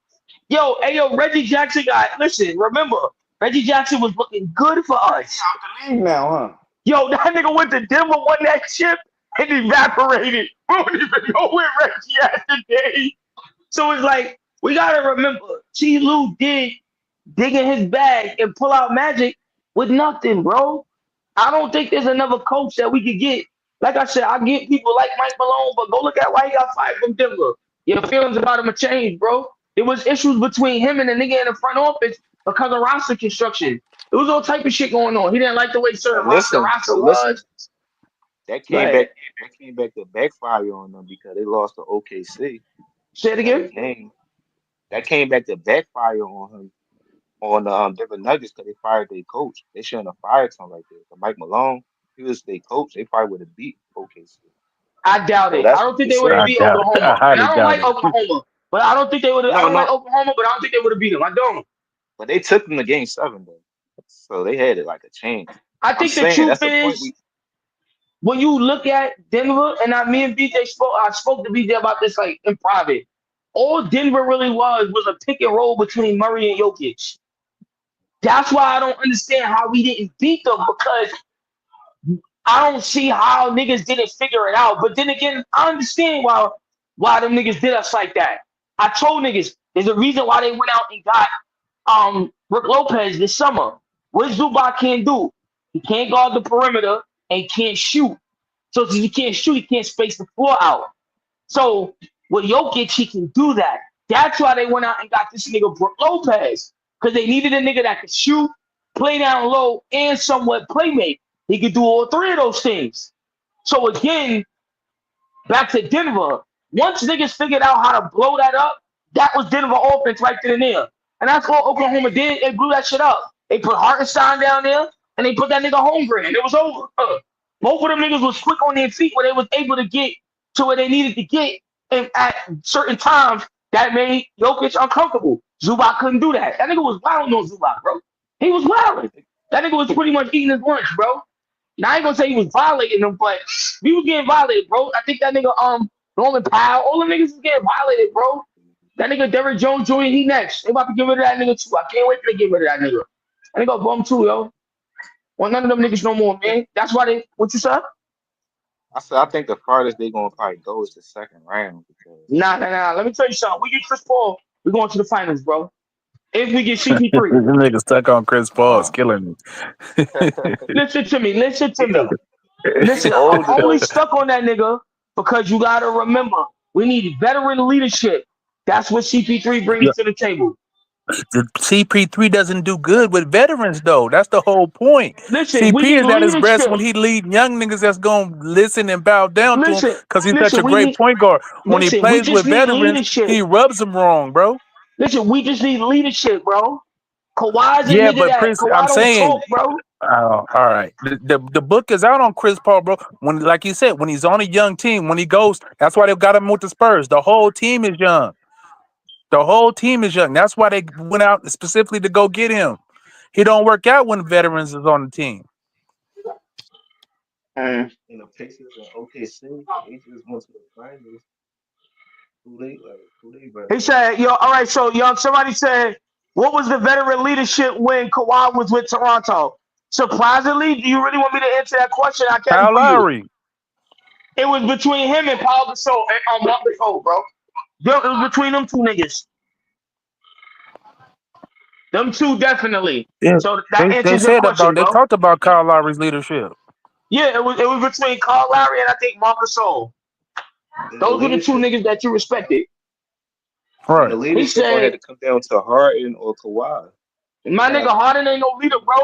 Yo, hey yo, Reggie Jackson got listen, remember, Reggie Jackson was looking good for us. League now, huh? Yo, that nigga went to Denver, won that chip, and evaporated. We don't even know where Reggie at today. So it's like, we gotta remember, T. Lue did dig in his bag and pull out magic with nothing, bro. I don't think there's another coach that we could get. Like I said, I get people like Mike Malone, but go look at why he got fired from Denver. Your feelings about him have changed, bro. There was issues between him and the nigga in the front office because of roster construction. There was all type of shit going on. He didn't like the way certain roster But listen, was. that Go came ahead. back. That came back to backfire on them because they lost to OKC. Say it They got a again. game. That came back to backfire on him on the Denver Nuggets because they fired their coach. They shouldn't have fired something like that. But Mike Malone, he was their coach. They probably would have beat OKC. I doubt So it. I that's don't what think they they would have I saying. beat doubt it. I Oklahoma. And I highly don't doubt like it. Oklahoma. But I don't think they would have I No, don't like no, Oklahoma, but I don't think they would have beat them. I don't. but they took them to game 7 though. So they had it like a chance. I I'm think the saying truth that's the point is when you look at Denver, and me and BJ spoke, I spoke to BJ about this like in private. All Denver really was a pick and roll between Murray and Jokic. That's why I don't understand how we didn't beat them because I don't see how niggas didn't figure it out. But then again, I understand why them niggas did us like that. I told niggas there's a reason why they went out and got Rick Lopez this summer. What Zubac can't do? He can't guard the perimeter and can't shoot. So since he can't shoot, he can't space the floor out. So with Jokic, he can do that. That's why they went out and got this nigga Brook Lopez. Because they needed a nigga that could shoot, play down low, and somewhat playmate. He could do all three of those things. So again, back to Denver. Once niggas figured out how to blow that up, that was Denver offense right then and there. And that's all Oklahoma did. They blew that shit up. They put Hartenstein down there, and they put that nigga Holmgren. It was over. Both of them niggas was quick on their feet where they was able to get to where they needed to get. And at certain times, that made Jokic uncomfortable. Zubac couldn't do that. That nigga was wilding on Zubac, bro. He was wilding. That nigga was pretty much eating his lunch, bro. Now I ain't gonna say he was violating them, but he was getting violated, bro. I think that nigga Norman Powell, all the niggas was getting violated, bro. That nigga Derrick Jones Jr. He next. They about to get rid of that nigga too. I can't wait till they get rid of that nigga. That nigga bum too, yo. Want none of them niggas no more, man. That's why they what you said? I said I think the farthest they gonna probably go is the second round because Nah. Let me tell you something. We get Chris Paul, we're going to the finals, bro. If we get CP3. This nigga stuck on Chris Paul is nah. killing me. Listen to me. He the he Listen, I'm older only though. stuck on that nigga because you gotta remember, we need veteran leadership. That's what CP3 Yeah, brings to the table. the CP3 doesn't do good with veterans though. That's the whole point. Listen, we CP need is at his best leadership. when he lead young niggas that's gonna listen and bow down to him Listen, because he's such listen, a great point guard. When he we plays just with need veterans, leadership. he rubs them wrong, bro. Listen, we just need leadership, bro. Kawhi's a Yeah, nigga but that Chris, I'm Kawhi don't saying, talk, bro. oh, all right. The book is out on Chris Paul, bro. When, like you said, when he's on a young team, when he goes, that's why they got him with the Spurs. The whole team is young. The whole team is young. That's why they went out specifically to go get him. He don't work out when veterans is on the team. And the Pacers and OKC, they just went to the finals. Who they better He than? said, yo, all right, so yo, somebody said, what was the veteran leadership when Kawhi was with Toronto? Surprisingly, do you really want me to answer that question? I can Kyle for you. Lowry. It was between him and Paul Gasol and Mark Gasol, bro. It was between them two niggas. Them two definitely. Yeah, So that they answers your said question, about they bro. talked about Kyle Lowry's leadership. Yeah, it was between Kyle Lowry and I think Mark Gasol. And the Those were the two leadership, niggas that you respected. and the Right. He leadership gonna have said, to come down to Harden or Kawhi. They my nigga got, Harden ain't no leader, bro.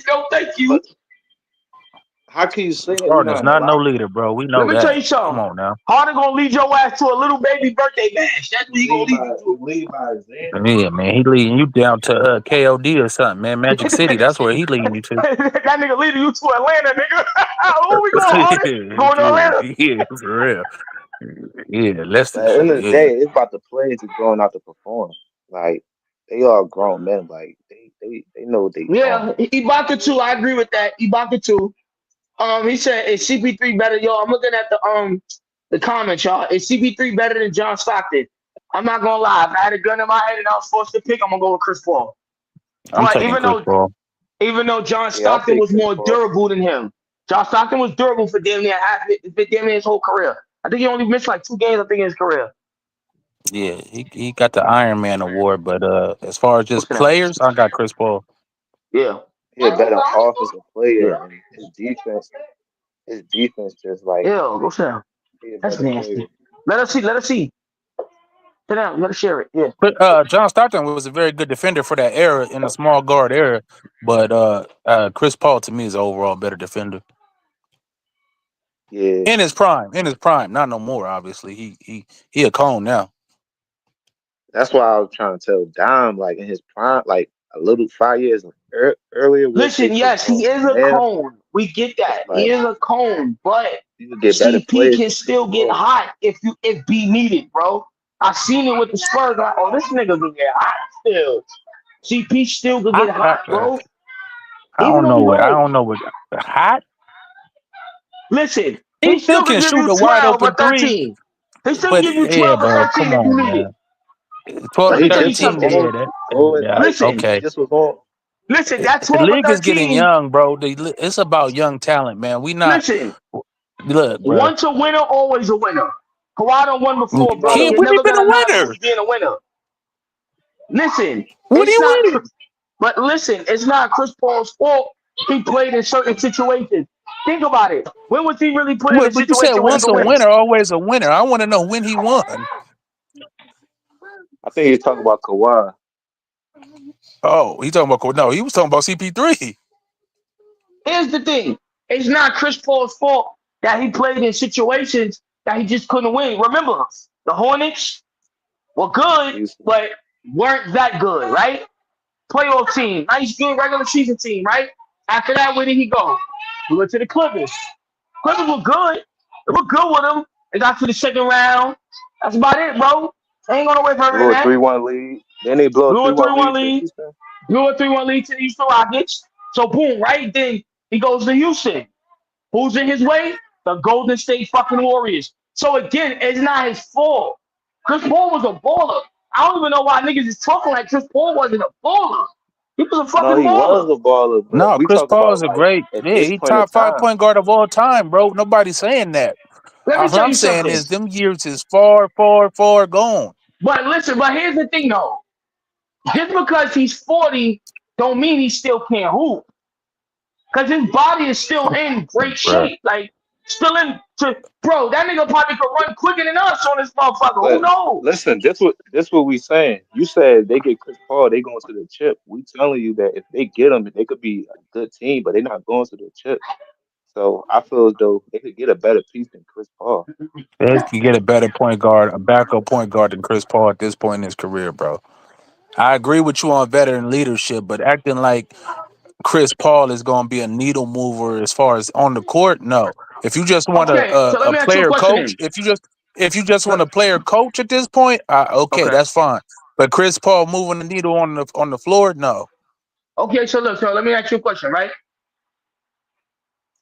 No, thank you. but how can you say that? We're Harden not is in the not no lottery. leader, bro. We Let know me tell you that. Come something. on now. Harden gonna lead your ass to a little baby birthday bash. That's what he gonna lead you You to. lead by example. Yeah, man, he leading you down to KOD or something, man. Magic City, that's where he leading you to. That nigga leading you to Atlanta, nigga. Where we going, Harden? yeah, Going to Atlanta. yeah, for real. Yeah, Leicester But at the end shit. of the Yeah, day, it's about the players that's going out to perform. Like they are grown men. Like they know what they doing. Yeah, Ibaka too. I agree with that. Ibaka too. He said, "Is CP3 better?" Yo, I'm looking at the comments, y'all. Is CP3 better than John Stockton? I'm not gonna lie. If I had a gun in my head and I was forced to pick, I'm gonna go with Chris Paul. I'm But taking Chris Paul. even though John Yeah, I Stockton take was Chris more Paul. durable than him, John Stockton was durable for damn near his whole career. I think he only missed like 2 games. I think in his career. Yeah, he got the Iron Man award, but as far as just What's that? players, I got Chris Paul. Yeah. He a better offensive player, Yeah. and his defense just like Ew, go sit down. he a That's better player. nasty. Let us see. Let us see. Sit down. Let us share it. Yeah. But John Stockton was a very good defender for that era in the small guard era, but Chris Paul to me is an overall better defender Yeah, in his prime. In his prime, not no more. Obviously, he a cone now. that's why I was trying to tell Dom, like in his prime, like a little 5 years earlier, we'll say Listen, Chris yes, Paul. he is But a now cone. We get it's that. He like is a cone, but you can get better CP players can than Chris still get Paul. hot if be needed, bro. I seen it with the Spurs. Like, oh, this nigga can get hot still. CP still could get hot, bro. I Even don't though know he's what old. hot. Listen, He he still still can could give shoot you a wide 12 or open three, 13. He still can but give you yeah, 12 or bro, 13 come if you on, need it. man. 12 Let to He me tell you just was 13, something. yeah, on going like Listen, he okay. just was on. listen, that The 12 or league is getting 13, young, bro. It's about young talent, man. We not listen, look, bro. once a winner, always a winner. Kawhi done won before, bro. He You're when he never been gonna a not winner? lose being a winner. Listen, When he it's not, winning? but listen, it's not Chris Paul's fault. He played in certain situations. Think about it. When was he really put in a But you said situation where he once could a win? winner, always a winner. I want to know when he won. I think he's talking about Kawhi. Oh, he talking about no. He was talking about CP3. Here's the thing. It's not Chris Paul's fault that he played in situations that he just couldn't win. Remember, the Hornets were good, Houston. but weren't that good, right? Playoff team, nice, good regular season team, right? After that, where did he go? He went to the Clippers. Clippers were good. They were good with him. They got to the second round. That's about it, bro. They ain't going to win further than Blew a that. 3-1 lead. Then they blow a Blew a 3-1 3-1 lead to lead. Houston. Blew a 3-1 lead to the Houston Rockets. So, boom, right? Then he goes to Houston. Who's in his way? The Golden State fucking Warriors. So, again, it's not his fault. Chris Paul was a baller. I don't even know why niggas is talking like Chris Paul wasn't a baller. He was a No, fucking he was baller. a baller, but No, we Chris talk Paul is about a like great. at Yeah, this he point in top 5 time. point guard of all time, bro. Nobody's saying that. Let me All tell I'm you saying something. is them years is far, far, far gone. But listen, but here's the thing though. Just because he's 40 don't mean he still can't hoop. Because his body is still in great Bruh. shape. Like, still in bro, that nigga probably could run quicker than us on this motherfucker. Who But knows? listen, this what we saying. You said they get Chris Paul, they going to the chip. We telling you that if they get him, they could be a good team, but they're not going to the chip. So I feel as though they could get a better piece than Chris Paul. They can get a better point guard, a backup point guard than Chris Paul at this point in his career, bro. I agree with you on veteran leadership, but acting like Chris Paul is going to be a needle mover as far as on the court, no. If you just want Okay, so let a me ask you a player question coach, then. if you just want a player coach at this point, okay, Okay. that's fine. But Chris Paul moving the needle on the floor, no. Okay, so look, so let me ask you a question, right?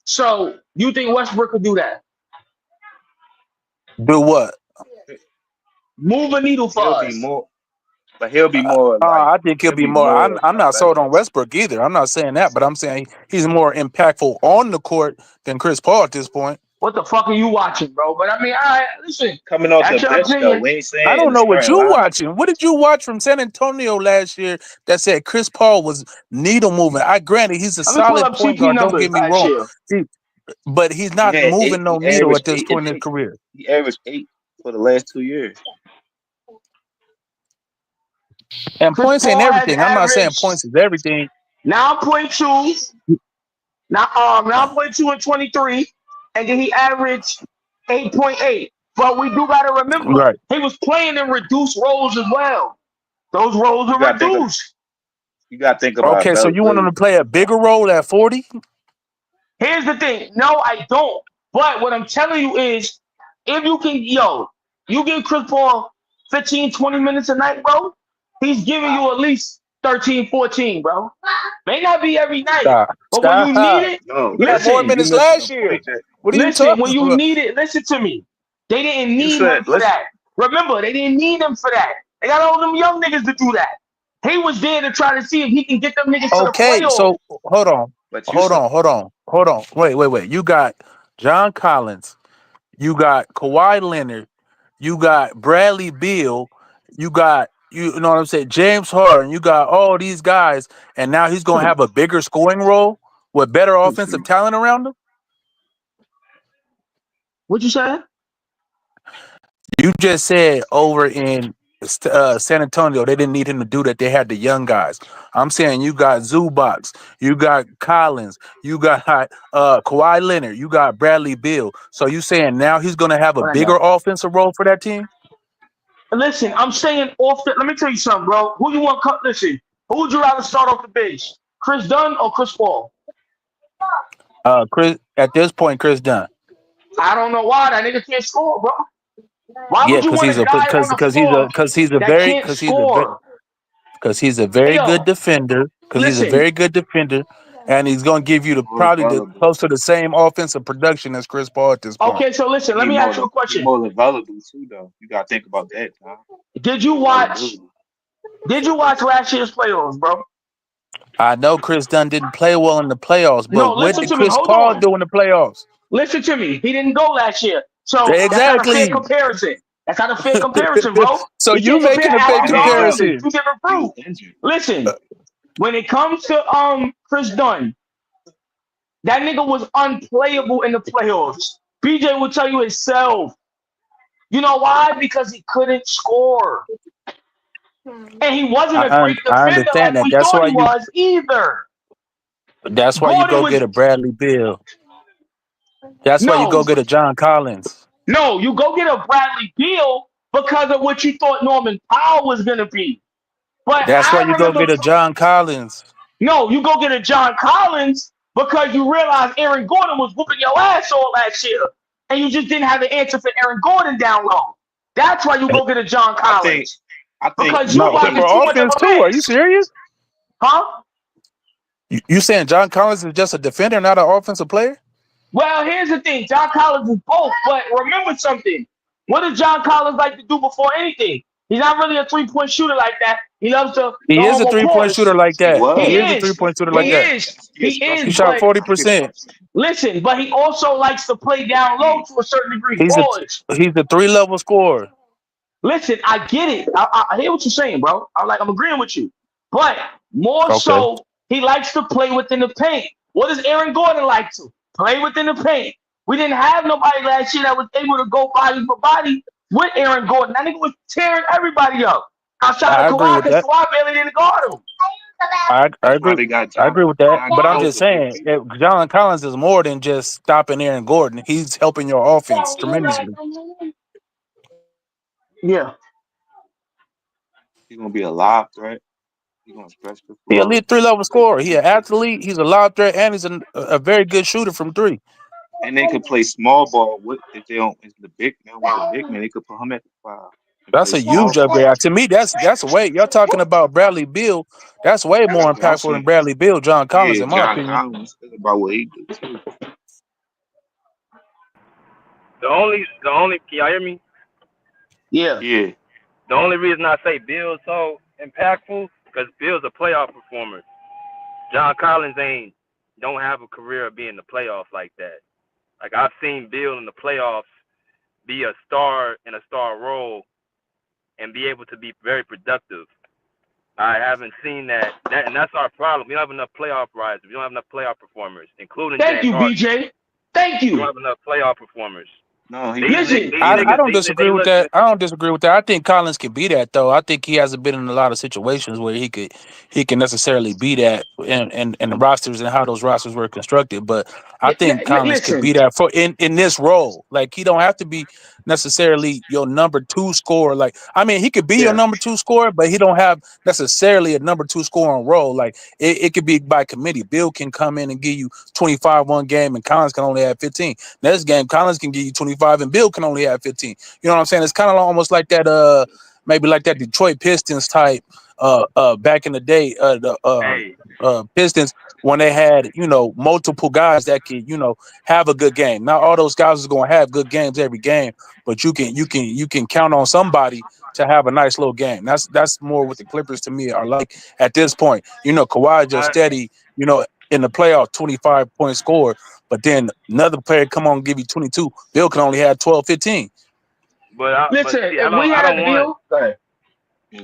So you think Westbrook could do that? Do what? Move a needle for He'll be us. more, but he'll be more like I think he'll he'll be be more. I'm, more I'm not sold on beneficial. Westbrook either. I'm not saying that, but I'm saying he's more impactful on the court than Chris Paul at this point. What the fuck are you watching, bro? But I mean, all right, listen, Coming off the that's your bench though, opinion. we ain't I saying in don't the know what starting you lineup. watching. What did you watch from San Antonio last year that said Chris Paul was needle moving? I granted he's a Let me pull solid up point CP guard. Don't numbers get me last wrong, year. but he's He not had eight. moving no He needle at averaged this 8 and point in his 8. career. He averaged 8 for the last 2 years. And Chris points ain't Paul has everything. I'm not saying averaged points is everything. 9.2, 9.2 and 23, and then he averaged 8.8. But we do gotta remember Right. he was playing in reduced roles as well. Those roles You are gotta think of reduced. you gotta think about Okay, so you want him to availability. play a bigger role at 40? Here's the thing. No, I don't. But what I'm telling you is, if you can, you give Chris Paul 15, 20 minutes a night, bro, he's giving you at least 13, 14, bro. May not be every night, Stop. but when you need Stop. it, No, He had more listen, you minutes missing the last year. point that What are you listen, talking when you about? need it, listen to me. They didn't you need him said. for Listen, that. Remember, they didn't need him for that. They got all them young niggas to do that. He was there to try to see if he can get them niggas to the Okay, playoffs. so hold on. but you Hold said on. Hold on. Hold on. Wait. You got John Collins. You got Kawhi Leonard. You got Bradley Beal. You know what I'm saying? James Harden. You got all these guys, and now he's gonna have a bigger scoring role with better offensive talent around him. What you say? You just said over in San Antonio they didn't need him to do that. They had the young guys. I'm saying you got Zubac, you got Collins, you got Kawhi Leonard, you got Bradley Beal. So you saying now he's gonna have a bigger Orlando. offensive role for that team? Listen, I'm saying off the. Let me tell you something, bro. Who you want? Listen, who would you rather start off the bench? Chris Dunn or Chris Paul? Chris at this point, Chris Dunn. I don't know why that nigga can't score, bro. Why Yeah, would you because want he's a a guy on the floor because he's a that very can't score? because he's a Hey very good yo, defender. Because he's a listen. very good defender, and he's gonna give you more probably the available. close to the same offensive production as Chris Paul at this point. Okay, so listen. Let me ask you a He question. more available too though. You gotta think about that, Tom. Did you watch? Availability. Did you watch last year's playoffs, bro? I know Chris Dunn didn't play well in the playoffs, but No, what listen did to me. Chris Hold Paul on. do in the playoffs? Listen to me. He didn't go last year, so that's not a fair Exactly. comparison. That's not a fair comparison, bro. So You you can't compare making a fake apples He to was oranges. injured. comparison. Two different He was fruit. injured. Listen, when it comes to Chris Dunn, that nigga was unplayable in the playoffs. BJ will tell you himself. You know why? Because he couldn't score. And he wasn't a great I defender understand like that. we thought he was either. That's why you Gordon go was get a Bradley Beal. That's why you no, go get a John Collins. no, you go get a Bradley Beal because of what you thought Norman Powell was gonna be. But That's why I you go remember get a John Collins. no, you go get a John Collins because you realize Aaron Gordon was whooping your ass all last year. And you just didn't have an answer for Aaron Gordon down low. That's why you go get a John I think Collins. I think Because you No, Zubac Clipper is only too much of offense a too. Are you mess. serious? Huh? You saying John Collins is just a defender, not an offensive player? Well, here's the thing. John Collins is both, but remember something. What does John Collins like to do before anything? He's not really a three-point shooter like that. He loves to He is a home 3-point shooter course. like He that. He He is was. a is. 3-point shooter He like He that. was. is. He a He He is. special shot But 40%. listen, but he also likes to play down low to a certain degree. He's a Pause. 3-level scorer. Listen, I get it. I hear what you're saying, bro. I'm agreeing with you. But more Okay. so, he likes to play within the paint. What does Aaron Gordon like to? Play within the paint. We didn't have nobody last year that was able to go body for body with Aaron Gordon. That nigga was tearing everybody up. Outside of I agree Kawhi, with because that. Kawhi barely didn't guard him. I That's why agree. they got I John agree with that. John But I'm Collins just to fix saying, it. John Collins is more than just stopping Aaron Gordon. He's helping your offense tremendously. Yeah. He's gonna be a live threat. He's gonna stretch the He a floor. elite 3-level They scorer. He an athlete. He's a lob threat, and he's a very good shooter from three. and they could play small ball with if they don't if the big man want the big man, they could put him at the 5 and That's play a small huge ball. upgrade. To me, that's way. Y'all talking about Bradley Beal? That's way more That's what I'm impactful than saying. Bradley Beal. John Collins, Yeah, in my John opinion. Collins is about what he do too. The only can y'all hear me? Yeah. Yeah. The only reason I say Bill's so impactful because Bill's a playoff performer. John Collins don't have a career of being in the playoffs like that. Like I've seen Bill in the playoffs be a star in a star role and be able to be very productive. I haven't seen that and that's our problem. We don't have enough playoff risers. We don't have enough playoff performers, including Thank James you, Harden. BJ. Thank We don't you. have enough playoff performers. No, he Listen, I niggas, don't disagree they with look that. good. I don't disagree with that. I think Collins can be that though. I think he hasn't been in a lot of situations where he can necessarily be that and the rosters and how those rosters were constructed. But I think Collins could listen. be that for in this role. Like he don't have to be necessarily your number 2 scorer. Like I mean, he could be your Yeah. number 2 scorer, but he don't have necessarily a number 2 scoring role. Like it could be by committee. Bill can come in and give you 25 one game, and Collins can only have 15. Next game, Collins can give you 25, and Bill can only have 15. You know what I'm saying? It's kind of almost like that. Maybe like that Detroit Pistons type. Back in the day, the Pistons when they had multiple guys that could have a good game. Not all those guys is going to have good games every game, but you can count on somebody to have a nice little game. That's more what the Clippers to me are like at this point. Kawhi just steady. In the playoff, 25-point score, but then another player come on and give you 22. Bill can only have 12, 15. But Listen, see, if we I had don't want Bill, go ahead.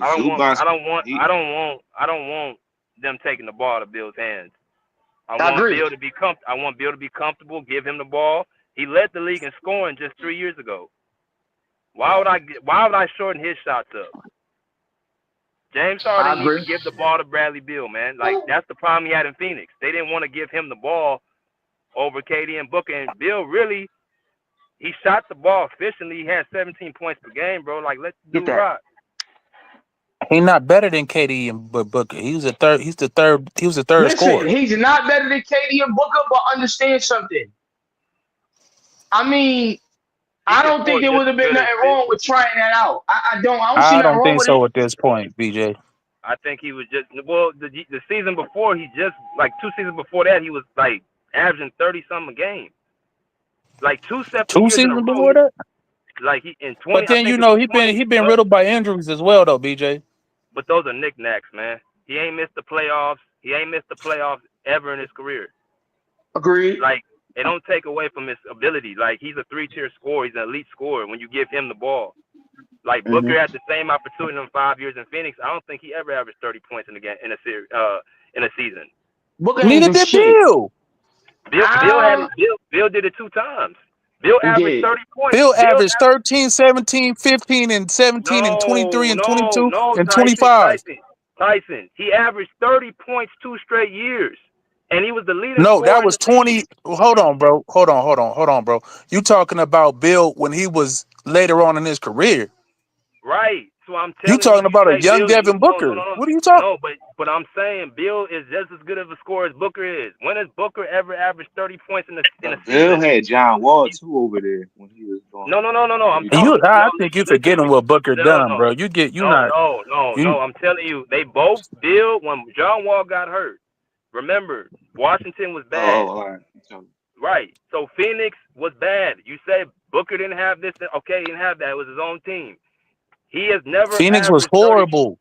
I don't want them taking the ball out of Bill's hands. I want Bill to be comfortable. Give him the ball. He led the league in scoring just 3 years ago. Why would I shorten his shots up? James Harden needs to give the ball to Bradley Beal, man. Like that's the problem he had in Phoenix. They didn't want to give him the ball over KD and Booker, and Bill really he shot the ball efficiently. He had 17 points per game, bro. Like let's do rock. He's not better than KD and Booker. He was the third scorer. Listen, he's not better than KD and Booker, but understand something. I mean, I don't think there would have been nothing wrong with trying that out. I don't see I nothing don't wrong think with so it. at this point, BJ. I think he was just the season before he just like 2 seasons before that he was like averaging 30 something a game. Like 2 separate 2 years in a seasons row. before that. Like he in 20. But then I think it was he 20, been riddled by injuries as well though, BJ. But those are knickknacks, man. He ain't missed the playoffs. He ain't missed the playoffs ever in his career. Agreed. Like they don't take away from his ability. Like he's a 3-tier scorer. He's an elite scorer when you give him the ball. Like Booker had the same opportunity in 5 years in Phoenix. I don't think he ever averaged 30 points in a game in a series in a season. Booker Neither did Bill. Bill did it 2 times. Bill averaged 30 points. Bill averaged 13, 17, 15, and 17, and 23, and 22, and 25. Tyson. He averaged 30 points 2 straight years. And he was the leading No, scorer that in was the league. 20. Hold on, bro. Hold on, bro. You talking about Bill when he was later on in his career. Right. So I'm You telling talking about a young Devin Booker. What are you talking? No, but I'm saying Bill is just as good of a scorer as Booker is. When has Booker ever averaged 30 points in a Bill season? had John Wall too over there when he was going. No. I'm talking. I think you forgetting what Booker done, bro. I'm telling you, they both Bill when John Wall got hurt. Remember, Washington was bad. All right. Right. So Phoenix was bad. You say Booker didn't have this. Okay, he didn't have that. It was his own team. He has never. Phoenix was horrible.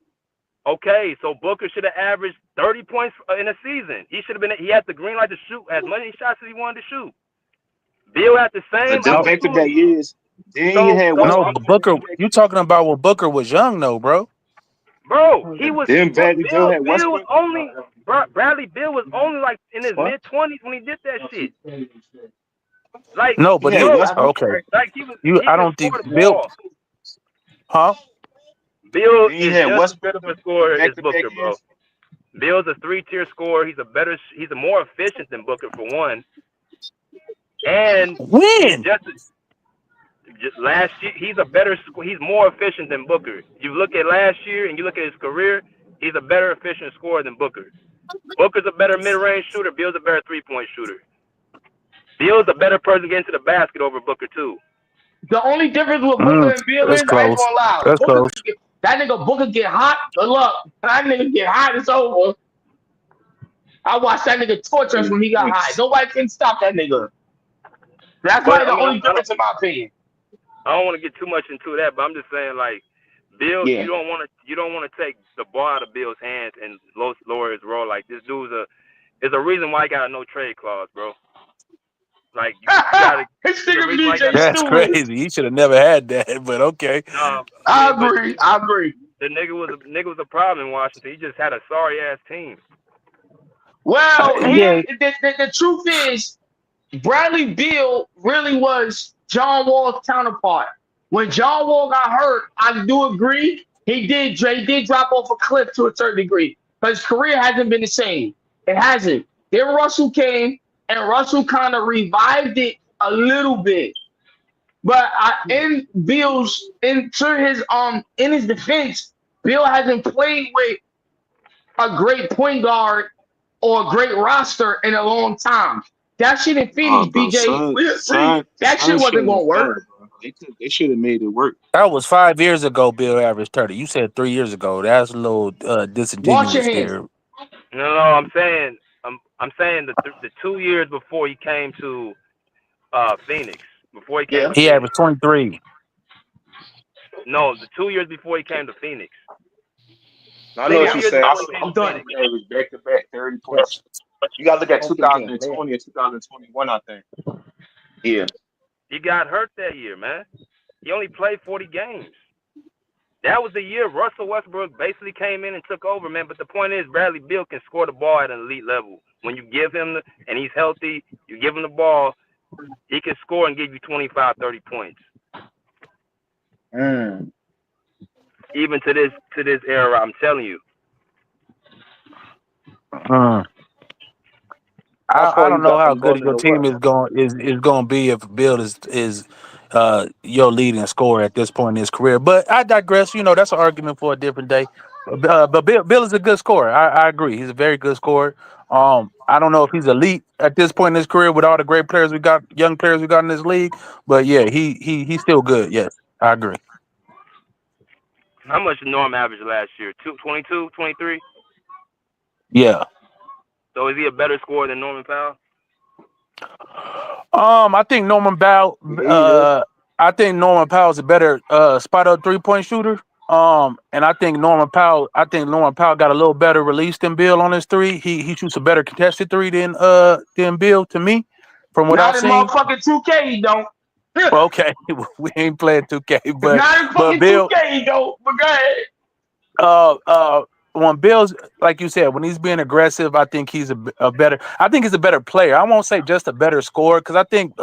Okay, so Booker should have averaged 30 points in a season. He should have been. He had the green light to shoot as many shots as he wanted to shoot. Beal had the same But them back-to-back opportunity. years, then you So, had so No, I'm, but Booker, you talking about when Booker was young, though, bro? bro, he was. Then Bradley Beal had Bill was Westbrook. only. Bradley Beal was only like in his What? mid-20s when he did that shit. Like, No, He but had he Westbrook, okay. right? like he I can don't think score the Bill, ball. huh? Bill Then he is had just as good of Westbrook a scorer in as back-to-back Booker, bro. years. Bill's a 3-tier scorer. He's a more efficient than Booker for one, and he's When? just last year. He's more efficient than Booker. You look at last year and you look at his career. He's a better efficient scorer than Booker. Booker's a better mid-range shooter. Bill's a better three-point shooter. Bill's a better person getting to the basket over Booker too. The only difference with Booker and Beal That's is I ain't close. gonna lie. That's close. That nigga Booker get hot. Good luck. That nigga get hot. It's over. I watched that nigga torture us when he got hot. Nobody can stop that nigga. That's But like the only difference in my opinion. I don't want to get too much into that, but I'm just saying, like, Bill, Yeah. you don't want to take the ball out of Bill's hands and lower his role. Like, this dude's there's a reason why he got a no trade clause, bro. Like, you gotta. This nigga BJ That's stupid. crazy. He should have never had that, but okay. I agree. The nigga was a problem in Washington. He just had a sorry ass team. Well, Yeah. the truth is, Bradley Beal really was John Wall's counterpart. When John Wall got hurt, I do agree. He did drop off a cliff to a certain degree. But his career hasn't been the same. It hasn't. Then Russell came, and Russell kind of revived it a little bit. But in his defense, Bill hasn't played with a great point guard or a great roster in a long time. That shit in Phoenix, Bro, BJ, that shit wasn't gonna work. They should have made it work. That was 5 years ago. Bill averaged 30. You said 3 years ago. That's a little Wash your disingenuous hands. there. No, I'm saying the 2 years before he came to Phoenix, before he came to He Phoenix. averaged 23. No, the 2 years before he came to Phoenix. I know what you're saying. I'm done. He averaged back-to-back 30 points. You got to look at 2020 and 2021, I think. Yeah. He got hurt that year, man. He only played 40 games. That was the year Russell Westbrook basically came in and took over, man. But the point is, Bradley Beal can score the ball at an elite level. When you give him and he's healthy, you give him the ball, he can score and give you 25, 30 points. Even to this era, I'm telling you. I don't know how good your team is going to be if Bill is your leading scorer at this point in his career. But I digress. You know, that's an argument for a different day. But Bill is a good scorer. I agree. He's a very good scorer. I don't know if he's elite at this point in his career with all the great players we got, young players we got in this league. But yeah, he's still good. Yes, I agree. How much did Norm average last year? 22, 23? Yeah. So is he a better scorer than Norman Powell? I think Norman Powell. I think Norman Powell is a better spot up 3-point shooter. And I think Norman Powell got a little better release than Bill on his three. He shoots a better contested three than Bill to me, from what Not I've in seen. motherfucking 2K, he don't. Okay, we ain't playing 2K, but Not in fucking Bill. 2K, he don't. But go ahead. When Bill's, like you said, when he's being aggressive, I think he's a better player. I won't say just a better scorer, because I think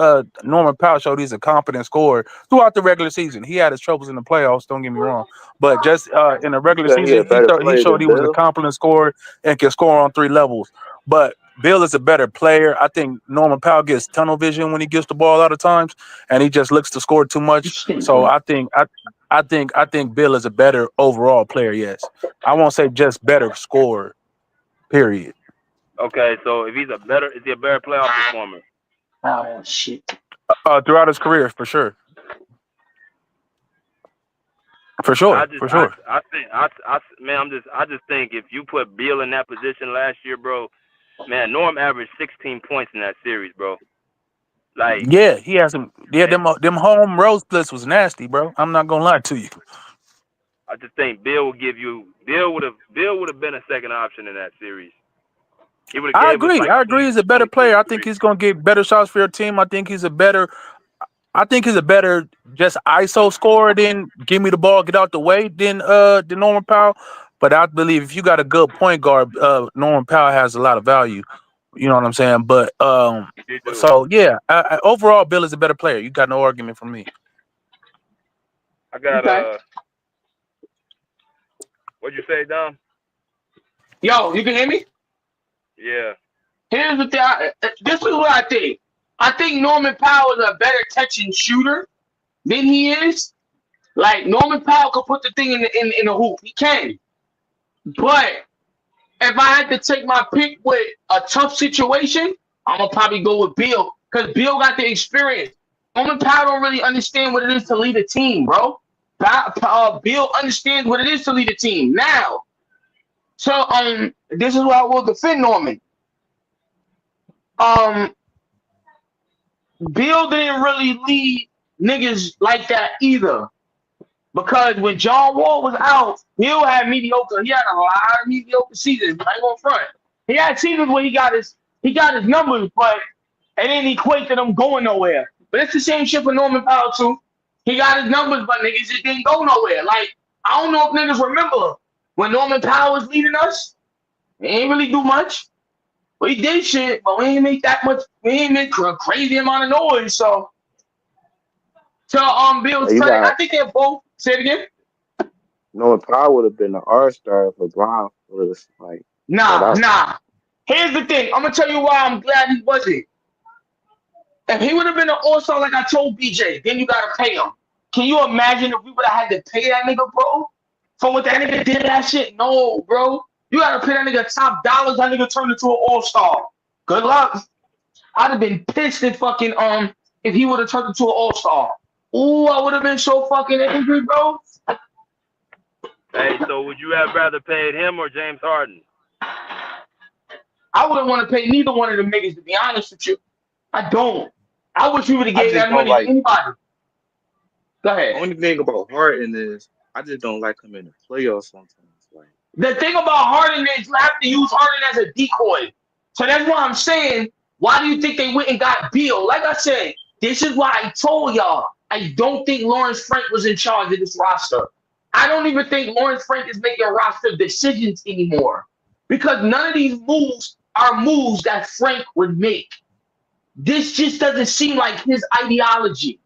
Norman Powell showed he's a competent scorer throughout the regular season. He had his troubles in the playoffs, don't get me wrong, but just in the regular said he a season, better he player showed than he was a Bill? competent scorer and can score on 3 levels. But Bill is a better player. I think Norman Powell gets tunnel vision when he gets the ball a lot of times, and he just looks to score too much. So I think Bill is a better overall player. Yes, I won't say just better scorer. Period. Okay, so if is he a better playoff performer? Oh shit. Throughout his career, for sure. For sure. I just think if you put Beal in that position last year, bro, man, Norm averaged 16 points in that series, bro. Like, yeah, he has some. Yeah, them home road splits was nasty, bro. I'm not gonna lie to you. I just think Beal would have been a second option in that series. He would have I gave us agree. like I agree. He's a better player. I think he's going to get better shots for your team. I think he's a better just ISO scorer than give me the ball, get out the way than Norman Powell. But I believe if you got a good point guard, Norman Powell has a lot of value. You know what I'm saying? But so yeah, overall, Bill is a better player. You got no argument from me. I got what'd you say, Dom? Yo, you can hear me? Yeah. Here's the thing. This is what I think. I think Norman Powell is a better catching shooter than he is. Like Norman Powell could put the thing in the hoop. He can. But if I had to take my pick with a tough situation, I'm gonna probably go with Beal because Beal got the experience. Norman Powell don't really understand what it is to lead a team, bro. Beal understands what it is to lead a team now. So this is why I will defend Norman. Beal didn't really lead niggas like that either. Because when John Wall was out, Beal had mediocre. He had a lot of mediocre seasons. I ain't gonna front. He had seasons where he got his numbers, but it didn't equate to them going nowhere. But it's the same shit for Norman Powell too. He got his numbers, but niggas just didn't go nowhere. Like I don't know if niggas remember when Norman Powell was leading us. He ain't really do much. We did shit, but we ain't make that much. We ain't make a crazy amount of noise. So, Bill's credit, I think they're both. Say it again. Norman Powell would have been an all-star if LeBron was like. Nah. Here's the thing. I'm gonna tell you why I'm glad he wasn't. If he would have been an all-star like I told BJ, then you gotta pay him. Can you imagine if we would have had to pay that nigga, bro? For what that nigga did that shit? No, bro. You gotta pay that nigga top dollars. That nigga turned into an all-star. Good luck. I'd have been pissed if fucking if he would have turned into an all-star. Ooh, I would have been so fucking angry, bro. Hey, so would you have rather paid him or James Harden? I wouldn't want to pay neither one of them niggas, to be honest with you. I don't. I wish you would have gave that money to anybody. Go ahead. The only thing about Harden is I just don't like him in the playoffs sometimes. Like the thing about Harden is you have to use Harden as a decoy. So that's why I'm saying, why do you think they went and got Beal? Like I said, this is why I told y'all I don't think Lawrence Frank was in charge of this roster. I don't even think Lawrence Frank is making roster decisions anymore because none of these moves are moves that Frank would make. This just doesn't seem like his ideology.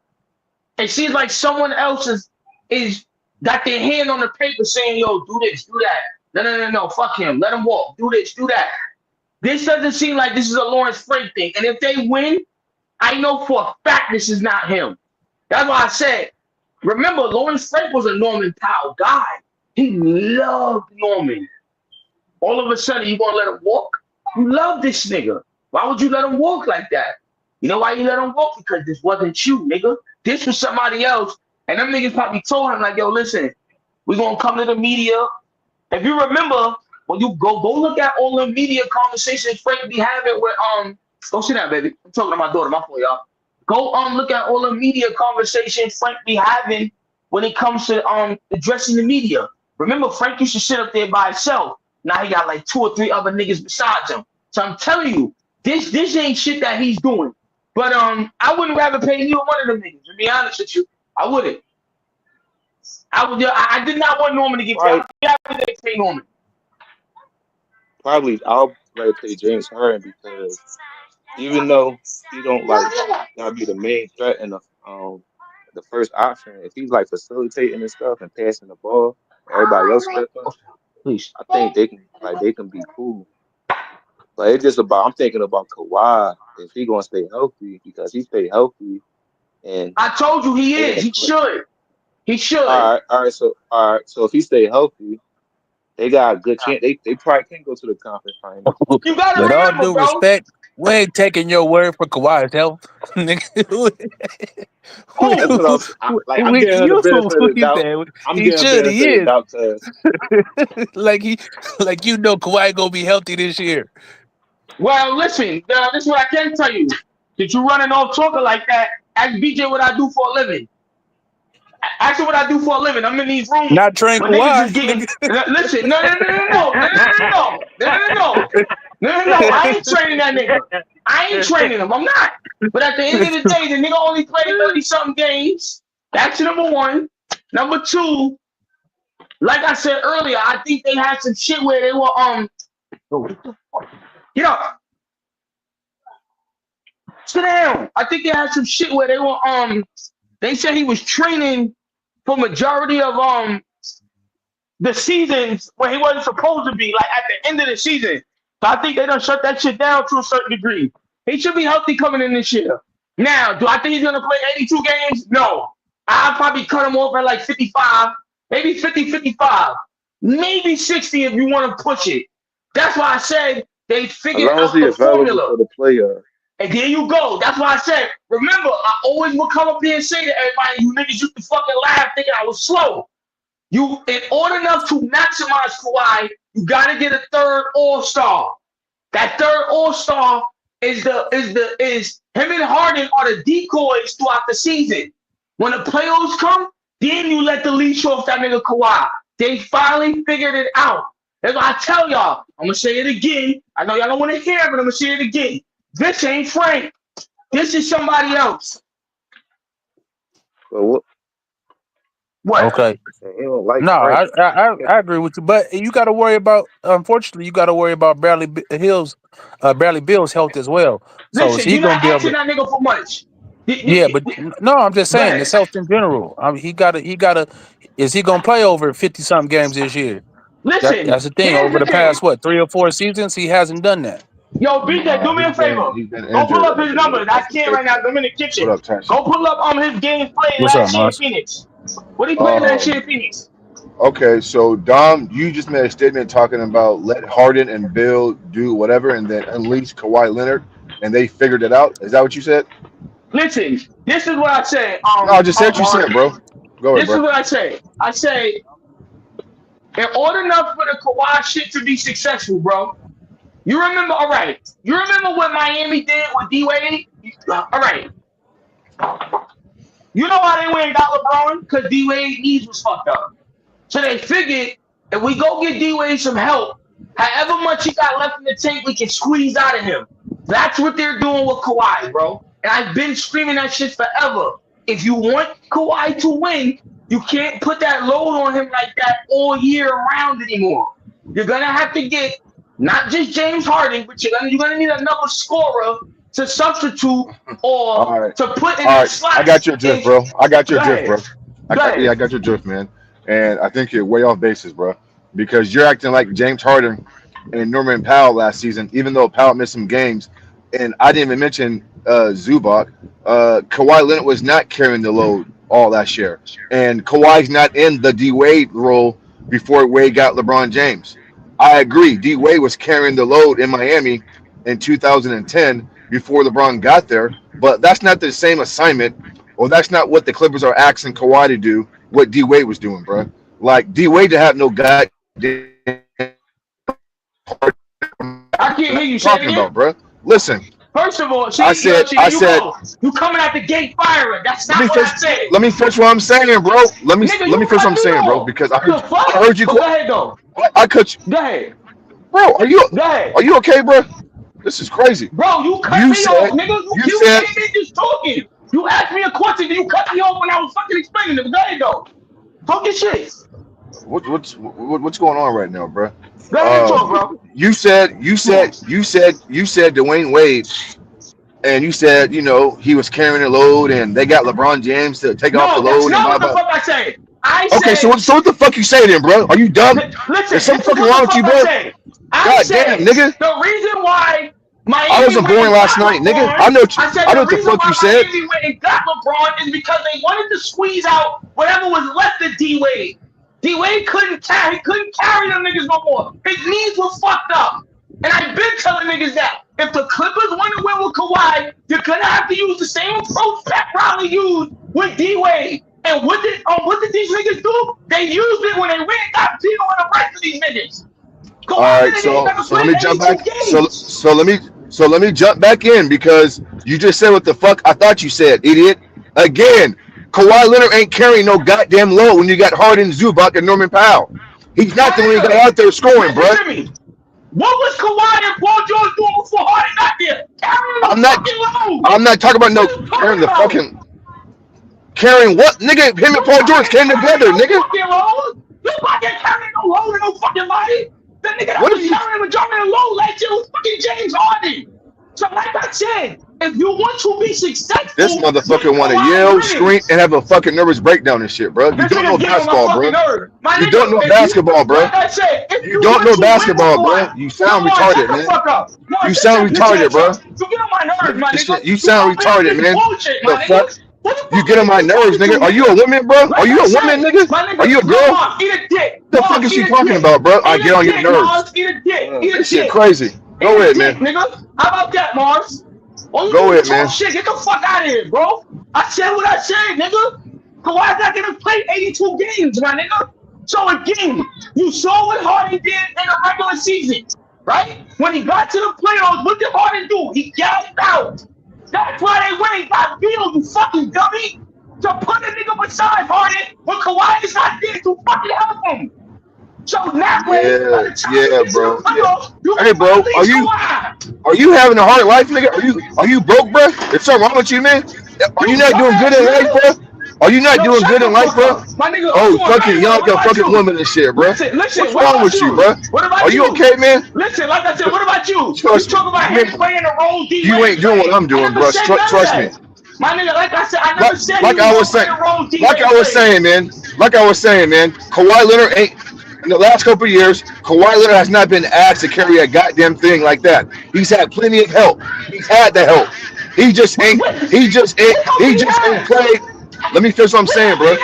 It seems like someone else is got their hand on the paper saying, yo, do this, do that. No, fuck him. Let him walk. Do this, do that. This doesn't seem like this is a Lawrence Frank thing. And if they win, I know for a fact this is not him. That's why I said, remember, Lawrence Frank was a Norman Powell guy. He loved Norman. All of a sudden, you want to let him walk? You love this nigga. Why would you let him walk like that? You know why you let him walk? Because this wasn't you, nigga. This was somebody else. And them niggas probably told him, like, yo, listen, we're going to come to the media. If you remember, when you go look at all the media conversations Frank be having with, go sit down, baby. I'm talking to my daughter, my fault, y'all. Go look at all the media conversations Frank be having when it comes to addressing the media. Remember, Frank used to sit up there by himself. Now he got like 2 or 3 other niggas besides him. So I'm telling you, this ain't shit that he's doing. But I wouldn't rather pay neither one of them niggas, to be honest with you. I wouldn't. I did not want Norman to get paid. I would pay Norman. Probably I'll rather pay James Harden because even though he don't like gotta be the main threat in the first option, if he's like facilitating and stuff and passing the ball, everybody else step up, I think they can be cool. But it's just about I'm thinking about Kawhi if he gonna stay healthy because he stay healthy and I told you he is. He should. He should. All right. So if he stay healthy, they got a good chance. They probably can go to the conference final. You gotta With all remember, due bro. respect, we ain't taking your word for Kawhi's health. That's what I'm getting her the benefit of the doubt. I'm getting the benefit of the doubt because like Kawhi gonna be healthy this year. Well, listen, this is what I can tell you. That you running off talking like that, ask BJ what I do for a living. Ask me what I do for a living. I'm in these rooms Not train when niggas Kawhi. is getting. Listen, no. I ain't training that nigga. I ain't training him. I'm not. But at the end of the day, the nigga only played 30-something games. That's number one. Number two, like I said earlier, I think they had some shit where they were you know, sit down. I think they had some shit where they were they said he was training for majority of the seasons when he wasn't supposed to be, like at the end of the season. So I think they done shut that shit down to a certain degree. He should be healthy coming in this year. Now, do I think he's gonna play 82 games? No. I'll probably cut him off at like 55, maybe 50, 55, maybe 60 if you want to push it. That's why I said they As figured long as out he's the available formula. for the playoffs. And there you go. That's why I said, remember, I always would come up here and say to everybody, you niggas used to fucking laugh thinking I was slow. You, in order enough to maximize Kawhi, you got to get a third All-Star. That third All-Star is him and Harden are the decoys throughout the season. When the playoffs come, then you let the leash off that nigga Kawhi. They finally figured it out. That's why I tell y'all, I'm gonna say it again. I know y'all don't want to hear it, but I'm gonna say it again. This ain't Frank. This is somebody else. So what? Okay. He don't like No, Frank. I agree with you, but you got to worry about. Unfortunately, you got to worry about Bradley Bill's health as well. So is Listen, he you're gonna not be able asking to? that nigga for much. Yeah, but no, I'm just Go saying ahead. his health in general. I mean, he gotta. Is he gonna play over 50-something games this year? Listen, That's the thing. here's Over the the thing. past 3 or 4 seasons, he hasn't done that. Yo, BJ, do me a favor. He's been Go pull injured up as his of late. numbers. I That's the can't right case, now. man. I'm in the What kitchen. up, Tyson? Go pull up his games played What's up, last year in Mars? Phoenix. What he played last year in Phoenix? Okay, so Dom, you just made a statement talking about let Harden and Bill do whatever and then unleash Kawhi Leonard, and they figured it out. Is that what you said? Listen, this is what I say. No, just say what you Mark. said, bro. Go ahead, This is bro. what I say. I say, in order enough for the Kawhi shit to be successful, bro. You remember, all right. You remember what Miami did with D Wade? All right. You know why they went and got LeBron? Because D Wade knees was fucked up. So they figured if we go get D Wade some help, however much he got left in the tank, we can squeeze out of him. That's what they're doing with Kawhi, bro. And I've been screaming that shit forever. If you want Kawhi to win, you can't put that load on him like that all year round anymore. You're gonna have to get not just James Harden, but you're gonna need another scorer to substitute or All right, to put in all that right. slot. I got your drift, bro. I got your Go drift, ahead. bro. Go ahead. I got your drift, man. And I think you're way off basis, bro, because you're acting like James Harden and Norman Powell last season, even though Powell missed some games. And I didn't even mention Zubac. Kawhi Leonard was not carrying the load all last year, and Kawhi's not in the D Wade role before Wade got LeBron James. I agree. D Wade was carrying the load in Miami in 2010 before LeBron got there, but that's not the same assignment, or that's not what the Clippers are asking Kawhi to do. What D Wade was doing, bro. Like D Wade to have no goddamn I can't hear you. Say it talking again. about, bro. Listen, First of all, see, I there said, you go. You coming out the gate firing. That's let not me what I finish. said. Let me finish what I'm saying, bro. Let me Nigga, finish you what cut I'm me saying, bro. off. Because The fuck? I heard you. But go ahead, though. I cut you, Go ahead. bro. Are Go ahead. you okay, bro? This is crazy. Bro, you cut You me off, said nigga. you You said came in just talking. You asked me a question, then you cut me off when I was fucking explaining it. Go ahead, though. Talk your shit. what's going on right now, bro? Go ahead and talk, bro. You said Dwayne Wade, and you said he was carrying the load, and they got LeBron James to take off the No, that's load and not blah what the blah. fuck I said. I Okay, said, so what the fuck you say then, bro? Are you dumb? listen, Is something this is fucking what wrong the with you, fuck I bro? said. I God said damn, nigga. the reason why I Miami wasn't went born and last got night, nigga. LeBron. I know I said the what the reason fuck why you said. Miami went and got LeBron is because they wanted to squeeze out whatever was left of D Wade. D Wade couldn't carry them niggas no more. His knees were fucked up. And I've been telling niggas that if the Clippers want to win with Kawhi, you're gonna have to use the same approach Pat Riley used with D Wade. And what did these niggas do? They used it when they went and got Tito and the rest of these niggas. All Kawhi right, Leonard ain't never so let played me jump 82 back. games. So let me jump back in because you just said what the fuck I thought you said, idiot. Again, Kawhi Leonard ain't carrying no goddamn load when you got Harden, Zubac, and Norman Powell. He's not the one who got out there scoring, bro. What was Kawhi and Paul George doing before Harden got there? Carrying the fucking load. I'm not talking about no carrying the fucking carrying what, nigga? Him and Paul George came together, nigga. You fucking carrying no load in no fucking body. The nigga that was carrying the majority of the load last year was fucking James Harden. So like I said, if you want to be successful, this motherfucker want to yell, scream, and have a fucking nervous breakdown and shit, bro. You don't know basketball, bro. You don't know basketball, bro. You don't know basketball, bro. You sound retarded, man. You sound retarded, bro. You sound retarded, man. The fuck? You get on my nerves, nigga. Are you a woman, bro? Are you a woman, nigga? Are you a girl? What the fuck is she talking about, bro? I get on your nerves. This shit crazy. Go ahead, man. Nigga. How about that, Mars? Go ahead, man. Shit, get the fuck out of here, bro. I said what I said, nigga. Kawhi's not gonna play 82 games, my nigga. So again, you saw what Harden did in the regular season, right? When he got to the playoffs, what did Harden do? He gassed out. That's why they went and got Beal, you fucking dummy. To put a nigga beside Harden when Kawhi is not there to fucking help him. So now, bro. Hey, bro, are you having a hard life, nigga? Are you broke, bro? Is something wrong with you, man? Are you not doing good in life, bro? Are you not doing good in life, bro? Oh, fucking young, fucking woman and shit, bro. What's wrong with you, bro? Are you okay, man? Listen, like I said, what about you? You talking about him playing the role D. You ain't doing what I'm doing, bro. Trust me. My nigga, like I said, I never said like I was saying, man. Kawhi Leonard ain't. In the last couple of years, Kawhi Leonard has not been asked to carry a goddamn thing like that. He's had plenty of help. He's had the help. He just ain't played. Let me finish what I'm saying, bro.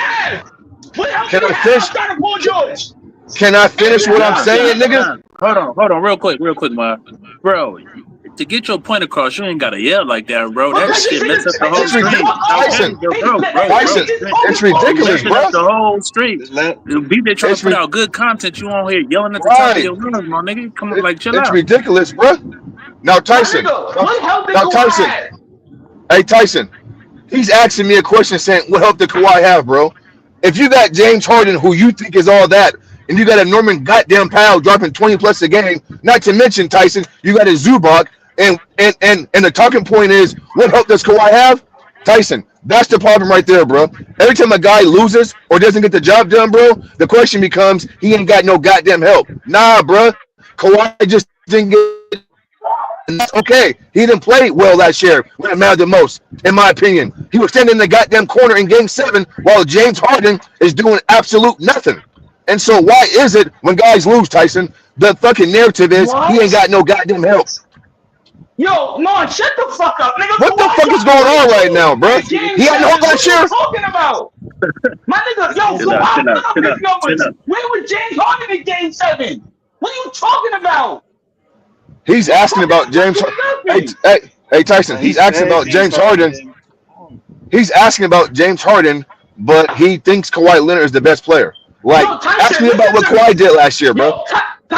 Can I finish? Can I finish what I'm saying, nigga? Hold on, real quick, man. Bro, to get your point across, you ain't gotta yell like that, bro. That shit mess up the whole street. Tyson, it's ridiculous, bro. The whole street. BJ trying to put out good content. You on here yelling at the top of your lungs, my nigga. Come on, like chill out. It's ridiculous, bro. Now Tyson. Hey Tyson. He's asking me a question saying, what help did Kawhi have, bro? If you got James Harden, who you think is all that, and you got a Norman goddamn Powell dropping 20 plus a game, not to mention Tyson, you got a Zubac, and the talking point is, what help does Kawhi have? Tyson, that's the problem right there, bro. Every time a guy loses or doesn't get the job done, bro, the question becomes, he ain't got no goddamn help. Nah, bro. Kawhi just didn't get. And that's okay. He didn't play well last year when it mattered the most, in my opinion. He was standing in the goddamn corner in Game 7 while James Harden is doing absolute nothing. And so why is it when guys lose, Tyson, the fucking narrative is he ain't got no goddamn help? Yo, man, shut the fuck up, nigga. What the fuck is going on right now, bro? He had no help last year? What are you talking about? My nigga, yo, Kawhi put up his numbers. Where was James Harden in Game 7? What are you talking about? He's asking about James Harden. Hey, Tyson, he's asking about James Harden. He's asking about James Harden, but he thinks Kawhi Leonard is the best player. Like, ask me about what Kawhi did last year, bro.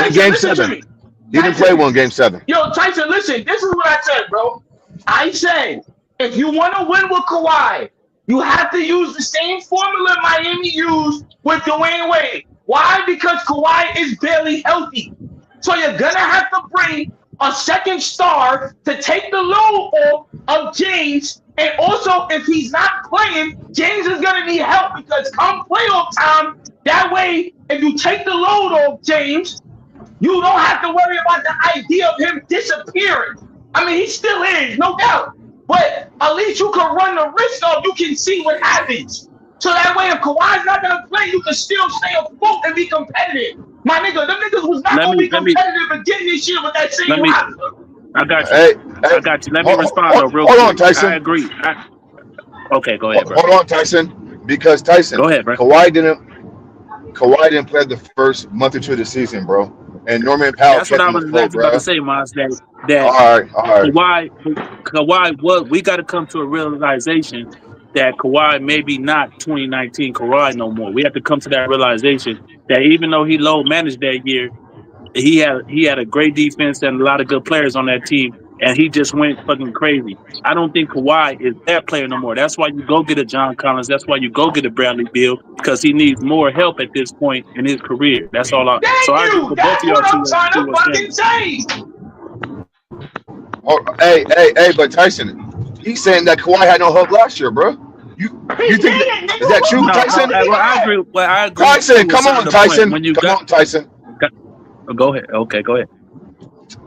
In Game 7. He didn't play well in Game 7. Yo, Tyson, listen, this is what I said, bro. I said, if you want to win with Kawhi, you have to use the same formula Miami used with Dwayne Wade. Why? Because Kawhi is barely healthy. So you're going to have to bring a second star to take the load off of James. And also, if he's not playing, James is going to need help because come playoff time, that way, if you take the load off James, you don't have to worry about the idea of him disappearing. I mean, he still is, no doubt. But at least you can run the risk of you can see what happens. So that way, if Kawhi's not going to play, you can still stay afloat and be competitive. My nigga, them niggas was not going to be competitive again this year with that same roster. I got you. I got you. Let me respond though, real quick. Hold on, Tyson. I agree. Okay, go ahead, bro. Hold on, Tyson. Because Tyson, go ahead, bro. Kawhi didn't play the first month or two of the season, bro. And Norman Powell. That's what I was about to say, Miles. That all right. Kawhi, what we got to come to a realization that Kawhi maybe not 2019 Kawhi no more. We have to come to that realization that even though he low managed that year, he had a great defense and a lot of good players on that team. and he just went fucking crazy. I don't think Kawhi is that player no more. That's why you go get a John Collins. That's why you go get a Bradley Beal, because he needs more help at this point in his career. That's all. So Thank I agree you. with both That's of y'all what two I'm trying to were fucking saying. say. Oh, hey, but Tyson, he's saying that Kawhi had no help last year, bro. You think that, is that true, No, Tyson? I agree. Well, I agree Tyson, to a come on, certain point. Tyson. When you Come on, Tyson. go ahead. Okay, go ahead.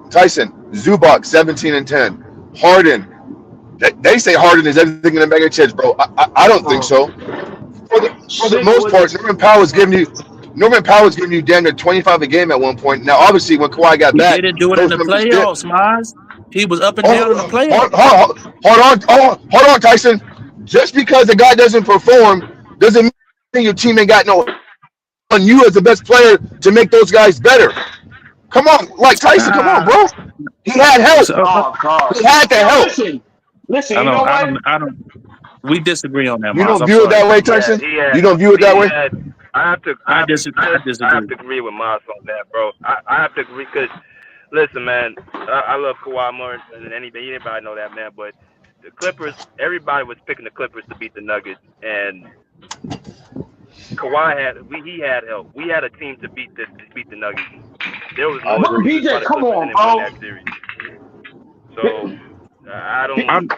Tyson, Zubac, 17 and 10. Harden. They say Harden is everything in a mega chance, bro. I don't think so. For the most part, Norman Powell's giving you damn near 25 a game at one point. Now, obviously, when Kawhi got He back, didn't do it in those the numbers dipped. playoffs, Maz. He was up and down in the playoffs. Hold on, Tyson. Just because the guy doesn't perform doesn't mean your team ain't got no on you as the best player to make those guys better. Come on, like Tyson, come on, bro. He had help. Oh God. He had to help. Listen. I You know what? don't. We disagree on that, You Maz. don't I'm view it sorry. that way, Tyson? Yeah, You don't view it that way? I have to disagree. agree with Miles on that, bro. I have to agree because, listen, man, I love Kawhi more than anybody know that, man. But the Clippers, everybody was picking the Clippers to beat the Nuggets, and Kawhi had help. We had a team to beat the Nuggets. There was no excuses BJ, for the come Clippers on, didn't win bro. that series. So I don't.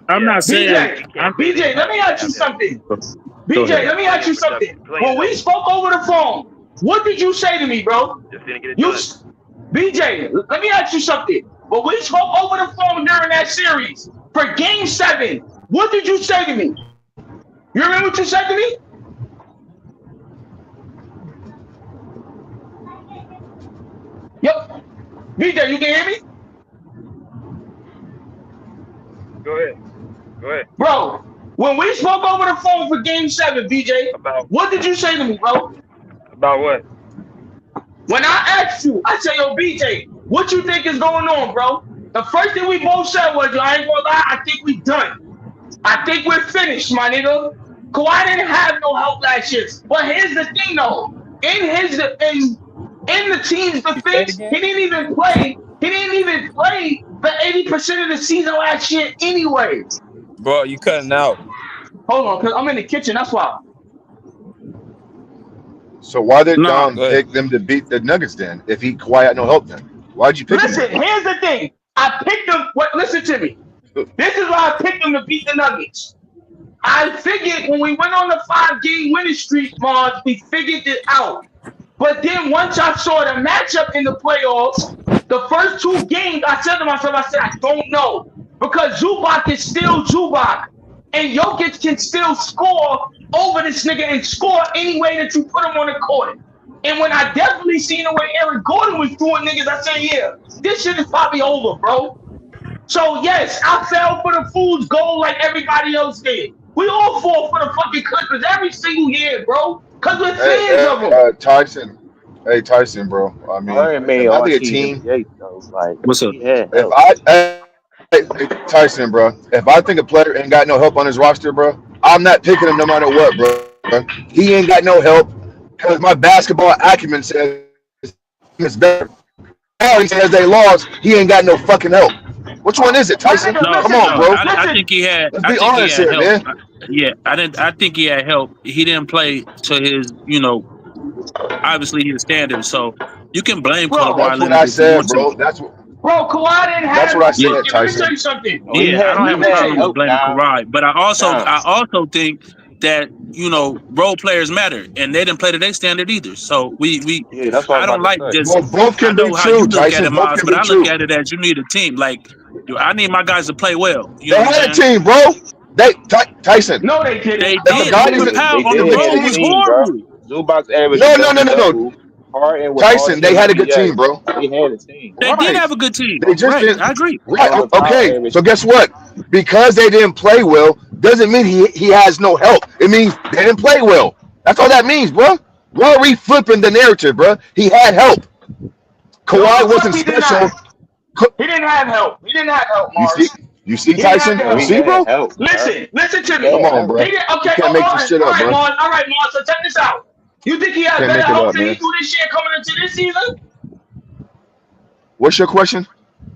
I'm not saying. BJ, let me ask you something. BJ, let me ask you something. When we spoke over the phone, what did you say to me, bro? Just didn't get it done. BJ, let me ask you something. When we spoke over the phone during that series for Game 7, what did you say to me? You remember what you said to me? Yep. BJ, you can hear me? Go ahead. Bro, when we spoke over the phone for Game 7, BJ, what did you say to me, bro? About what? When I asked you, I said, yo, BJ, what you think is going on, bro? The first thing we both said was, yo, I ain't gonna lie, I think we done. I think we're finished, my nigga. Kawhi didn't have no help last year. But here's the thing, though. In the team's defense, he didn't even play for 80% of the season last year anyway. Bro, you cutting out. Hold on, because I'm in the kitchen. That's why. So why did Dom pick them to beat the Nuggets then? If Kawhi had no help then, why'd you pick him? Listen, here's the thing. I picked them. Listen to me. This is why I picked them to beat the Nuggets. I figured when we went on the 5-game winning streak, Mars, we figured it out. But then once I saw the matchup in the playoffs, the first 2 games, I said to myself, I don't know. Because Zubac is still Zubac. And Jokic can still score over this nigga and score any way that you put him on the court. And when I definitely seen the way Eric Gordon was doing niggas, I said, yeah, this shit is probably over, bro. So, yes, I fell for the fool's gold like everybody else did. We all fall for the fucking Clippers every single year, bro. Because we're fans of them. Tyson. Hey, Tyson, bro. I mean, Harden made if I all think a team team, NBA though. Like what's up? He had if help. Tyson, bro, if I think a player ain't got no help on his roster, bro, I'm not picking him no matter what, bro. He ain't got no help because my basketball acumen says it's better. Now he says they lost. He ain't got no fucking help. Which one is it, Tyson? Come on, bro. I think he had. Let's I be think he honest had here, help. man. Yeah, I think he had help. He didn't play to his, obviously his standards. So you can blame Kawhi That's what Leonard I if you said, want to. bro. Bro, Kawhi didn't have That's what I said, Let me Tyson. tell you something. Yeah, I don't have a problem with blaming Dom. Kawhi, but I Dom. also think that role players matter, and they didn't play to their standard either. So Yeah, that's what I I was don't about like to say. just. Well, both I can be know how you true, look at Tyson. it, Both Miles, can but be I look true. at it as you need a team. Like I need my guys to play well. You They know what had I'm a saying? team, bro. Tyson. No, they didn't. They If a did. guy Norman isn't, Powell They on the did have road a was team, bro. horrible. Zubac's averaged a no. double. Harden was all Tyson, they had a good NBA. team, bro. They had a team. They did Right. have a good team. They just Right. didn't. I agree. Right. Norman Powell Okay. averaged. So guess what? Because they didn't play well, doesn't mean he has no help. It means they didn't play well. That's all that means, bro. Why are we flipping the narrative, bro? He had help. Kawhi wasn't he did special. not. He didn't have help. He didn't have help, Mars. You see, He didn't Tyson? have Bro, You he see, help. bro? had help, bro. Listen to me. He Come had on, help. bro. He did, You okay, can't make this shit all up, right, bro. Mars. All right, Mars. So check this out. You think he has Can't better make it help up, than he man. do this year coming into this season? What's your question?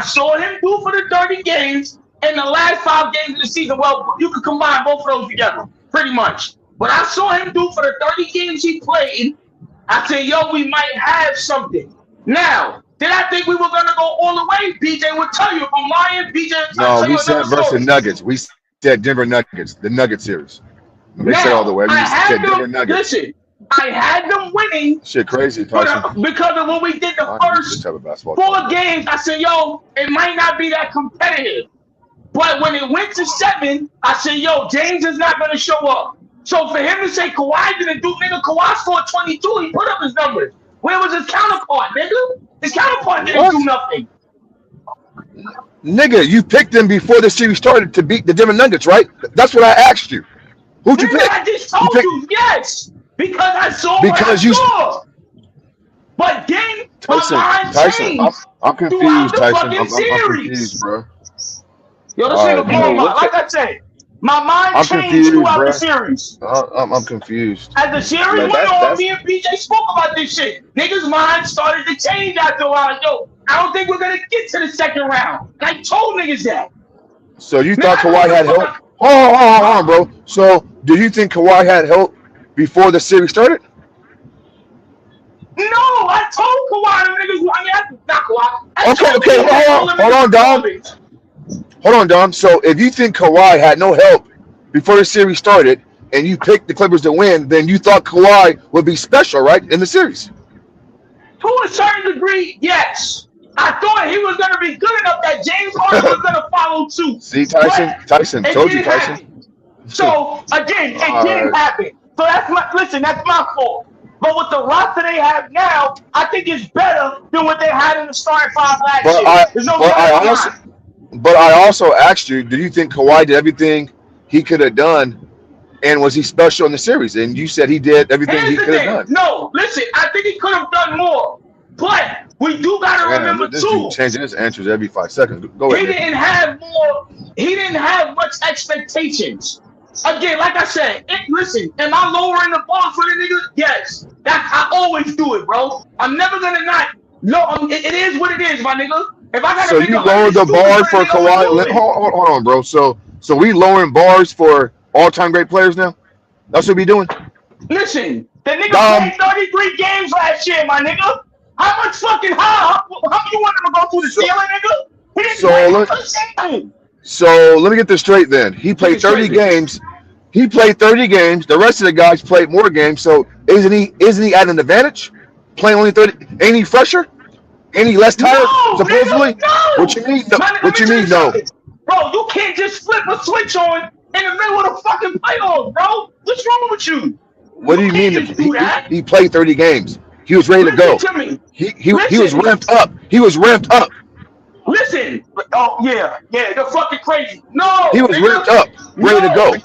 I saw him do for the 30 games and the last 5 games of the season. Well, you could combine both of those together. pretty much. What I saw him do for the 30 games he played, I said, yo, we might have something. Now, did I think we were going to go all the way? BJ would tell you. If I'm lying, BJ would No, tell we you another said versus story. Nuggets. We said Denver Nuggets, the Nugget series. They said all the Now, way. I We had said Denver them, Nuggets. listen, I had them winning Shit, crazy, Tyson. because of what we did the I need this first type of basketball. 4 games. I said, yo, it might not be that competitive. But when it went to 7, I said, yo, James is not going to show up. So for him to say Kawhi didn't do, nigga, Kawhi scored 22. He put up his numbers. Where was his counterpart, nigga? His counterpart didn't do nothing. Nigga, you picked them before the series started to beat the Denver Nuggets, right? That's what I asked you. Who'd you Nigga, pick? I just told you, yes. Because I saw Because what I you- saw. But then Tyson, my mind Tyson, changed I'm throughout confused, the Tyson. fucking I'm series. confused, bro. Yo, this All nigga right, blowing bro. my, like I said, my mind I'm changed confused, throughout bro. the series. I'm confused. As the series Like, went on, that's me and BJ spoke about this shit. Niggas' minds started to change after a while. Yo, I don't think we're gonna get to the second round. And I told niggas that. So you Nigga, thought I know Kawhi what the had fuck help? Hold on, bro. So do you think Kawhi had help before the series started? No, I told Kawhi them niggas. I mean, not Kawhi. I Okay, told okay, niggas that all hold them on, niggas were Dom. garbage. Hold on, Dom. So if you think Kawhi had no help before the series started, and you picked the Clippers to win, then you thought Kawhi would be special, right, in the series? To a certain degree, yes. I thought he was going to be good enough that James Harden was going to follow suit. See, Tyson, It told you, didn't Tyson. happen. So, again, it All didn't right. happen. So that's my fault. But with the roster they have now, I think it's better than what they had in the starting 5 last But year. There's no doubt in my mind. I also asked you, do you think Kawhi did everything he could have done, and was he special in the series? And you said he did everything Here's he the could have thing. done. No, listen, I think he could have done more. But we do got to Man, remember, this dude too, changing his answers every 5 seconds. Go he ahead, didn't have much expectations. Again, like I said, listen, am I lowering the bar for the niggas? Yes. I always do it, bro. I'm never gonna not. No, it is what it is, my nigga. If I gotta So make you 100 lowered the excuses bar for for the nigga, I'm gonna Kawhi. do it. Hold on, bro. So we lowering bars for all-time great players now? That's what we doing? Listen, the nigga Dom. played 33 games last year, my nigga. How much fucking how you want him to go through the ceiling, nigga? He didn't play half the season. So let me get this straight then. He played 30 games. He played 30 games. The rest of the guys played more games. So isn't he at an advantage? Playing only 30? Ain't he fresher? Ain't he less tired? No, Supposedly? nigga, no. What you mean? No. My nigga, What you let me mean? tell you No. something. Bro, you can't just flip a switch on in the middle of the fucking playoffs, bro. What's wrong with you? What do you mean? Just do that. He played 30 games. He was ready to go. Listen to me. He was ramped up. He was ramped up. Listen. Oh yeah, they're fucking crazy. No, He was nigga. ramped up, ready to go.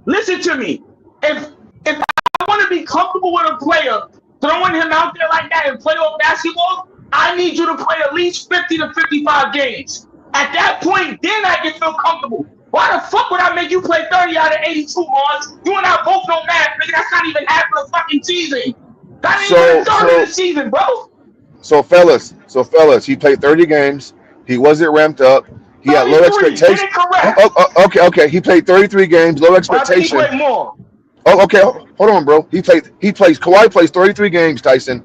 Listen to me. If I want to be comfortable with a player, throwing him out there like that in playoff basketball, I need you to play at least 50 to 55 games. At that point, then I can feel comfortable. Why the fuck would I make you play 30 out of 82, Mars? You and I both know math, nigga. That's not even half of the fucking season. That ain't even a third of the season, bro. So fellas, he played 30 games. He wasn't ramped up. He had low expectations. Okay. He played 33 games, low expectation. I think he played more. Oh, okay. Hold on, bro. Kawhi plays 33 games, Tyson.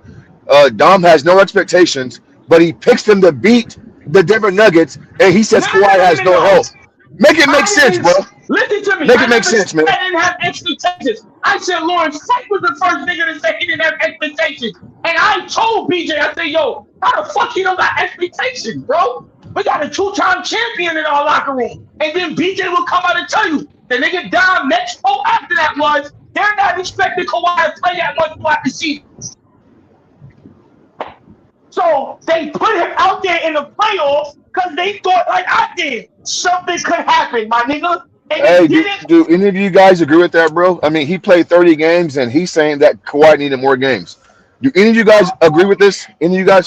Dom has no expectations, but he picks them to beat the Denver Nuggets, and he says Kawhi has no help. Make it make sense, bro. Listen to me. Make it make sense, man. I didn't have expectations. I said Lawrence Frank was the first nigga to say he didn't have expectations. And I told BJ, I said, yo, how the fuck he don't got expectations, bro? We got a 2-time champion in our locker room. And then BJ will come out and tell you, the nigga Dom next poll after that was, they're not expecting Kawhi to play that much throughout the season. So they put him out there in the playoffs because they thought, like I did, something could happen, my nigga. And Hey, do any of you guys agree with that, bro? I mean, he played 30 games, and he's saying that Kawhi needed more games. Do any of you guys agree with this? Any of you guys?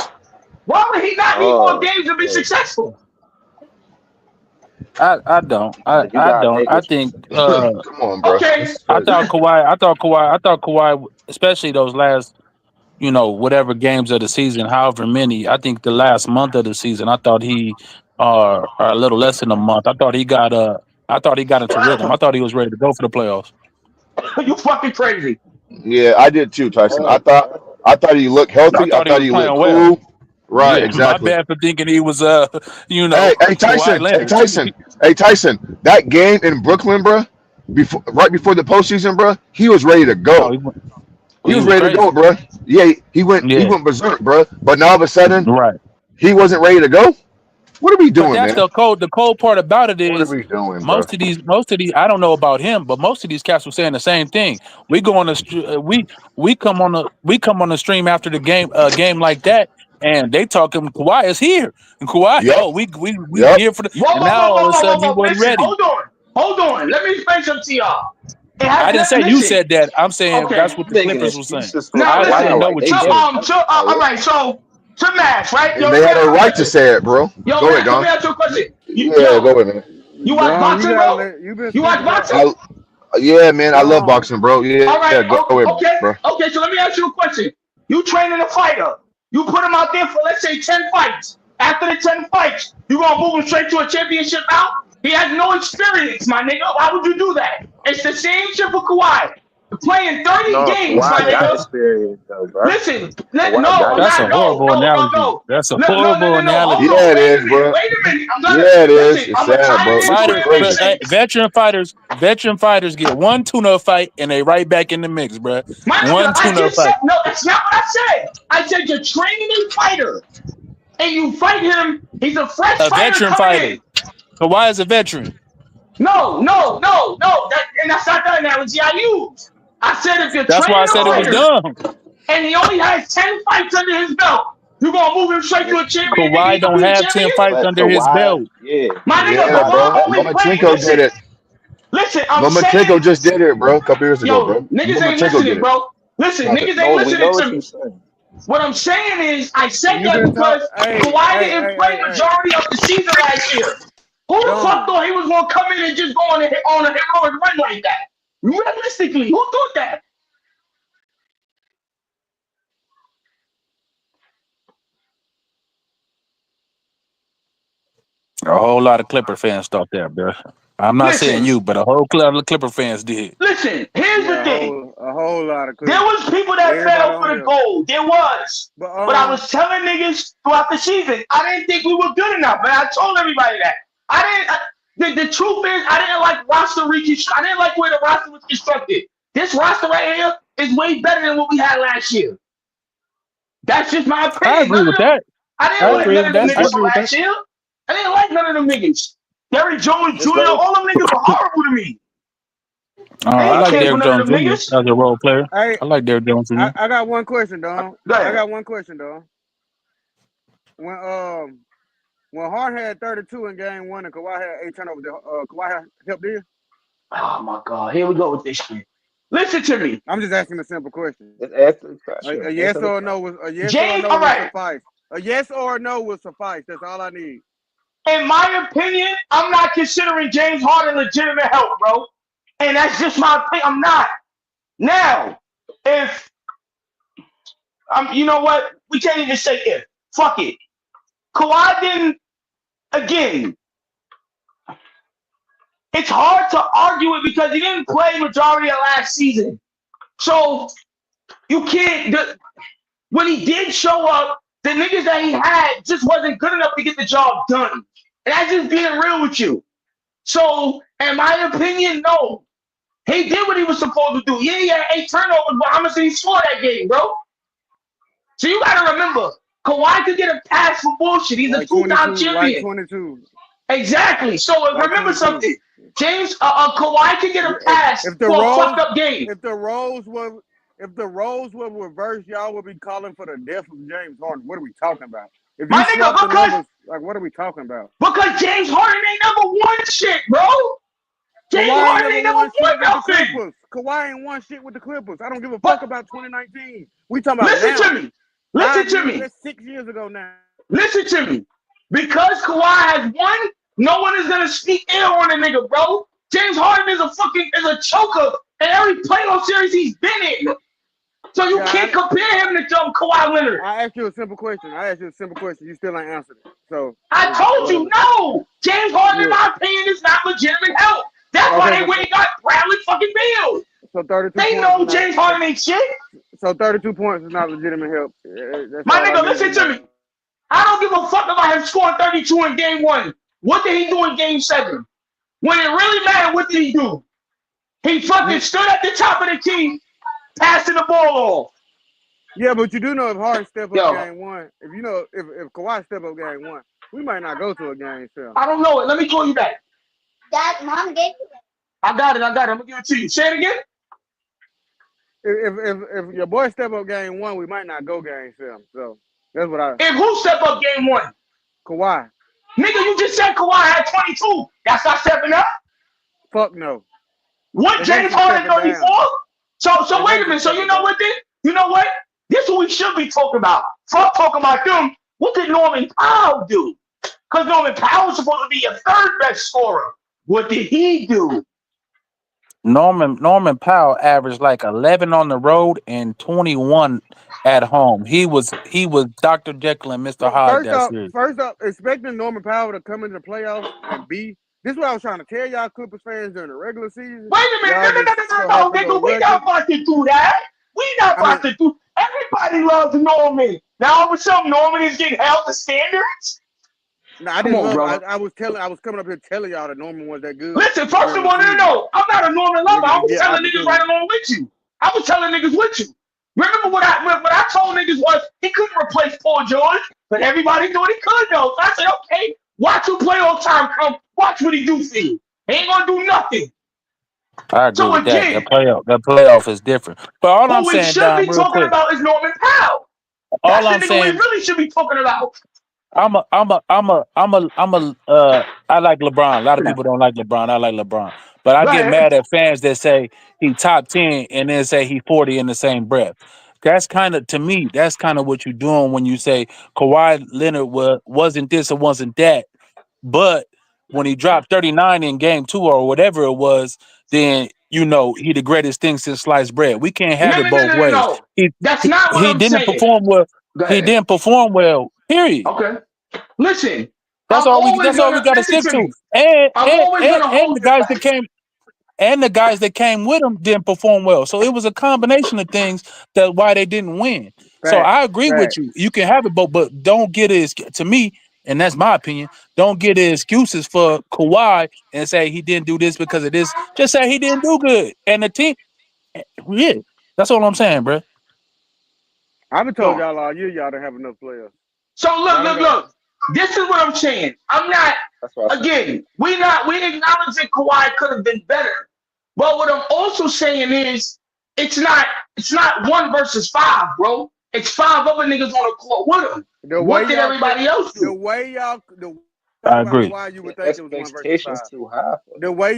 Why would he not need more games to be successful? I don't. I don't. I think. Come on, bro. Okay. I thought Kawhi, especially those last, whatever games of the season, however many. I think the last month of the season, I thought he, or a little less than a month. I thought he got into rhythm. I thought he was ready to go for the playoffs. You fucking crazy. Yeah, I did too, Tyson. I thought he looked I healthy. I thought he thought was he looked playing well. cool. Right, Yeah, my exactly. bad for thinking he was Hey, Kawhi Leonard. Tyson. That game in Brooklyn, bro, right before the postseason, bro, he was ready to Oh, go. he He was was ready to go, crazy. bro. Yeah, he went Yeah, berserk, bro. But now all of a sudden, right. he wasn't ready to go. What are we But doing, that's man? the cold part about it What are is we doing, bro? most of these I don't know about him, but most of these cats were saying the same thing. We go on we come on the stream after the game like that, and they talking Kawhi is here and Kawhi. Yep. Oh, we Yep. here for the Whoa, and whoa, now whoa, all whoa, of a whoa, whoa, sudden he whoa. wasn't Listen, ready. hold on. Let me explain something to y'all. It I has didn't not. say you Listen. said that. I'm saying Okay. that's what the Making Clippers were saying. excuses for Now I Kawhi didn't listen. know like what they you So said. didn't. all right. So to Max, right? And Yo, they let me had ask a you a right to question. say it, bro. Yo, Go ahead, Max, let me Don. ask you a question. Yeah, go ahead, man. You watch Don, you boxing, gotta bro? let you been You watch speaking up. boxing? Yeah, man, I love Don, boxing, bro. All right. Yeah, go ahead, Okay. bro. Okay. So let me ask you a question. You training a fighter. You put him out there for let's say 10 fights. After the 10 fights, you gonna move him straight to a championship bout? He has no experience, my nigga. Why would you do that? It's the same shit for Kawhi. Playing 30 No, games, my Kawhi got nigga. experience though, bro. Listen, Kawhi no, got That's a not experience. horrible analogy. no. That's a horrible No. Hold analogy. on. Yeah, it Wait is, a minute. bro. Wait a minute. I'm gonna Yeah, it listen. is. It's I'm gonna sad, tie bro. it This into shit Fighter, it in crazy. veteran fighters get one tune-up fight and they right back in the mix, bruh. My nigga, One I tune-up just said fight. no. That's not what I said. I said you're training a fighter, and you fight him. He's a fresh A fighter veteran coming fighter. in. Kawhi is a veteran. No. And that's not the analogy I used. I said if you're That's why I training a said it was fighter dumb. and he only has 10 fights under his belt, you gonna move him straight to a champion and Kawhi he gonna don't be the have 10 champion? fights But under his Kawhi, belt. yeah, My nigga, Yeah, Kawhi Kawhi bro. got only played. Lomachenko did it. Listen. I'm Lomachenko saying, just did it, bro. A couple years ago, yo, bro. niggas ain't Lomachenko did listening, it. bro. Listen, Stop it. niggas ain't no, we listening know to what me. you're saying. What I'm saying is, I said you that been talk. because Hey, Kawhi hey, didn't hey, play hey, hey. majority of the season last year. Who the fuck Don, thought he was gonna come in and just go on a heroic run like that? Realistically, who thought that? A whole lot of Clipper fans thought that, bro. I'm not saying Listen, you, but a whole club of Clipper fans did. here's the yeah, thing. a whole lot of There clips. was people that Everybody fell on for the here, gold. There was. but But I was telling niggas throughout the season, I didn't think we were good enough. And I told everybody that. The truth is, I didn't like roster reconstruction. I didn't like where the roster was constructed. This roster right here is way better than what we had last year. That's just my I opinion. agree with that. I didn't I like agree none with of them that. I niggas from agree with that. last year. I didn't like none of them niggas. Derrick Jones Just Jr., let all them niggas were horrible to me. I I ain't like care for Derrick none of Jones them Jr. niggas. as a role player. hey, I like Derrick Jones Jr. I got one question, Don. Go I ahead. got one question, Don. When Hart had 32 in game one and Kawhi had 8 turnovers, Kawhi helped you? Oh my God, here we go with this shit. Listen to me. I'm just asking a simple question. Just answer the question. A yes Answer the or no question. was a yes or James, no all will right. suffice. A yes or no will suffice. That's all I need. In my opinion, I'm not considering James Harden legitimate help, bro. And that's just my opinion. I'm not. Now, if you know what? We can't even say if. Fuck it. Kawhi didn't. Again, it's hard to argue it because he didn't play majority of last season. So you can't. When he did show up, the niggas that he had just wasn't good enough to get the job done. And that's just being real with you. So, in my opinion, no. He did what he was supposed to do. Yeah, he had 8 turnovers, but how much did he score that game, bro? So you gotta remember, Kawhi could get a pass for bullshit. He's a Like two-time 22, like champion. 22, Exactly. So like remember 22. something. James, Kawhi can get a pass If the for a roles, fucked up game. if the roles were reversed, y'all would be calling for the death of James Harden. What are we talking about? If you My nigga, swap the numbers, like what are we talking about? because James Harden ain't never won shit, bro. James Kawhi ain't Harden never ain't never won shit won with the nothing. Clippers. Kawhi ain't won shit with the Clippers. I don't give a But fuck about 2019. We talking about listen now. to me. Listen 5 to years, me. that's 6 years ago now. Listen to me. Because Kawhi has won, no one is gonna speak ill on a nigga, bro. James Harden is a choker in every playoff series he's been in. So you can't compare him to Kawhi Leonard. I asked you a simple question. You still ain't answered it. So I told you no. James Harden, in my opinion, is not legitimate help. That's why they went and got Bradley fucking Beal. So 32 They points. know James Harden ain't shit. So 32 points is not legitimate help. That's My all I nigga, need listen to to know. me. I don't give a fuck about him scoring 32 in game 1. What did he do in game 7? When it really mattered, what did he do? He fucking stood at the top of the key, passing the ball off. Yeah, but you do know if Harden step up game 1, if you know if Kawhi step up game 1, we might not go to a game 7. I don't know it. Let me call you back. Dad, Mom gave you it. I got it. I'm gonna give it to you. Say it again. If your boy step up game 1, we might not go game 7. So that's what I. If who step up game 1? Kawhi. Nigga, you just said Kawhi had 22. That's not stepping up. Fuck no. What James Harden 34? So wait a minute. So you know what then? You know what? This is what we should be talking about. Fuck talking about them. What did Norman Powell do? Because Norman Powell was supposed to be your third best scorer. What did he do? Norman Powell averaged like 11 on the road and 21 at home. He was Dr. Jekyll and Mr. Hyde that series. First up, expecting Norman Powell to come into the playoffs and be. This is what I was trying to tell y'all Clippers fans during the regular season. Wait a minute, no, nigga, we not about to do that. We not about to do. Everybody loves Norman. Now all of a sudden Norman is getting held to standards. No, I didn't love. I was coming up here telling y'all that Norman was that good. Listen, first of all, no, I'm not a Norman lover. I was telling niggas right along with you. I was telling niggas with you. Remember what I told niggas was he couldn't replace Paul George, but everybody thought he could though. So I said, okay, watch him play all time come. Watch what he do for you. He ain't gonna do nothing. I agree with that. The playoff is different. But all I'm saying, we should Don, be real talking quick. about is Norman Powell. All I'm That's the nigga saying, we really should be talking about. I like LeBron. A lot of people don't like LeBron. I like LeBron. But I get mad at fans that say he top 10 and then say he 40 in the same breath. That's kind of, to me, that's kind of what you're doing when you say Kawhi Leonard wasn't this or wasn't that. But when he dropped 39 in game 2 or whatever it was, then he the greatest thing since sliced bread. We can't have it both ways. No. That's not what I'm didn't saying. perform well. He didn't perform well. Period. Okay. Listen. That's all we got to stick to. And the guys that came and the guys that came with him didn't perform well. So it was a combination of things that why they didn't win. So I agree with you. You can have it both, but don't get it to me, and that's my opinion. Don't get excuses for Kawhi and say he didn't do this because of this. Just say he didn't do good. And the team, yeah, that's all I'm saying, bro. I've been told y'all all year y'all don't have enough players. So look. This is what I'm saying. I'm not. Again, we acknowledge that Kawhi could have been better, but what I'm also saying is it's not 1 versus 5, bro. It's 5 other niggas on the court with him. What did everybody else do? The way y'all I agree. Kawhi, you would think it was 1 versus 5. Too high. The way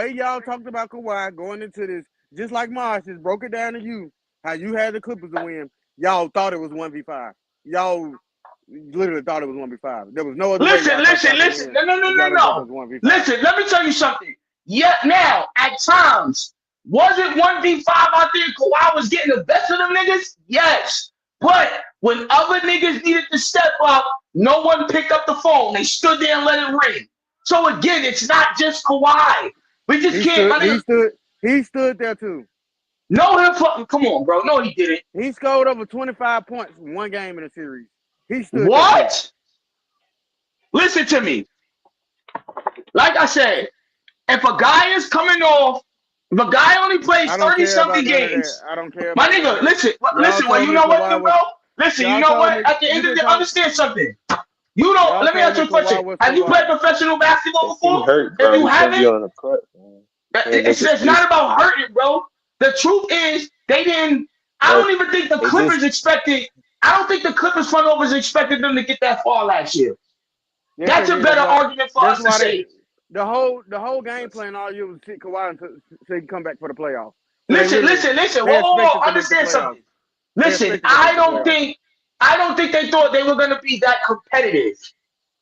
y'all talked about Kawhi going into this, just like Mars just broke it down to you, how you had the Clippers to win. Y'all thought it was 1v5. Y'all literally thought it was 1v5. There was no other way. Listen. No. Listen, let me tell you something. Yeah, now at times was it 1v5 out there? Kawhi was getting the best of them niggas. Yes, but when other niggas needed to step up, no one picked up the phone. They stood there and let it ring. So again, it's not just Kawhi. We just can't. He stood there too. No, him fucking. Come on, bro. No, he didn't. He scored over 25 points in one game in the series. He stood what? Listen to me. Like I said, if a guy is coming off, if a guy only plays 30-something games, I don't care. My nigga, listen. Well, you know what, bro? Listen, you know what? At the end of the day, understand something. You don't. Let me ask you a question. Have you played professional basketball before? If you haven't, it's not about hurting, bro. The truth is, they didn't. I don't even think the Clippers expected. I don't think the Clippers front office expected them to get that far last year. That's a better argument for us to say. The whole game plan all year was sit Kawhi so he can come back for the playoffs. Listen. Whoa, understand something. Listen, I don't think they thought they were going to be that competitive.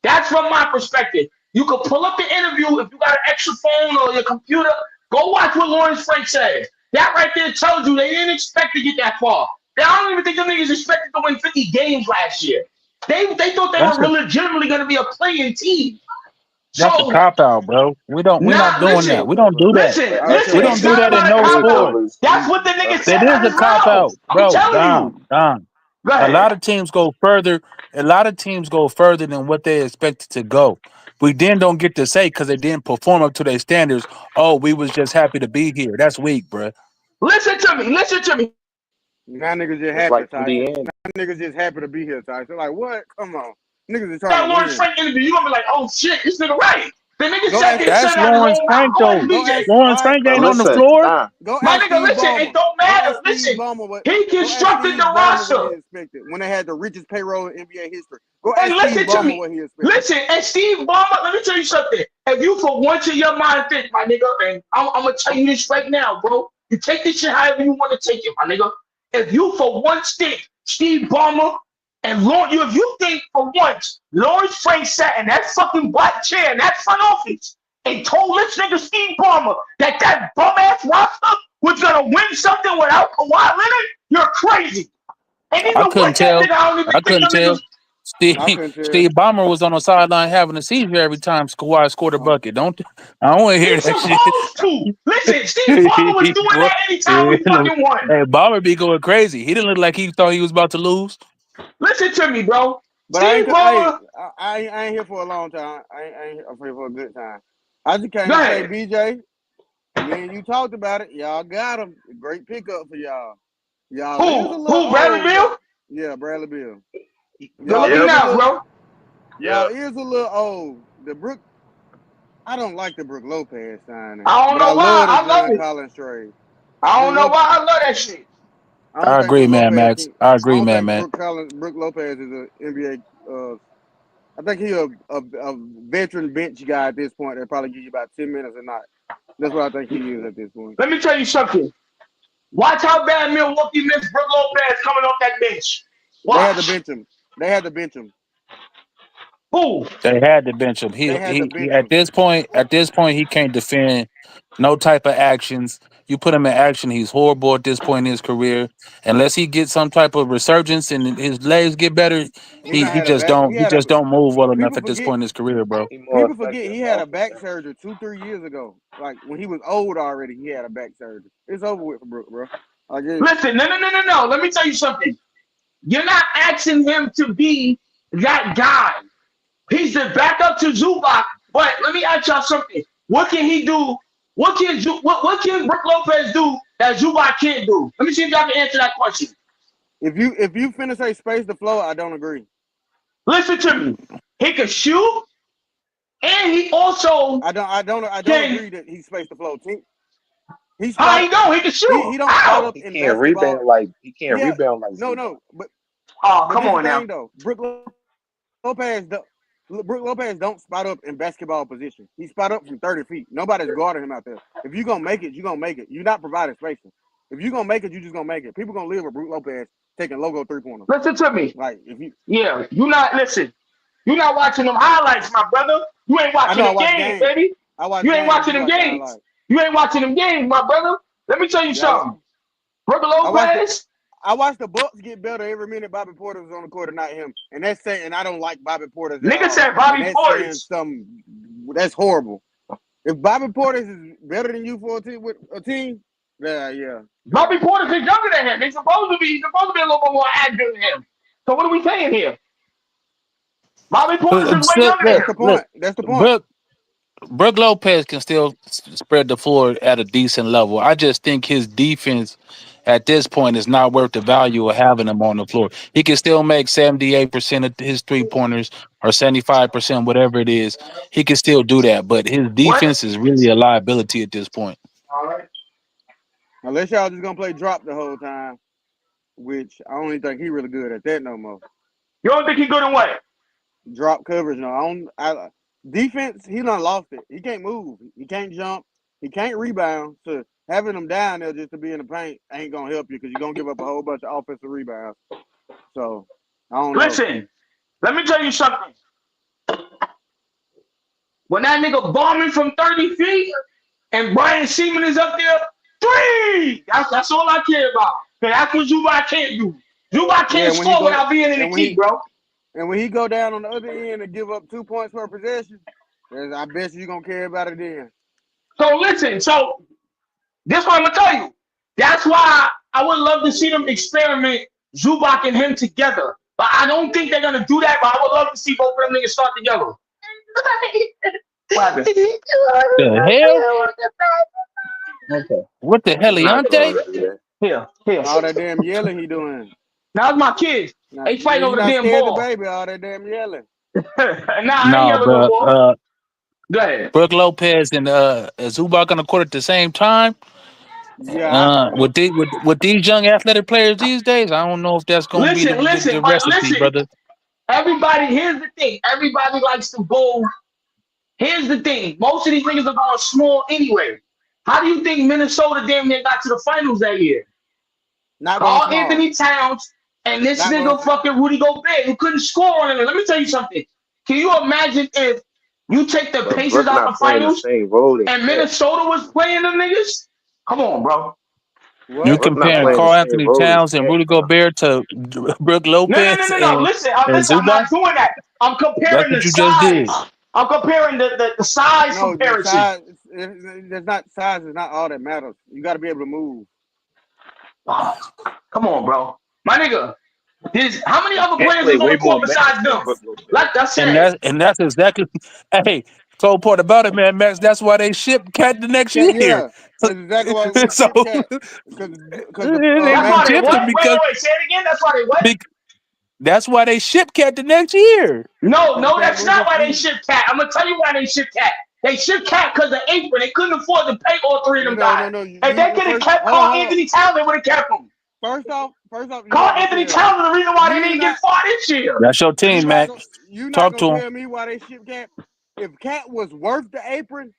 That's from my perspective. You could pull up the interview if you got an extra phone or your computer. Go watch what Lawrence Frank says. That right there tells you they didn't expect to get that far. I don't even think them niggas expected to win 50 games last year. They thought they were legitimately going to be a playing team. That's a So cop out, bro. We're not doing that. listen, We don't do that. listen, All right, listen. We so don't It's do not that in about a no cop sport. out. Turnovers. That's what the nigga That said is on a his cop mouth. out, I'm bro. telling you. Dom. Go A ahead. lot of teams go further. A lot of teams go further than what they expected to go. We then don't get to say because they didn't perform up to their standards. Oh, we was just happy to be here. That's weak, bro. Listen to me. Listen to me. Now niggas just It's happy, like Tyson. Indiana. Now niggas just happy to be here, Tyson. Like what? Come on, niggas is trying That to Lawrence win. Frank interview, you gonna be like, oh shit, this nigga right. The nigga Go said ask. his That's son out his Lawrence own mouth. Frank Go ask though. Go BJ. ask. All Lawrence right, Frank But ain't on the listen, floor. nah. go My ask nigga, Steve listen, Ballmer. it don't Go matter. ask Steve Listen, Ballmer what. he Go ask constructed Steve the Ballmer what he roster. expected when they had the richest payroll in NBA history. Go And ask Steve listen to Ballmer me. what he expected. Listen, and Steve Ballmer, let me tell you something. If you for once in your mind think, my nigga, and I'm gonna tell you this right now, bro. You take this shit however you want to take it, my nigga. If you for once think Steve Ballmer and if you think for once Lawrence Frank sat in that fucking black chair in that front office and told this nigga Steve Ballmer that bum ass roster was gonna win something without Kawhi Leonard, you're crazy. And I even couldn't with that tell. nigga, I don't even I think couldn't them tell. niggas. Steve I couldn't tell. Steve Ballmer was on the sideline having a seizure every time Kawhi scored a bucket. I don't want to hear He's that shit. supposed to. Listen, Steve Ballmer was doing Boy, that anytime we fucking won. hey, Ballmer be going crazy. He didn't look like he thought he was about to lose. Listen to me, bro. But I ain't. Steve Hey, Ballmer, I ain't here for a long time. I ain't here for a good time. I just came go to say, ahead. BJ, me and you talked about it. Y'all got him. Great pickup for y'all. Y'all is a Who? little Who? Bradley old, but Beal? yeah, Bradley Beal. Good Y'all looking is a Yep. now, little. bro. Y'all Yep. is a little old. I don't like the Brook Lopez signing, I don't but I know why. love the I love John it. Collins trade. I don't Brook know Lopez. why. I love that shit. I don't I think agree, Brook man, Lopez Max. can. I I agree, don't man, think Max. Brook Lopez is an NBA. I think he's a veteran bench guy at this point. That probably give you about 10 minutes or not. That's what I think he is at this point. Let me tell you something. Watch how bad Milwaukee missed Brook Lopez coming off that bench. They had to Watch. bench him. They had to bench him. Who? They had to bench him. They had to He bench at him. this point, he can't defend no type of actions. You put him in action, he's horrible at this point in his career. Unless he gets some type of resurgence and his legs get better, He not he had a just back. He don't had a. move well enough People at this forget. point in his career, bro. He more People forget effective he had a off the back bench. surgery 2-3 years ago. Like when he was old already, he had a back surgery. It's over with for Brook, bro. I get it. Listen, no. Let me tell you something. You're not asking him to be that guy. He's the backup to Zubac. But let me ask y'all something. What can he do? What can Brook Lopez do that Zubac can't do? Let me see if y'all can answer that question. If you finna say space the flow, I don't agree. Listen to me. He can shoot, and he also I don't can. agree that he spaced the flow. He How spot he know? He can he shoot. don't spot How? up He in can't basketball. Yeah, rebound like no, Zubac. Oh, but come this is on the now. thing though. Lopez don't Brook Lopez don't spot up in basketball position. He spot up from 30 feet. Nobody's guarding him out there. If you're gonna make it, you're gonna make it. You're not providing spacing. If you're gonna make it, you're just gonna make it. People gonna live with Brook Lopez taking logo 3-pointers. Listen to me. Like if you Yeah, you not listen. You not watching them highlights, my brother. You ain't I watching know I them watch games, games. baby. I watch You ain't games, watching you them watch the games. highlights. You ain't watching them games, my brother. Let me tell you Yeah, something. Brook I watched the Lopez, I watched the Bucks get better every minute Bobby Porter was on the court and not him. And that's saying I don't like Bobby Porter at nigga all. said And Bobby that's saying Portis. something that's horrible. If Bobby Porter is better than you for a team, yeah. Bobby Portis is younger than him. He's supposed to be a little bit more active than him. So what are we saying here? Bobby Portis is way younger than That's him. the point. That's the point. Brook Lopez can still spread the floor at a decent level. I just think his defense at this point is not worth the value of having him on the floor. He can still make 78% of his 3-pointers or 75%, whatever it is. He can still do that, but his What? defense is really a liability at this point. All right. Unless y'all just gonna play drop the whole time, which I don't even think he really good at that no more. You don't think he good in what? Drop coverage, no. Defense, he done lost it. He can't move. He can't jump. He can't rebound. So having him down there just to be in the paint ain't gonna help you because you're gonna give up a whole bunch of offensive rebounds. So I don't know. Listen, let me tell you something. When that nigga bombing from 30 feet and Brian Seaman is up there, 3! That's all I care about. And that's what Zubac can't do. Zubac Yeah, can't when he score go without being in the and when key, he bro. and when he go down on the other end and give up 2 points per possession, I bet you gonna care about it then. So listen, so this is what I'm gonna tell you. That's why I would love to see them experiment Zubac and him together. But I don't think they're gonna do that. But I would love to see both of them niggas start together. What happened? The hell? Okay. What the He's not heliante? going to do that. Here. All that damn yelling he doing. Now it's my kids. They fighting You over the not damn scared the ball. baby, all that damn yelling. Nah, I ain't No, yelling no bro. more. Go ahead. Brooke Lopez and Zubac on the court at the same time. Yeah. With these young athletic players these days, I don't know if that's gonna be the recipe, brother. Everybody, here's the thing. Everybody likes to go. Here's the thing. Most of these niggas are going small anyway. How do you think Minnesota damn near got to the finals that year? Not Carl Anthony Towns and this nigga fucking Rudy Gobert who couldn't score on it. Let me tell you something. Can you imagine if you take the But Pacers Brooke out the not playing the finals same role as and Cat. Minnesota was playing them niggas? Come on, bro. You Brooke not comparing playing the Carl same Anthony role as Towns and Cat, Rudy bro. Gobert to Brooke No. Lopez Listen, and I'm Zubac? not doing that. I'm That's comparing the what you just size. did. I'm comparing the size No, the comparison. size. There's not size is not all that matters. You got to be able to move. Come on, bro. My nigga. How many other Cat players play is on way the court more minutes besides than them? Brooke Lopez. Like I said. And that's exactly hey, cold part about it, man, Max. That's why they shipped Cat the next year. Yeah, that's exactly why we So ship Cat. Because they That's why they shipped him what? because Wait. Say it again. That's why they what? that's why they shipped Cat the next year. No, Cat that's move not his why they feet. shipped Cat. I'm gonna tell you why they shipped Cat. They shipped Cat because of apron. They couldn't afford to pay all three of them guys. No. If they could have kept Hold Carl on. Anthony Towns, they would have kept him. First off, you're Carl not gonna Anthony tell Towns is the reason why they you didn't not get far this year. That's your team, Max. you not Talk gonna to him. tell me why they shipped Cat. If Cat was worth the apron,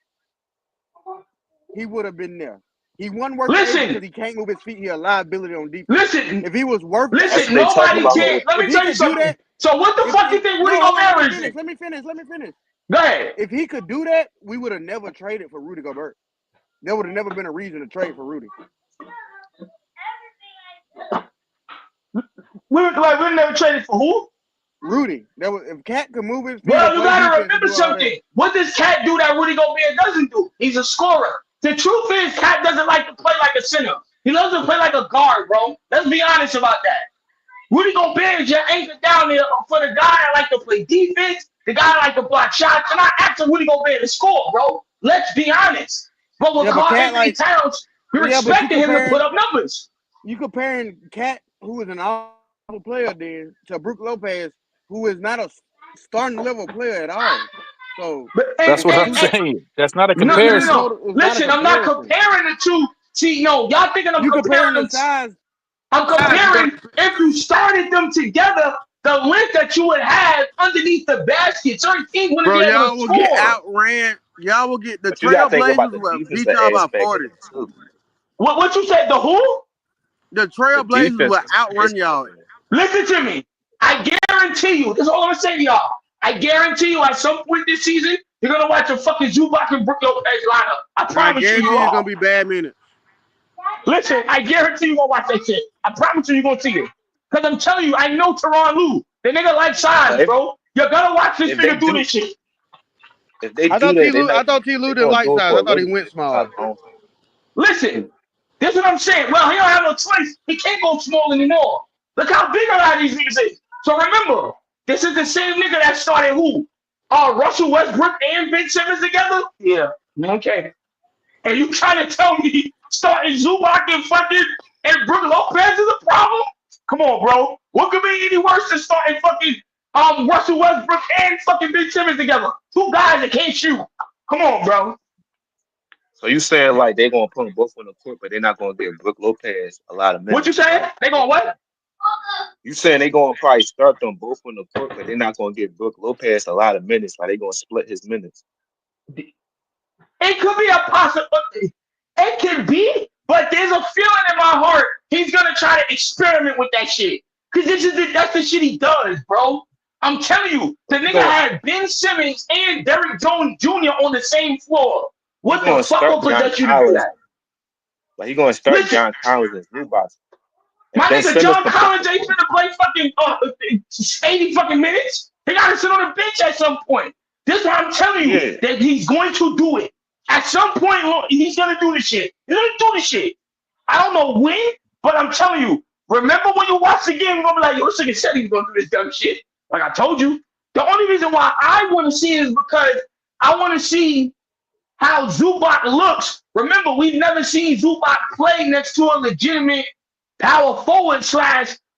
he would have been there. He wasn't worth the apron because he can't move his feet. He a liability on defense. Listen, if he was worth the listen, apron, nobody cares. Let me tell you could do something. that, So what the fuck you think Rudy Gobert is? Let me finish. Go ahead. If he could do that, we would have never traded for Rudy Gobert. There would have never been a reason to trade for Rudy. We never traded for who? Rudy. If Cat could move his feet. Well, you gotta defense, remember something. What does Cat do that Rudy Gobert doesn't do? He's a scorer. The truth is, Cat doesn't like to play like a center. He doesn't play like a guard, bro. Let's be honest about that. Rudy Gobert is your anchor down there for the guy that like to play defense, the guy that like to block shots. I'm not asking Rudy Gobert to score, bro. Let's be honest. But with Carl Anthony Towns, you're expecting him to put up numbers. You comparing Cat, who is an awful player, then to Brooke Lopez, who is not a starting level player at all. So that's what I'm saying. That's not a comparison. No. Listen, I'm not comparing the two. See, no, y'all thinking I'm comparing the size. I'm comparing if you started them together, the length that you would have underneath the basket. Certain teams wouldn't be able y'all to will score. get outran. Y'all will get the Trailblazers will beat y'all by 40. What you said? The who? The Trailblazers will outrun y'all. Listen to me. I guarantee you. This is all I'm gonna say to y'all. I guarantee you, at some point this season, you're gonna watch a fucking Zubac and Brooke Lopez lineup. I promise you. It's gonna be bad minutes. Listen, I guarantee you gonna watch that shit. I promise you're gonna see it. Because I'm telling you, I know Teron Lue. The nigga like size, bro. You're gonna watch this nigga do this shit. If they I thought T. Lue didn't like size. I thought he went small. Listen, this is what I'm saying. Well, he don't have no choice. He can't go small anymore. Look how big a lot of these niggas is. So remember, this is the same nigga that started who? Russell Westbrook and Ben Simmons together? Yeah. Okay. And you trying to tell me starting Zubac and Brooke Lopez is a problem? Come on, bro. What could be any worse than starting fucking Russell Westbrook and fucking Ben Simmons together? Two guys that can't shoot. Come on, bro. So you saying like they're gonna put them both on the court, but they're not gonna give Brooke Lopez a lot of minutes? What you saying? They gonna what? You saying they gonna probably start them both on the court, but they're not gonna give Brooke Lopez a lot of minutes. Like they gonna split his minutes. It could be a possibility. It could be, but there's a feeling in my heart he's gonna try to experiment with that shit. Cause that's the shit he does, bro. I'm telling you, the nigga had Ben Simmons and Derrick Jones Jr. on the same floor. What the fuck will possess you to do that? Like he gonna start John Collins and Zubac. My nigga John Collins ain't finna play fucking 80 fucking minutes. He gotta sit on the bench at some point. This is what I'm telling you, that he's going to do it. At some point, he's going to do this shit. He's going to do this shit. I don't know when, but I'm telling you, remember when you watch the game, you're going to be like, yo, this nigga said he's going to do this dumb shit. Like I told you. The only reason why I want to see it is because I want to see how Zubac looks. Remember, we've never seen Zubac play next to a legitimate power forward /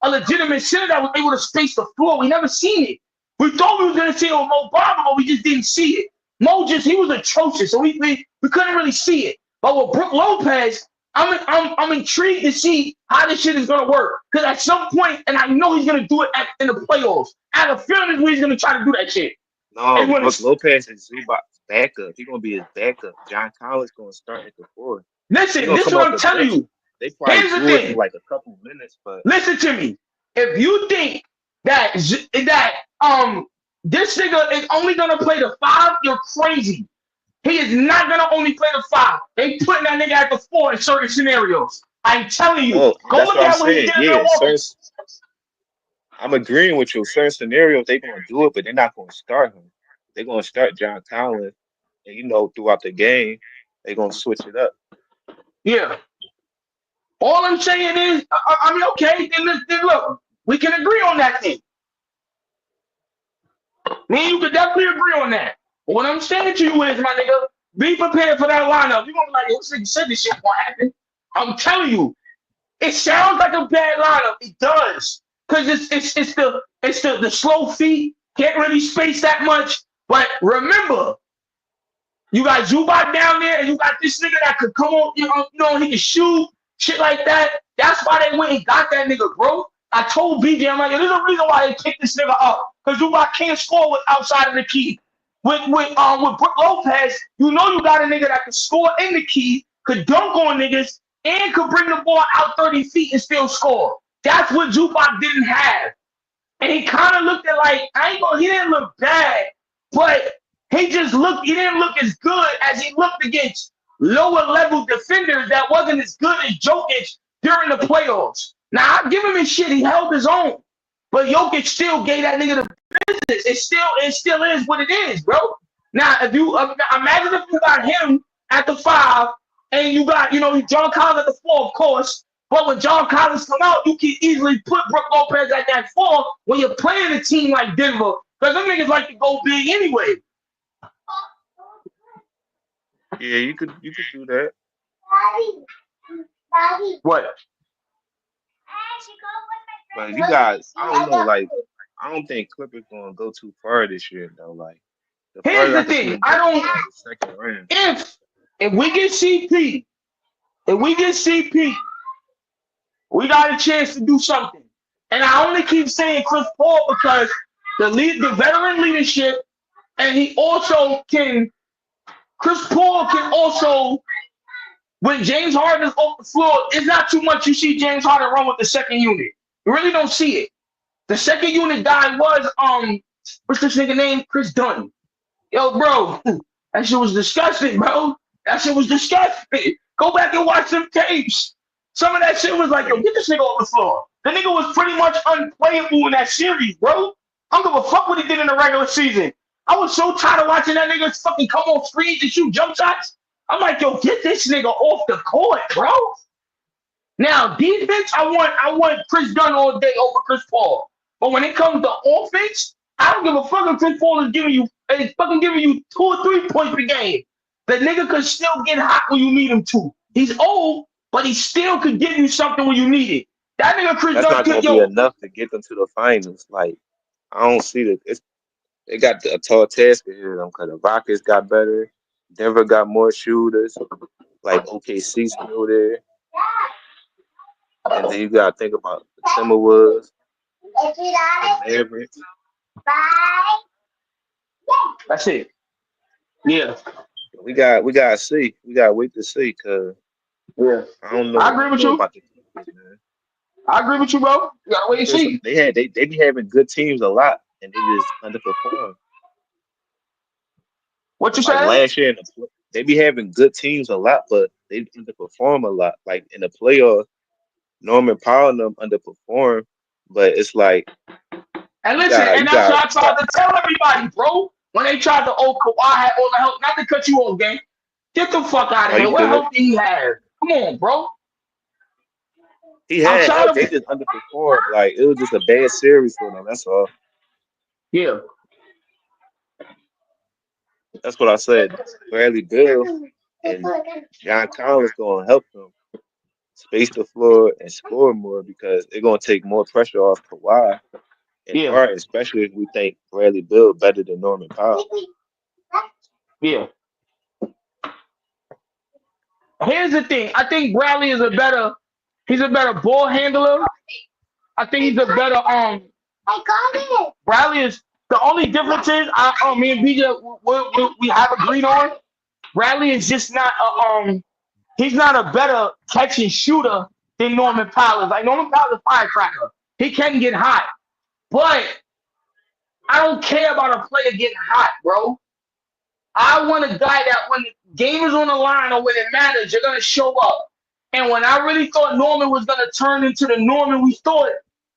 a legitimate center that was able to space the floor. We never seen it. We thought we was going to see it with Mo Bamba, but we just didn't see it. He was atrocious, so we couldn't really see it. But with Brook Lopez, I'm intrigued to see how this shit is going to work. Because at some point, and I know he's going to do it in the playoffs. I have a feeling he's going to try to do that shit. No, Brook Lopez is Zubac's backup. He's going to be his backup. John Collins going to start at the 4. Listen, this is what I'm telling you. They probably Here's the do it thing. for like a couple minutes, but listen to me. If you think that this nigga is only gonna play the 5, you're crazy. He is not gonna only play the 5. They putting that nigga at the 4 in certain scenarios. I'm telling you. oh, Go that's look what I'm at what he saying. did in Yeah, Milwaukee. I'm agreeing with you. Certain scenarios they're gonna do it, but they're not gonna start him. They're gonna start John Collins, and throughout the game, they're gonna switch it up. Yeah. All I'm saying is, I mean, okay, then look, we can agree on that thing. Me and you could definitely agree on that. But what I'm saying to you is, my nigga, be prepared for that lineup. You're gonna be like, this nigga said this shit won't happen. I'm telling you, it sounds like a bad lineup. It does. Because it's the slow feet, can't really space that much. But remember, you got Zubac down there, and you got this nigga that could come on, he can shoot, shit like that. That's why they went and got that nigga, bro. I told BJ, I'm like, there's a reason why they picked this nigga up. Because Zubac can't score outside of the key. With Brook Lopez, you got a nigga that could score in the key, could dunk on niggas, and could bring the ball out 30 feet and still score. That's what Zubac didn't have. And he kind of looked at he didn't look bad, but he didn't look as good as he looked against lower level defenders that wasn't as good as Jokic during the playoffs. Now, I give him his shit. He held his own. But Jokic still gave that nigga the business. It still is what it is, bro. Now, if you imagine if you got him at the 5 and you got, John Collins at the 4, of course. But when John Collins come out, you can easily put Brook Lopez at that 4 when you're playing a team like Denver. Because them niggas like to go big anyway. Yeah, you could do that. What? But you guys, I don't know, I don't think Clippers gonna go too far this year though. Like the Here's further the I can see thing. them I go don't. the second round. If we get CP, we got a chance to do something. And I only keep saying Chris Paul because the veteran leadership, and Chris Paul can also, when James Harden is off the floor, it's not too much you see James Harden run with the second unit. You really don't see it. The second unit guy was, what's this nigga name? Chris Dunn. Yo, bro, that shit was disgusting, bro. That shit was disgusting. Go back and watch some tapes. Some of that shit was like, yo, get this nigga off the floor. The nigga was pretty much unplayable in that series, bro. I don't give a fuck what he did in the regular season. I was so tired of watching that nigga fucking come on screens and shoot jump shots. I'm like, yo, get this nigga off the court, bro. Now, defense, I want Chris Dunn all day over Chris Paul. But when it comes to offense, I don't give a fuck if Chris Paul is giving you 2 or 3 points per game. The nigga could still get hot when you need him to. He's old, but he still could give you something when you need it. That nigga Chris That's Dunn not gonna could, be enough to get them to the finals. Like I don't see that. They got a tall task ahead of them because the Rockets got better. Denver got more shooters. Like OKC still there. And then you gotta think about the Timberwolves, the Mavericks. That's it. Yeah. We gotta see. We gotta wait to see because I don't know. I agree with you. About the Clippers, man. I agree with you, bro. You gotta wait and see. They be having good teams a lot and they just underperform. What you like saying? Last year, they be having good teams a lot, but they underperform a lot. Like in the playoffs, Norman Powell and them underperform, but it's like. And listen, that's what I tried to tell everybody, bro. When they tried to Kawhi had all the help, not to cut you off, gang. Get the fuck out of No, here. you What good. help did he have? Come on, bro. He had Outside help. of They just underperformed. Like it was just a bad series for them. That's all. yeah. That's what I said. Bradley Bill and John Collins gonna help them space the floor and score more because they're gonna take more pressure off Kawhi and Yeah. Harden, especially if we think Bradley Bill better than Norman Powell. Yeah. Here's the thing. I think Bradley is he's a better ball handler. I think he's a better Bradley is the only difference is me and BJ we have agreed on. Bradley is just not he's not a better catch and shooter than Norman Powell is. Like Norman Powell is a firecracker. He can get hot. But I don't care about a player getting hot, bro. I want a guy that when the game is on the line or when it matters, you're gonna show up. And when I really thought Norman was gonna turn into the Norman we thought,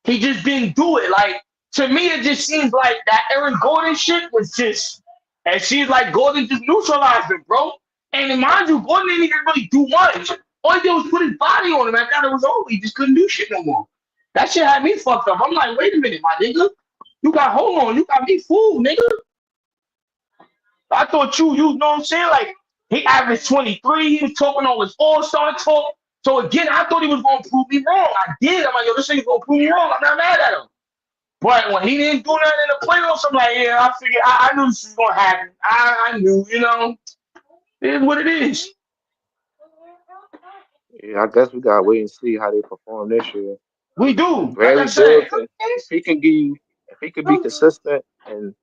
he just didn't do it. Like to me, it just seems like that Aaron Gordon shit was just, and she's like Gordon just neutralized him, bro. And mind you, Gordon didn't even really do much. All he did was put his body on him. I thought it was over. He just couldn't do shit no more. That shit had me fucked up. I'm like, wait a minute, my nigga. Hold on, you got me fooled, nigga. I thought you know what I'm saying? Like, he averaged 23. He was talking all his all-star talk. So, again, I thought he was going to prove me wrong. I did. I'm like, yo, this nigga's going to prove me wrong. I'm not mad at him. But when he didn't do nothing in the playoffs, I'm like, yeah, I figured, I knew this was going to happen. I knew, it is what it is. Yeah, I guess we gotta wait and see how they perform this year. We do. Bradley Bill, if he can be consistent and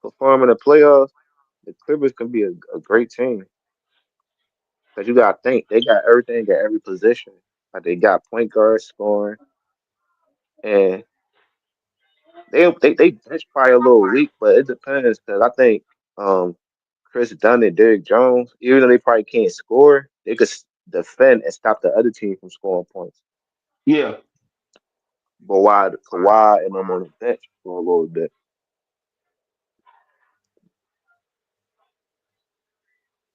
perform in the playoffs, the Clippers can be a great team. Because you gotta think they got everything at every position. Like they got point guards scoring, and they bench probably a little weak, but it depends. Because I think Chris Dunn and Derrick Jones, even though they probably can't score, they could defend and stop the other team from scoring points. Yeah. But why Kawhi and them on the bench for a little bit?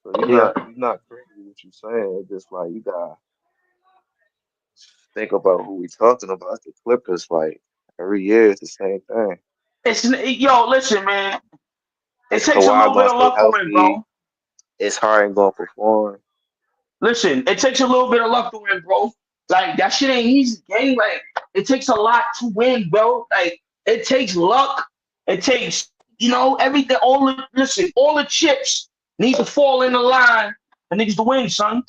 So you're not crazy what you're saying. It's just like you gotta think about who we talking about. The Clippers, like every year, it's the same thing. Listen, man. It Is takes a Kawhi little bit gonna of stay luck to win, healthy? bro. Is Harden gonna perform? Listen, it takes a little bit of luck to win, bro. Like that shit ain't easy, gang. Like it takes a lot to win, bro. Like it takes luck. It takes, everything. All the chips need to fall in the line for niggas to win, son.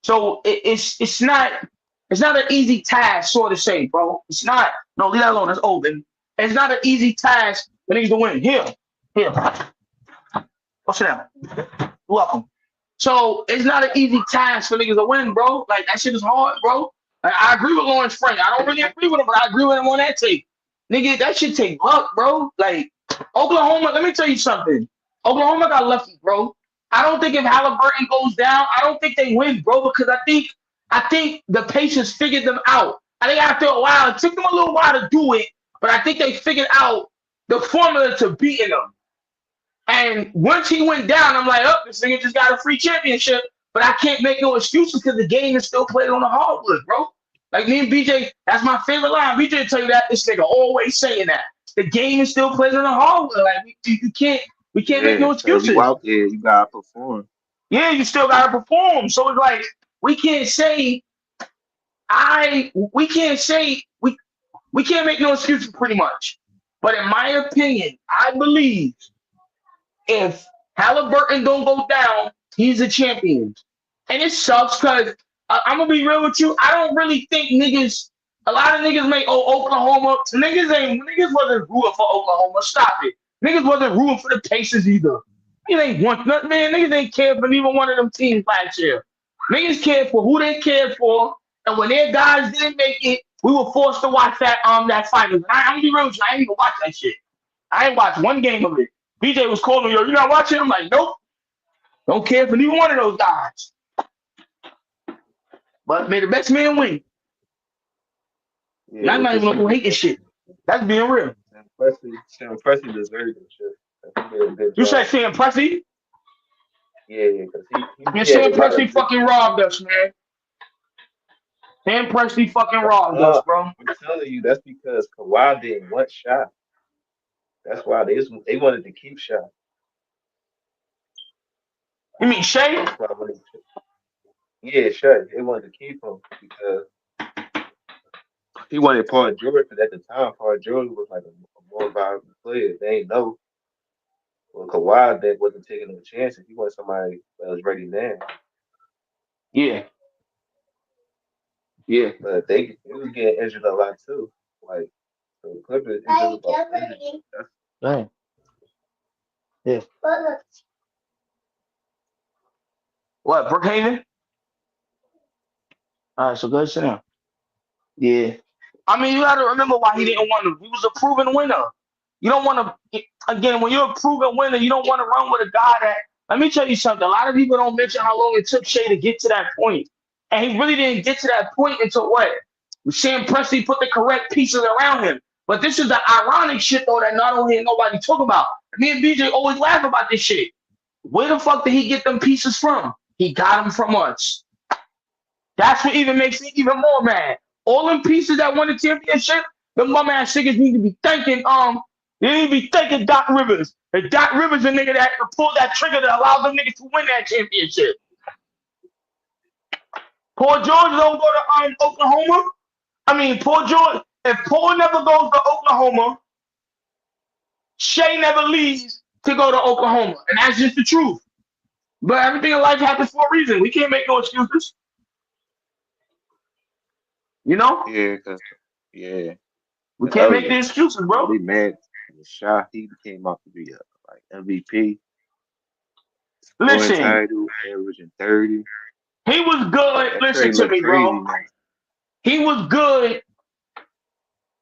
So it's not an easy task, so to say, bro. It's not. No, leave that alone. That's open. It's not an easy task for niggas to win. Here. Go sit down. You're welcome. So it's not an easy task for niggas to win, bro. Like that shit is hard, bro. Like, I agree with Lawrence Frank. I don't really agree with him, but I agree with him on that take. Nigga, that shit take luck, bro. Like Oklahoma, let me tell you something. Oklahoma got lucky, bro. I don't think if Halliburton goes down, I don't think they win, bro, because I think the Pacers figured them out. I think after a while, it took them a little while to do it, but I think they figured out the formula to beating them. And once he went down, I'm like, this nigga just got a free championship. But I can't make no excuses because the game is still played on the hardwood, bro. Like me and BJ, that's my favorite line. BJ tell you that. This nigga always saying that. The game is still played on the hardwood. Like we can't make no Because you excuses. out there, you gotta perform. Yeah, you still gotta perform. So it's like we can't make no excuses pretty much. But in my opinion, I believe if Halliburton don't go down, he's a champion. And it sucks because I'm gonna be real with you. I don't really think niggas. A lot of niggas make Oklahoma. Niggas wasn't rooting for Oklahoma. Stop it. Niggas wasn't rooting for the Pacers either. It ain't one man. Niggas ain't cared for neither one of them teams last year. Niggas cared for who they cared for, and when their guys didn't make it, we were forced to watch that finals. I'm gonna be real with you. I ain't even watch that shit. I ain't watched one game of it. BJ was calling me, yo, you not watching? I'm like, nope. Don't care for neither one of those guys. But may the best man win. Yeah, I'm not even gonna hate this shit. That's being real. Sam Presti deserved this shit. He did a good You job. said Sam Presti? Yeah, because he Sam had a lot Presti of fucking robbed us, man. Sam Presti fucking robbed us, bro. I'm telling you, that's because Kawhi didn't want shot. That's why they wanted to keep shot. You mean Shea? That's why yeah, sure. They wanted to keep him because he wanted Paul George, but at the time, Paul George was like a more viable player. They ain't know. Well, Kawhi that wasn't taking no chances. He wanted somebody that was ready now. Yeah. Yeah. But they was getting injured a lot too. Like so the Clippers, it's just about injury. Dang. Yeah. What, Brookhaven? All right, so go ahead, sit down. Yeah. I mean, you got to remember why he didn't want to. He was a proven winner. You don't want to, again, when you're a proven winner, you don't want to run with a guy that, let me tell you something. A lot of people don't mention how long it took Shea to get to that point. And he really didn't get to that point until what? Sam Presti put the correct pieces around him. But this is the ironic shit, though, that not only nobody talk about. Me and BJ always laugh about this shit. Where the fuck did he get them pieces from? He got them from us. That's what even makes me even more mad. All them pieces that won the championship, the bum ass niggas need to be thanking they need to be thanking Doc Rivers. And Doc Rivers a nigga that pulled that trigger that allowed them niggas to win that championship. Paul George don't go to Oklahoma. I mean, Paul George, if Paul never goes to Oklahoma, Shea never leaves to go to Oklahoma. And that's just the truth. But everything in life happens for a reason. We can't make no excuses. You know? Yeah, yeah. We can't make the excuses, bro. They mad. Shot, he came out to be like MVP. Listen, title, averaging 30. He was good. Listen to me, bro. Man. He was good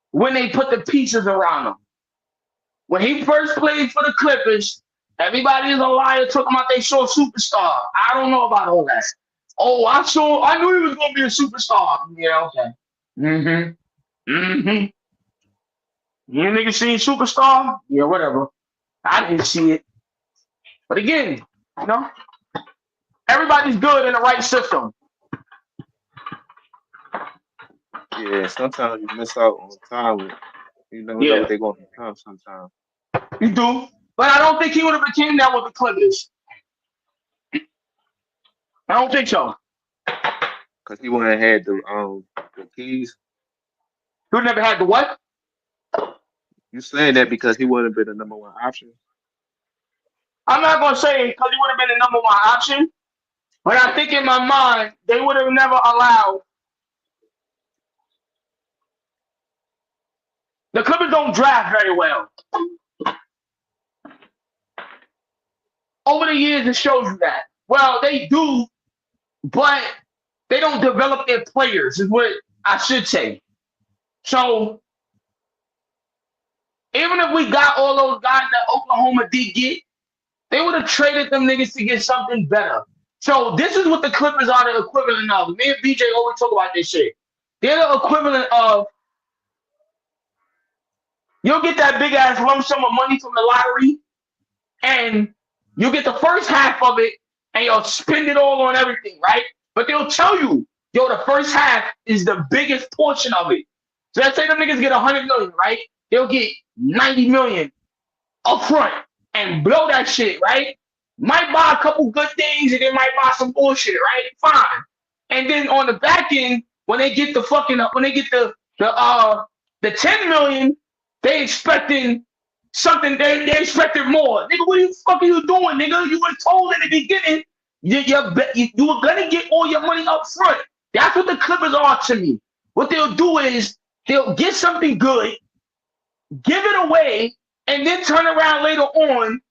when they put the pieces around him. When he first played for the Clippers, everybody is a liar talking about they saw a superstar. I don't know about all that. Oh, I knew he was gonna be a superstar. Yeah, okay. You niggas seen Superstar? Yeah, whatever. I didn't see it. But again, you know, everybody's good in the right system. Yeah, sometimes you miss out on time with you know what they're gonna become sometimes. You do. But I don't think he would have became that with the Clippers. I don't think so. Because he wouldn't have had the keys. He would never had the what? You saying that because he wouldn't have been the number one option? I'm not gonna say because he would have been the number one option, but I think in my mind they would have never allowed. The Clippers don't draft very well. Over the years, it shows you that. Well, they do, but they don't develop their players, is what I should say. So, even if we got all those guys that Oklahoma did get, they would have traded them niggas to get something better. So, this is what the Clippers are the equivalent of. Me and BJ always talk about this shit. They're the equivalent of you'll get that big ass lump sum of money from the lottery, and you get the first half of it, and you'll spend it all on everything, right? But they'll tell you, yo, the first half is the biggest portion of it. So let's say them niggas get 100 million, right? They'll get 90 million up front and blow that shit, right? Might buy a couple good things and they might buy some bullshit, right? Fine. And then on the back end, when they get the 10 million, they expecting something, they expected more. Nigga, what the fuck are you doing, nigga? You were told in the beginning you were gonna get all your money up front. That's what the Clippers are to me. What they'll do is they'll get something good, give it away, and then turn around later on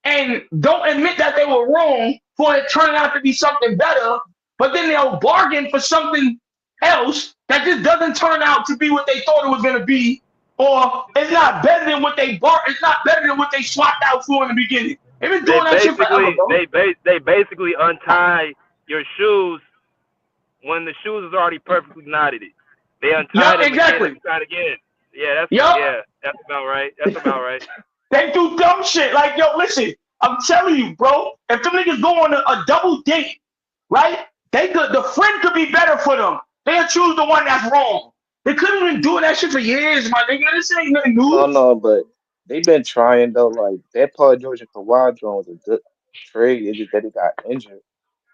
and don't admit that they were wrong for it turning out to be something better, but then they'll bargain for something else that just doesn't turn out to be what they thought it was going to be, or it's not better than what they it's not better than what they swapped out for in the beginning. They've been doing that shit forever, bro. They basically untie your shoes when the shoes is already perfectly knotted. They untie them exactly. again and try it again. Yeah, that's about right. That's They do dumb shit. Like, yo, listen, I'm telling you, bro, if them niggas go on a double date, right? The friend could be better for them. They'll choose the one that's wrong. They couldn't been doing that shit for years, my nigga. This ain't nothing new. No, but they've been trying though. Like that Paul George and Kawhi joint was a good trade. It's just that he got injured.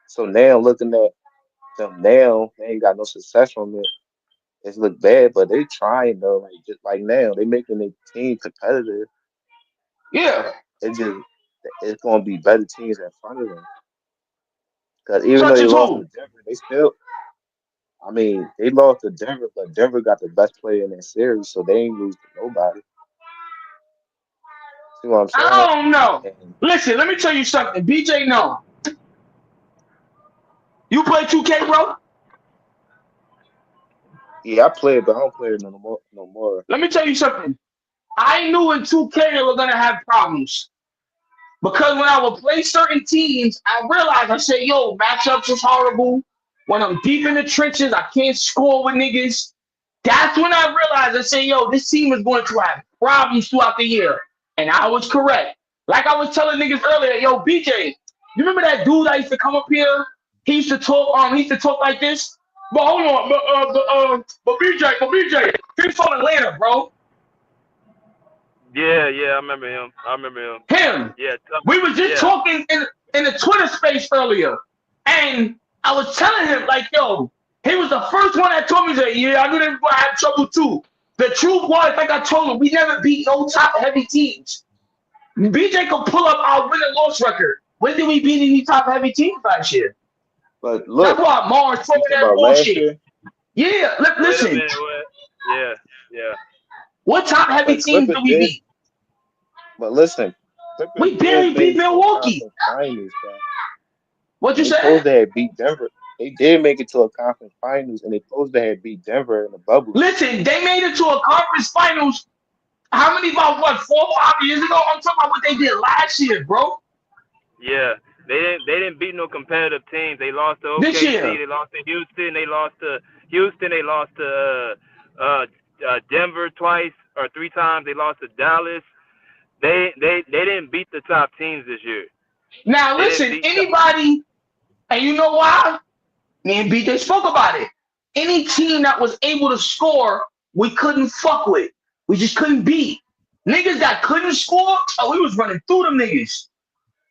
So now looking at them now, they ain't got no success from it. It's look bad, but they trying though. Like just like now, they making their team competitive. Yeah. It's gonna be better teams in front of them. Because even though Such they as lost who? to Denver, they still. I mean, they lost to Denver, but Denver got the best player in that series, so they ain't lose to nobody. See what I'm saying? I don't know. And Listen, let me tell you something. BJ, no. You play 2K, bro? yeah, I play it, but I don't play it no more. No more. Let me tell you something. I knew in 2K they were gonna have problems. Because when I would play certain teams, I realized I said, yo, matchups is horrible. When I'm deep in the trenches, I can't score with niggas. That's when I realized I said, yo, this team is going to have problems throughout the year. And I was correct. Like I was telling niggas earlier, yo, BJ, you remember that dude that used to come up here? He used to talk like this. But hold on, but BJ, he's from Atlanta, bro. Yeah, I remember him. Him. Yeah, We was just talking in the Twitter space earlier, and I was telling him like, yo, he was the first one that told me that. Yeah, I knew they were gonna have trouble too. The truth was, like I told him, we never beat no top heavy teams. BJ could pull up our win and loss record. When did we beat any top heavy teams last year? But look, that's why Mars you talking talking that about last bullshit. year? Yeah, Wait a listen. minute, what? Yeah. What top heavy But teams Clippers do we did. beat? But listen, Clippers We did barely make beat it to a Milwaukee. conference finals, bro. What And you they say? supposed to have beat Denver. They did make it to a conference finals, and they supposed to have beat Denver in the bubble. Listen, they made it to a conference finals. How many about what 4 or 5 years ago? I'm talking about what they did last year, bro. Yeah, they didn't beat no competitive teams. They lost to This OKC. year. They lost to Houston. They lost to Houston. They lost to Denver twice or 3 times. They lost to Dallas. They didn't beat the top teams this year. Now They didn't listen, beat anybody, and you know why? Me and BJ spoke about it. Any team that was able to score, we couldn't fuck with. We just couldn't beat. Niggas that couldn't score, we was running through them niggas.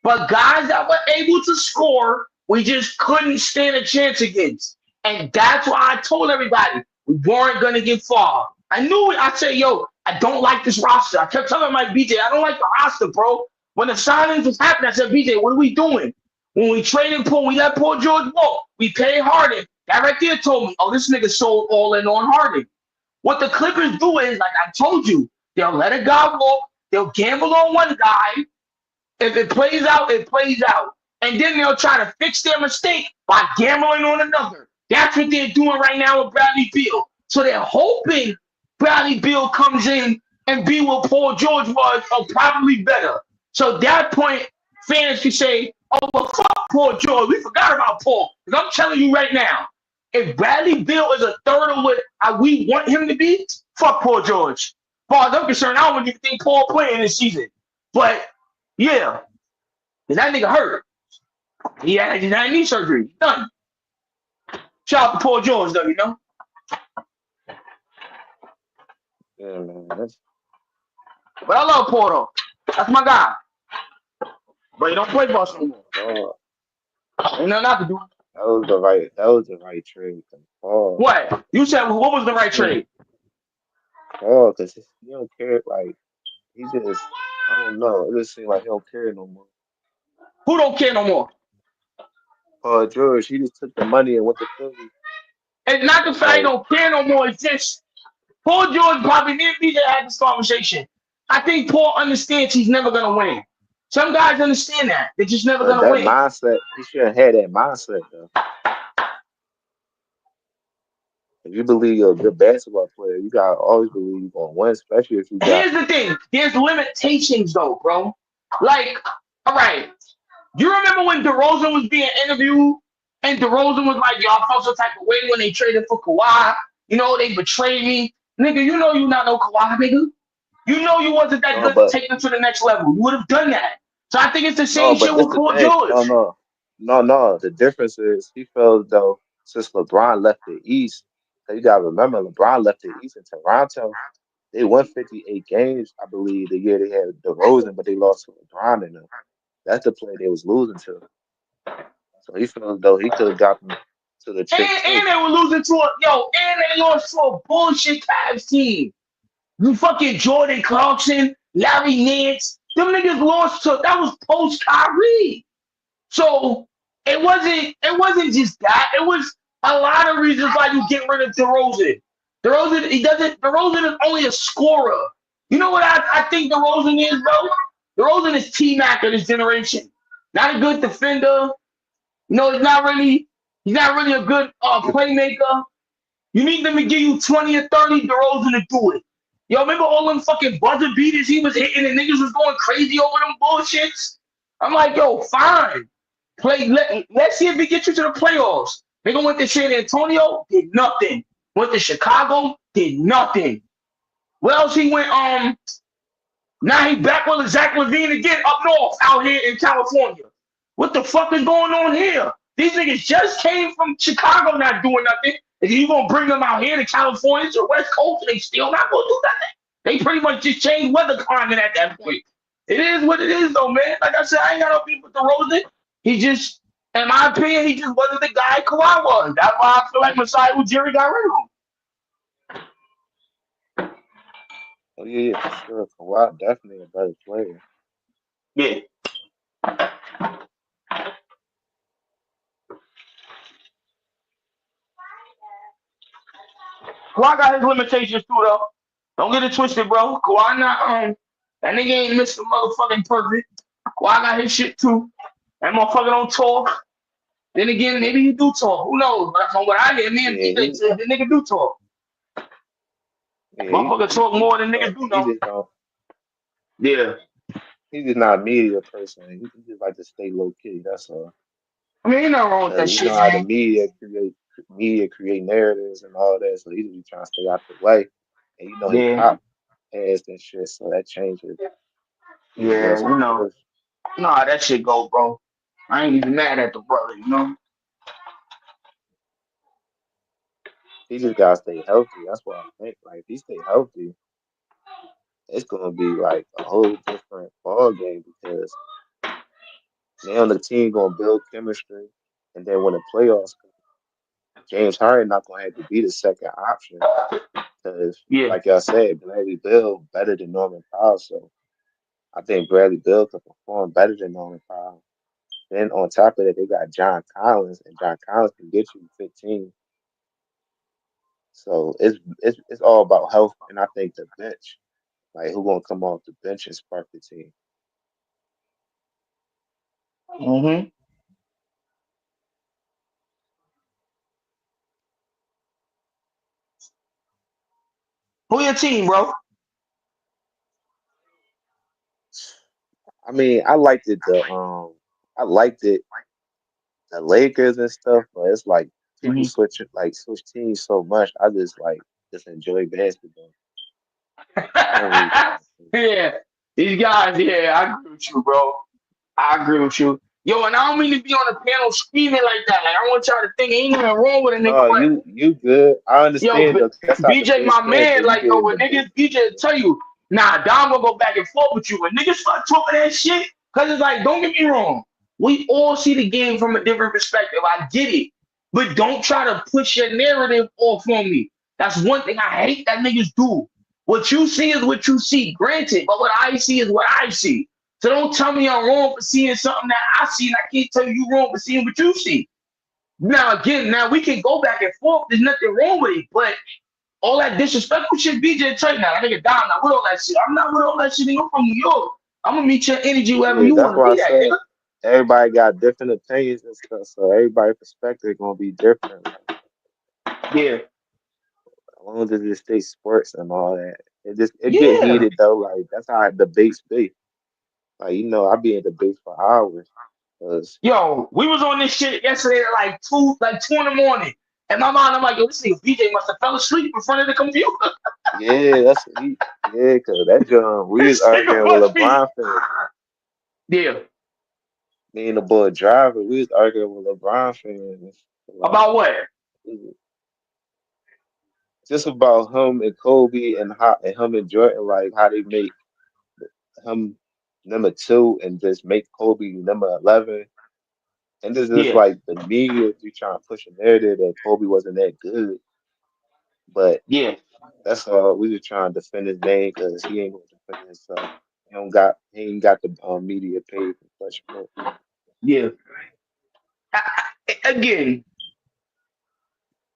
But guys that were able to score, we just couldn't stand a chance against. And that's why I told everybody we weren't going to get far. I knew it. I said, yo, I don't like this roster. I kept telling my BJ, I don't like the roster, bro. When the signings was happening, I said, BJ, what are we doing? When we traded Paul, we let Paul George walk. We paid Harden. That right there told me, oh, this nigga sold all in on Harden. What the Clippers do is, like I told you, they'll let a guy walk. They'll gamble on one guy. If it plays out, it plays out. And then they'll try to fix their mistake by gambling on another. That's what they're doing right now with Bradley Beal. So they're hoping Bradley Beal comes in and be what Paul George was, or probably better. So at that point, fans can say, oh, well, fuck Paul George. We forgot about Paul. Because I'm telling you right now, if Bradley Beal is a third of what we want him to be, fuck Paul George. As far as I'm concerned, I don't even think Paul playing this season. But yeah, that nigga hurt. He had knee surgery. Done. Shout out to Paul George, though, you know? Yeah, man. But I love Paul, though. That's my guy. But he don't play for us anymore. Oh, Ain't nothing I can do. that was the right trade. Oh, What? You said what was the right trade? oh, because he don't care. Like he just, I don't know. It just seems like he don't care no more. Who don't care no more? Paul George, he just took the money and went to Philly. It's not the fact he don't care no more. It's just Paul George probably didn't be there at this conversation. I think Paul understands he's never going to win. Some guys understand that. They're just never But going to that win. mindset, he shouldn't have that mindset though. If you believe you're a good basketball player, you gotta always believe you're gonna win, especially if you got. Here's the thing. There's limitations though, bro. Like, all right. You remember when DeRozan was being interviewed and DeRozan was like, y'all felt some type of way when they traded for Kawhi. You know, they betrayed me. Nigga, you know you not no Kawhi, nigga. You know you wasn't that No, good to but take them to the next level. You would have done that. So I think it's the no, same shit but this with the Paul thing. No, George. no, no, no. The difference is he feels though since LeBron left the East, 'cause you gotta remember LeBron left the East in Toronto. They won 58 games, I believe, the year they had DeRozan, but they lost to LeBron in them. That's the play they was losing to. So he feels though he could have got them to the chip And too. they were losing to and they lost to a bullshit Cavs team. You fucking Jordan Clarkson, Larry Nance, them niggas lost to that was post Kyrie. So it wasn't just that. It was a lot of reasons why you get rid of DeRozan. DeRozan is only a scorer. You know what I think DeRozan is, bro? DeRozan is T-Mac of this generation. Not a good defender. No, he's not really a good playmaker. You need them to give you 20 or 30 DeRozan to do it. Yo, remember all them fucking buzzer beaters he was hitting and niggas was going crazy over them bullshits? I'm like, yo, fine. Let's see if we get you to the playoffs. Nigga went to San Antonio, did nothing. Went to Chicago, did nothing. Where else he went? Now he back with Zach Levine again up north out here in California. What the fuck is going on here? These niggas just came from Chicago not doing nothing. And you gonna bring them out here to California to West Coast and they still not gonna do nothing? They pretty much just changed weather climate at that point. It is what it is though, man. Like I said, I ain't got no beef with DeRozan. He just, in my opinion, he just wasn't the guy Kawhi was. That's why I feel like Masai Ujiri got rid of him. Oh yeah, for sure. Kawhi definitely a better player. Yeah. Kawhi got his limitations too, though. Don't get it twisted, bro. Kawhi not that nigga ain't Mr. Motherfucking Perfect. Kawhi got his shit too. That motherfucker don't talk. Then again, maybe he do talk. Who knows? But from what I hear, man, Yeah, the nigga do talk. Motherfucker talk more than nigga do he know. just don't. Yeah. He's just not a media person. He just like to stay low key. That's all. I mean, ain't nothing wrong with that Cause you shit, know how the man. media create narratives and all that. So he just be trying to stay out the way. And you know he Yeah. pop ass and shit. So that changes. He Yeah, against the you know. curve. Nah, that shit go, bro. I ain't even mad at the brother, you know? He just gotta stay healthy. That's what I think. Like if he stay healthy, it's gonna be like a whole different ball game because now the team gonna build chemistry, and then when the playoffs come, James Harden not gonna have to be the second option because, Yeah. like y'all said, Bradley Beal better than Norman Powell. So I think Bradley Beal can perform better than Norman Powell. Then on top of that, they got John Collins, and John Collins can get you 15. So it's all about health, and I think the bench, like who gonna come off the bench and spark the team. Mm-hmm. Who your team, bro? I mean, I liked it the Lakers and stuff, but it's like people Mm-hmm. switch teams so much. I just enjoy basketball. I don't really care. Yeah. These guys, yeah, I agree with you, bro. I agree with you. Yo, and I don't mean to be on the panel screaming like that. Like, I want y'all to think ain't nothing wrong with a nigga, No, but you good. I yo, understand though, 'cause that's how BJ, debates my get. man, Cause you like, get yo, in when debate. niggas, BJ tell you, nah, Dom gonna go back and forth with you. When niggas start talking that shit, cause it's like, don't get me wrong. We all see the game from a different perspective. I get it. But don't try to push your narrative off on me. That's one thing I hate that niggas do. What you see is what you see, granted, but what I see is what I see. So don't tell me I'm wrong for seeing something that I see, and I can't tell you wrong for seeing what you see. Now again, now we can go back and forth. There's nothing wrong with it, but all that disrespectful shit, BJ Trey now. That nigga Dom not with all that shit. I'm not with all that shit. Nigga, I'm from New York. I'm gonna meet your energy wherever Yeah, you that's want to why I be at, said nigga. everybody got different opinions and stuff, so everybody's perspective gonna be different. Like, Yeah. as long as it stays sports and all that, it get Yeah. heated though. Like that's how debates be. Like I be in debates for hours. Cause Yo, we was on this shit yesterday at like two in the morning. In my mind, I'm like, yo, this nigga BJ must have fell asleep in front of the computer. Yeah, that's he. Yeah, cause that John, we was This nigga arguing with must be. LeBron fans. Yeah. Me and the boy Driver, we was arguing with LeBron fans. Like, About what? just about him and Kobe and how and him and Jordan, like how they make him number 2 and just make Kobe number 11. And this is Yeah. like the media be trying to push a narrative that Kobe wasn't that good. But yeah, that's all. We was trying to defend his name because he ain't going to defend himself. He ain't got the media paid for such more. Yeah. Again,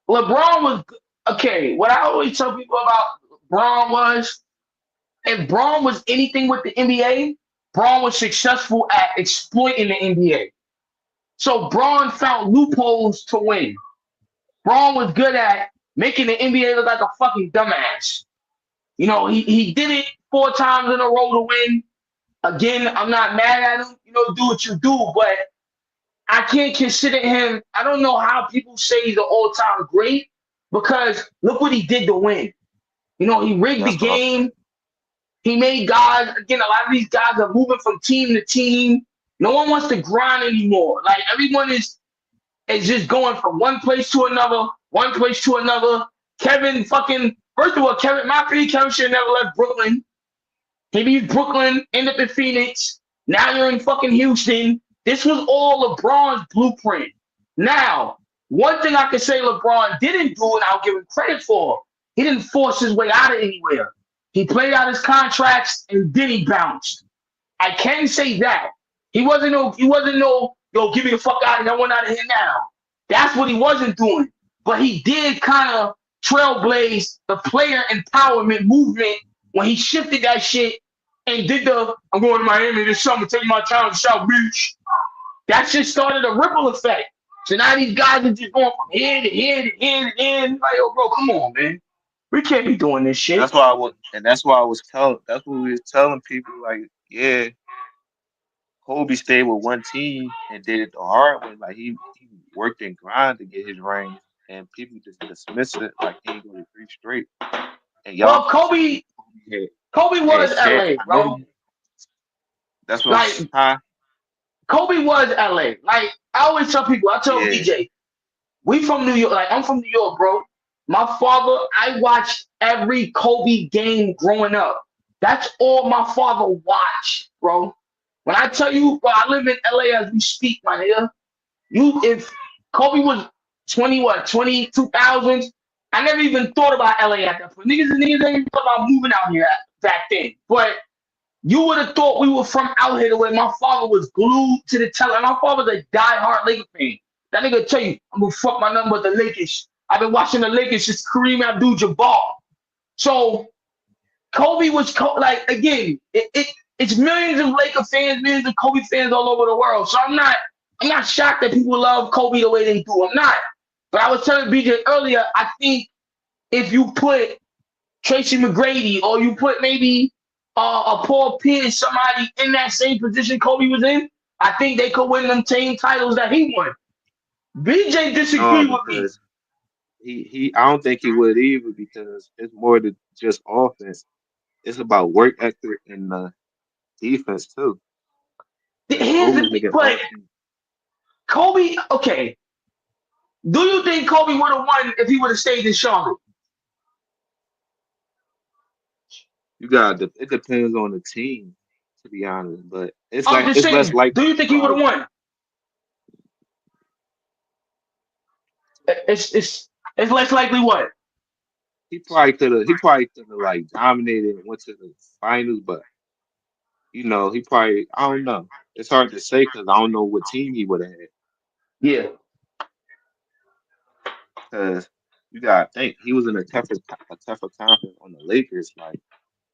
LeBron was okay. What I always tell people about Braun was, if Braun was anything with the NBA, Braun was successful at exploiting the NBA. So Braun found loopholes to win. Braun was good at making the NBA look like a fucking dumbass. You know, he did it 4 times in a row to win. Again, I'm not mad at him. You know, do what you do, but I can't consider him. I don't know how people say he's an all-time great because look what he did to win. You know, he rigged the That's what I'm game. saying. He made guys, again, a lot of these guys are moving from team to team. No one wants to grind anymore. Like everyone is just going from one place to another, one place to another. Kevin fucking, first of all, my opinion, Kevin should have never left Brooklyn. He leaves Brooklyn, end up in Phoenix. Now you're in fucking Houston. This was all LeBron's blueprint. Now, one thing I can say LeBron didn't do, and I'll give him credit for, he didn't force his way out of anywhere. He played out his contracts and then he bounced. I can say that. He wasn't no, yo, give me the fuck out of here. I want out of here now. That's what he wasn't doing. But he did kind of trailblaze the player empowerment movement when he shifted that shit and did I'm going to Miami this summer, taking my time to South Beach. That shit started a ripple effect. So now these guys are just going from here to here to here to here. Like, yo, bro, come on, man. We can't be doing this shit. That's why I was telling. That's what we was telling people. Like, yeah, Kobe stayed with one team and did it the hard way. Like he worked and grind to get his ring, and people just dismiss it like he ain't going to 3 straight. And y'all Well, keep saying Kobe was Shaq. LA, I bro. know that's what Like, Kobe was LA. Like, I always tell people, I tell Yeah. BJ, we from New York. Like, I'm from New York, bro. My father, I watched every Kobe game growing up. That's all my father watched, bro. When I tell you, bro, I live in LA as we speak, my nigga. If Kobe was 2000s, I never even thought about LA at that point. Niggas didn't even thought about moving out here back then. But you would have thought we were from out here the way my father was glued to the television. My father's a diehard Lakers fan. That nigga tell you, I'm gonna fuck my number with the Lakers. I've been watching the Lakers since Kareem Abdul-Jabbar. So Kobe was like, again, it's millions of Laker fans, millions of Kobe fans all over the world. So I'm not shocked that people love Kobe the way they do. I'm not. But I was telling BJ earlier, I think if you put Tracy McGrady or you put maybe a Paul Pierce, somebody in that same position Kobe was in, I think they could win them same titles that he won. BJ disagreed with me. because I don't think he would either because it's more than just offense. It's about work ethic and defense too. Here's the thing, but Kobe, okay. Do you think Kobe would have won if he would have stayed in Charlotte? It depends on the team, to be honest. But it's I'm like just it's less saying, likely. do you think he would have won? It's less likely what? He probably could have like dominated and went to the finals, but he probably I don't know. It's hard to say because I don't know what team he would have had. Yeah. Because you gotta think he was in a tougher conference on the Lakers. Like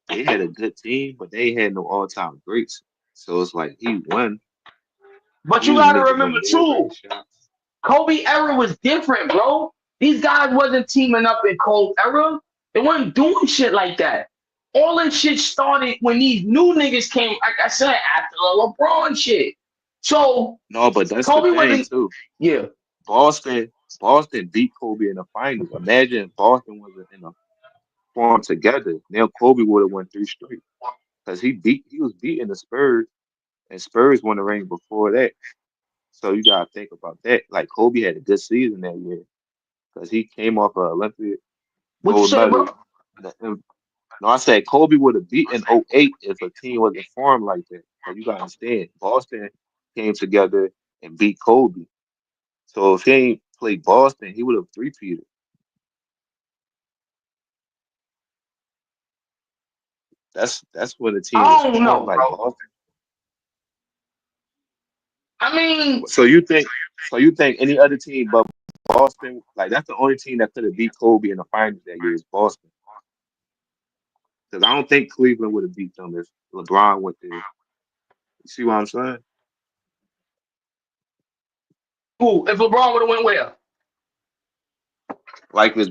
they had a good team, but they had no all time greats. So it's like he won. But He you was gotta making remember them too, mid-range shots. Kobe era was different, bro. These guys wasn't teaming up in Kobe era. They weren't doing shit like that. All that shit started when these new niggas came, like I said, after the LeBron shit. So No, but that's the Kobe thing wasn't. too. Yeah. Boston Boston beat Kobe in the finals. Imagine if Boston wasn't in a form together. Now Kobe would have won 3 straight because he was beating the Spurs, and Spurs won the ring before that. So you gotta think about that. Like Kobe had a good season that year because he came off an Olympic What you gold say, bro? medal. No, I said Kobe would have beaten '08 if a team wasn't formed like that. So you gotta understand, Boston came together and beat Kobe. So if he ain't played Boston, he would have three-peated. That's when the team was I don't formed, know, like bro. Boston. I mean, So you think any other team but Boston, like that's the only team that could have beat Kobe in the finals that year is Boston. Because I don't think Cleveland would have beat them if LeBron went there. You see what I'm saying? who? If LeBron would have went where? Like if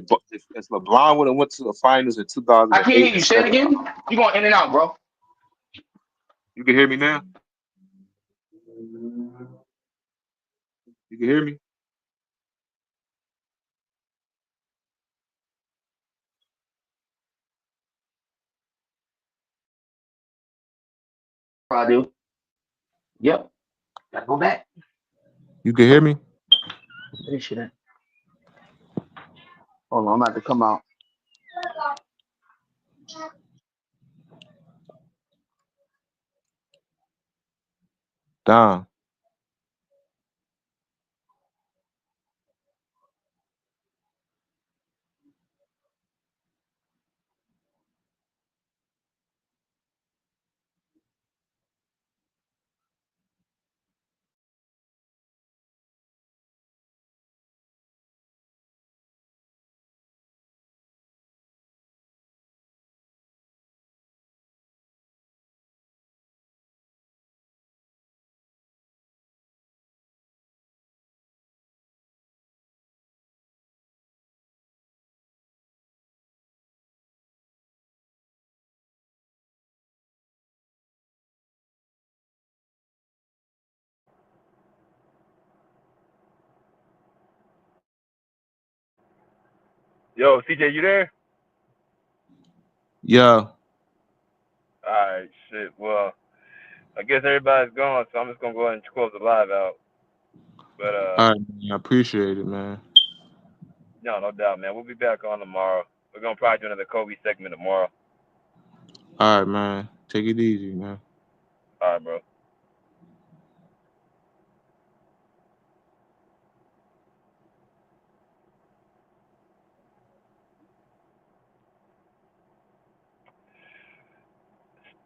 LeBron would have went to the finals in I can't 2008 hear you. and Say it seven, again. You going in and out, bro? you can hear me now. You can hear me. I do. Yep. Gotta go back. You can hear me. This shit. Hold on, I'm about to come out. Don. Yo, CJ, you there? Yeah. Alright, shit. Well, I guess everybody's gone, so I'm just gonna go ahead and close the live out. But All right, man. I appreciate it, man. no doubt, man. We'll be back on tomorrow. We're gonna probably do another Kobe segment tomorrow. All right, man. Take it easy, man. All right, bro.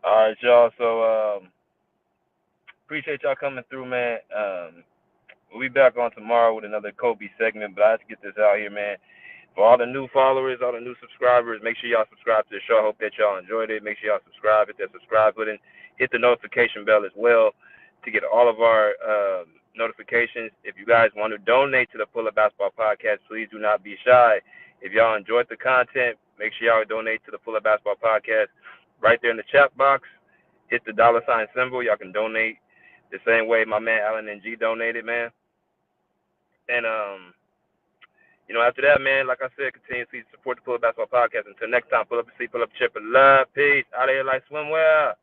All right, y'all. So appreciate y'all coming through, man. We'll be back on tomorrow with another Kobe segment, but I have to get this out here, man. For all the new followers, all the new subscribers, make sure y'all subscribe to the show. I hope that y'all enjoyed it. Make sure y'all subscribe, hit that subscribe button, hit the notification bell as well to get all of our notifications. If you guys want to donate to the Pull Up Basketball Podcast, please do not be shy. If y'all enjoyed the content, make sure y'all donate to the Pull Up Basketball Podcast right there in the chat box. Hit the $ symbol. Y'all can donate the same way my man Allen and G donated, man. And after that, man, like I said, continue to support the Pull Up Basketball Podcast. Until next time, pull up a seat, pull up a chip, and love. Peace. Out of here like swimwear.